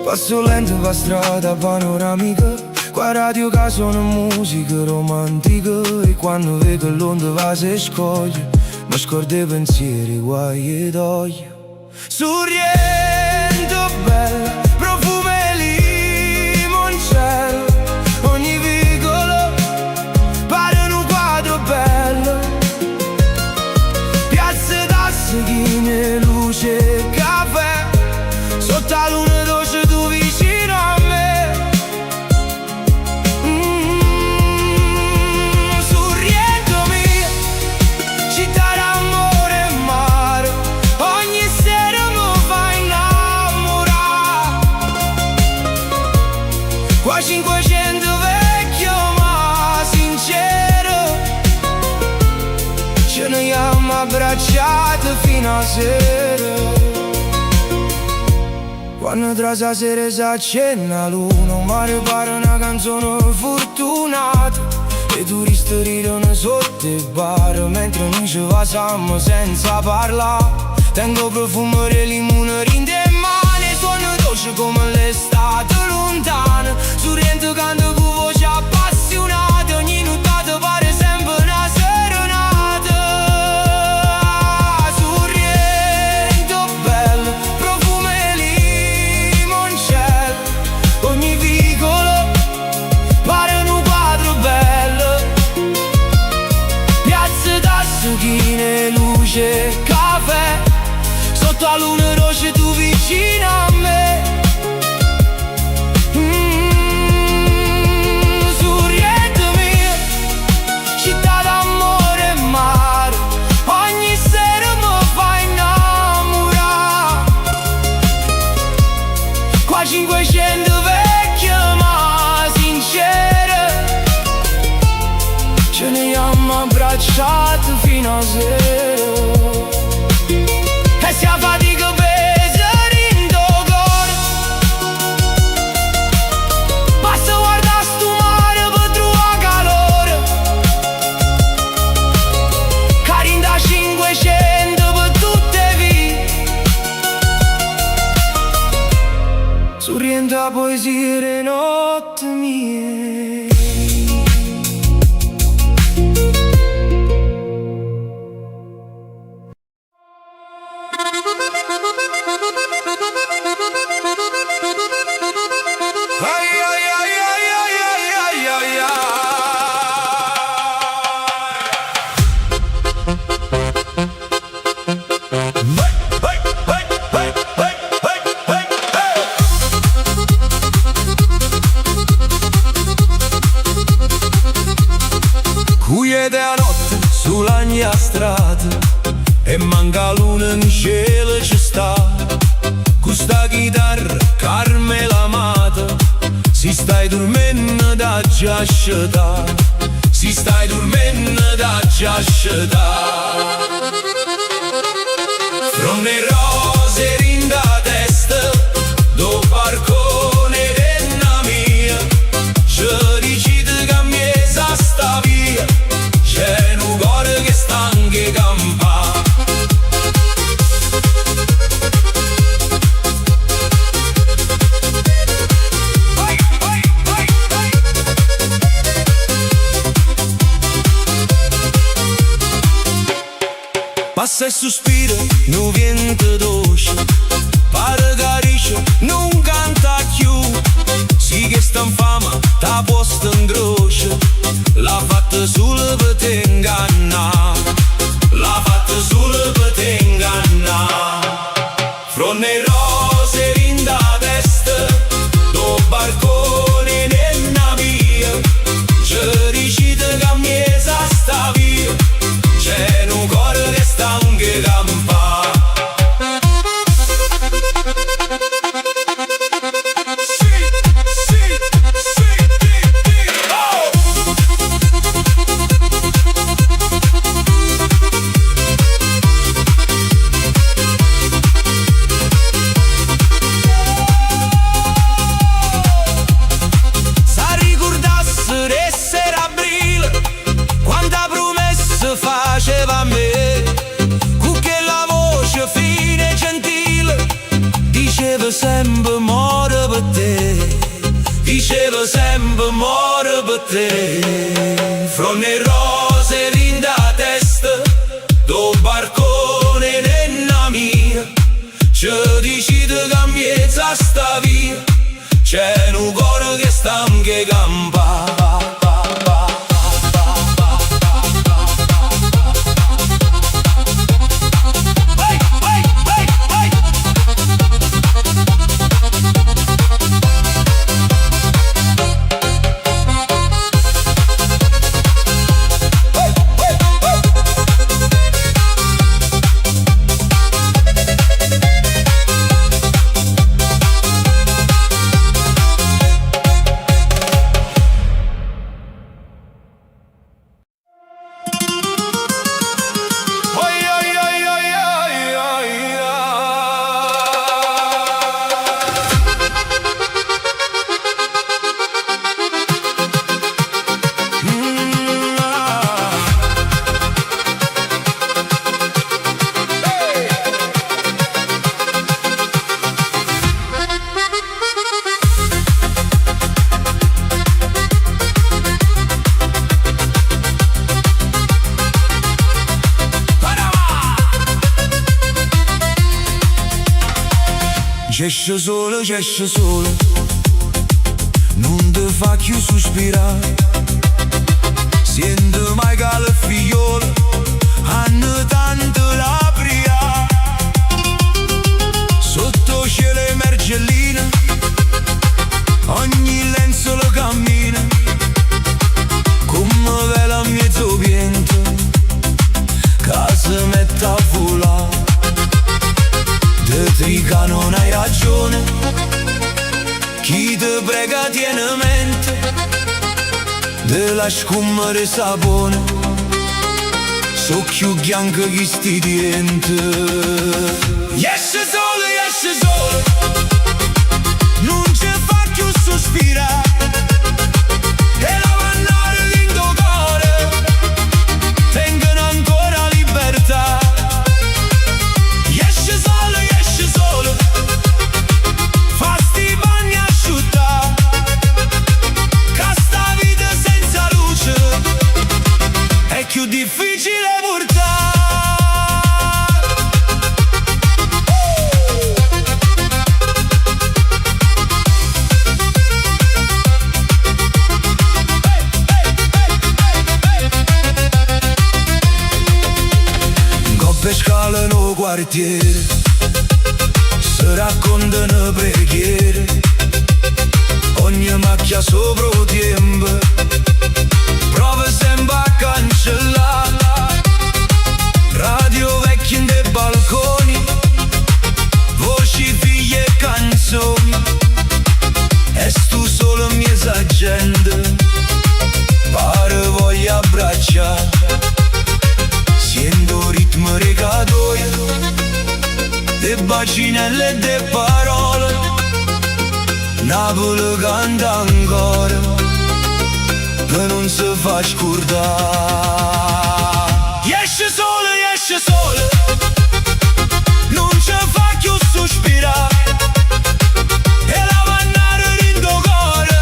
Speaker 4: Passo lento per strada panoramica, qua radio che suona musica romantica, e quando vedo l'onda va si scoglie, mi scordo i pensieri, guai e doglie. Sorriendo bella, profumo e limoncello, ogni vicolo pare un quadro bello, piazze taschine, luce e caffè, sotto la luna dolce tu vicino a me. Sorriendo mia, città d'amore e mare, ogni sera mi fa innamorare. Qua 500 vecchio ma sincero, ce ne siamo abbracciati fino a sera. Quando tra sera si accende la luna, un mare pare una canzone fortunata, e i turisti ridono sotto il bar, mentre noi ci passiamo senza parlare. Tengo profumo di limone in mani, suono dolce come l'estate lontana, sorrento canto con voce appassionata, ogni nottata pare sempre una serenata. Sorrento bello, profumo e limoncello, ogni vicolo pare un quadro bello, piazze taschine, luce e caffè, sotto la luna rossa tu vicino a me. Sorriento mia, città d'amore e mare, ogni sera mi fa innamorare. Qua 500 vecchie ma sincere, ce ne siamo abbracciati fino a sera. E si fatica per in dogo,
Speaker 1: sulla mia strada e manca luna in cielo ci sta. Con sta chitarra Carmela amata, si stai dormendo da giascetà, si stai dormendo da giascetà. Fronde rose rinda testa, do barcone denna mia, ci decide che mi sta via, c'è un cuore che sta anche campa. Passa e sospira, nu vento dolce, pare carice, non canta più. Sì che sta in fama, ta posta in croce, l'ha fatta solo per te inganna, l'ha fatta solo per te inganna. Fronde rose rinda testa, do barcone nella via, ci decide che mi sta via, c'è un cuore che sta anche campa. Sa ricordasse d'essere aprile, quanta promessa faceva a me, con quella voce fine e gentile, diceva sempre muore per te, diceva sempre muore per te. Fronde rose rinda testa, do barcone nella mia, ci decide che mi sta via, c'è un cuore che sta anche campa. C'esce solo, non te fa più sospirare, sento mai che le figliole hanno tanto la bria, sotto cielo e mergelline, ogni lenzuolo cammina, come vela a mezzo vento, che si mette a volare. Te trica non hai ragione, chi te prega tiene mente, della scummere sapone, so più bianco che sti dienti. Esce solo, non ci fa più sospirare, e la vannare lindo cuore, tengono ancora libertà. Esce solo, fa sti bagni asciutta, che sta vita senza luce è più difficile portare. Coppe scale no quartiere, si raccontano preghiere, ogni macchia sopra il tempo prova sempre a cancellare. gente, pare voglia abbracciare. Sento ritmo recatoio, de bacinelle e de parole. Napoli canta ancora, che non si fa scordare. Esce sole, non ci fa più sospirare. E la mannare in tuo cuore,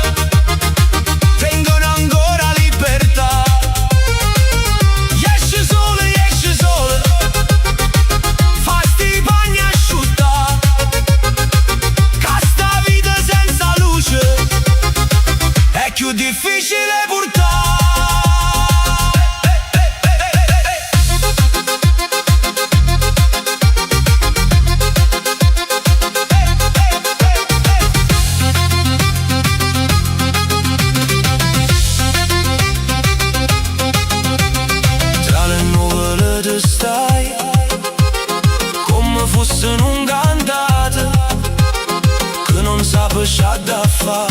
Speaker 1: tengono ancora libertà. Esce sole, fa sti bagni asciutta, che sta vita senza luce è più difficile portare. Tra le nuvole tu stai, come fosse un cantate che non sa pesciare da fa.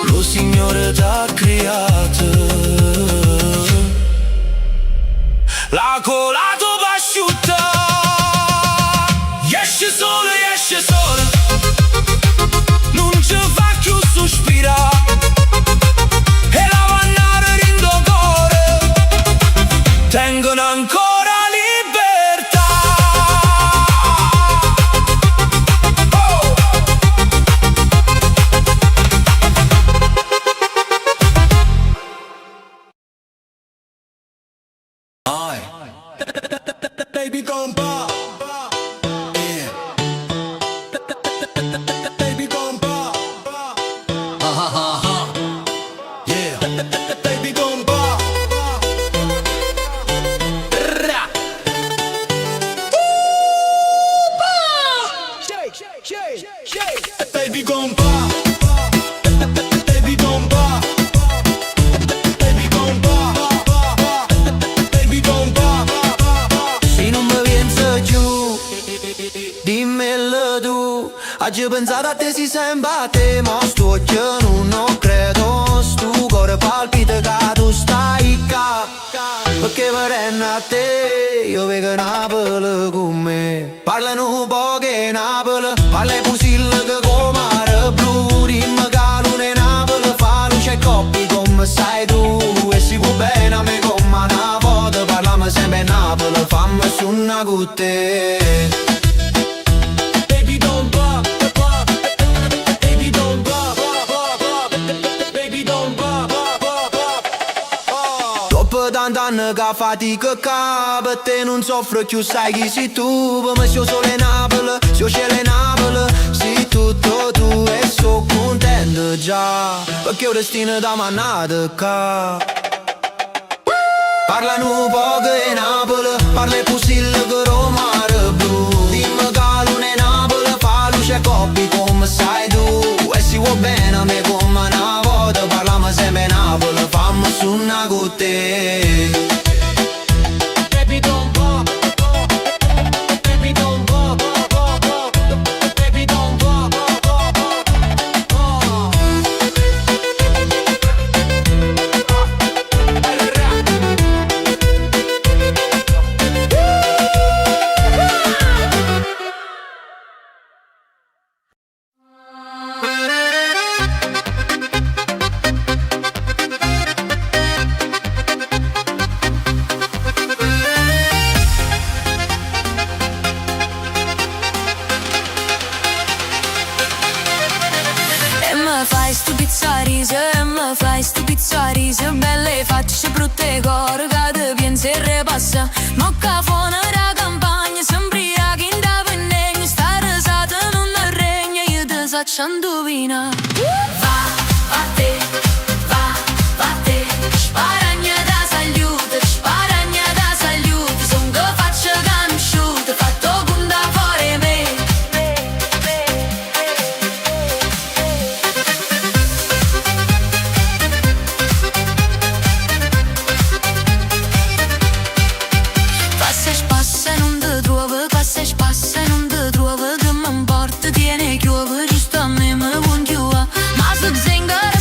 Speaker 1: Lo Signore t'ha creato, l'ha colato pasciutta. Esce sole, non ci fa più sospirare. E la mannare in tuo cuore, tengono ancora libertà. Oh!
Speaker 3: Baby gon' pop, yeah. Baby gon' pop, yeah. Baby gon' pop, shake, shake, shake. Baby gon' pop, baby gon' pop, baby gon' pop, baby gon' pop.
Speaker 4: Se non mi pensi giù, dimmelo tu. Oggi pensato a te si sembra a te, ma sto occhio non credo. Sto cuore palpita che tu stai qua, perché vorrei a te, io vedo Napoli con me. Parlano poche Napoli, parla i fusilli che come mare blu. Dimmi che luna in Napoli fa luce e coppi come sai tu. E si può bene a me come una volta, parlami sempre Napoli, fammi su una con te.
Speaker 3: Baby don't pop, baby don't pop, baby don't pop.
Speaker 4: Dopo tanti anni che fatica che per te non soffro più, sai chi sei tu. Per me sei sole Napoli, sei cielo Napoli, sei tutto tu e sono contento già, perché ho destino da manata qua. Parlano poco in Napoli, parla i fusilli che romare blu. Dimmi che luna in Napoli fa luce e coppi come sai tu. E si vuol bene a me come una volta, parlami sempre Napoli, fammi su una con te.
Speaker 3: Baby don't pop, baby don't pop, baby don't pop.
Speaker 2: mi fai sto pizzarise belle facce brutte cor che te pensi e repassa mocca fuori da campagna sembri a chi indavennegna sta risata non regna io te saccio indovina va a te sparagna da saluti son che faccio conosciute fatto con da fuori me. Passa e non te trovo che mi importa tiene chiuso giusto a me mi vuoi chiuso ma se zingara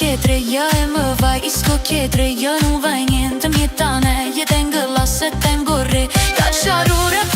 Speaker 2: pietre, io e me vai isco pietre, io non vai niente, mi tane, io tengo la se tengo re, cacciarura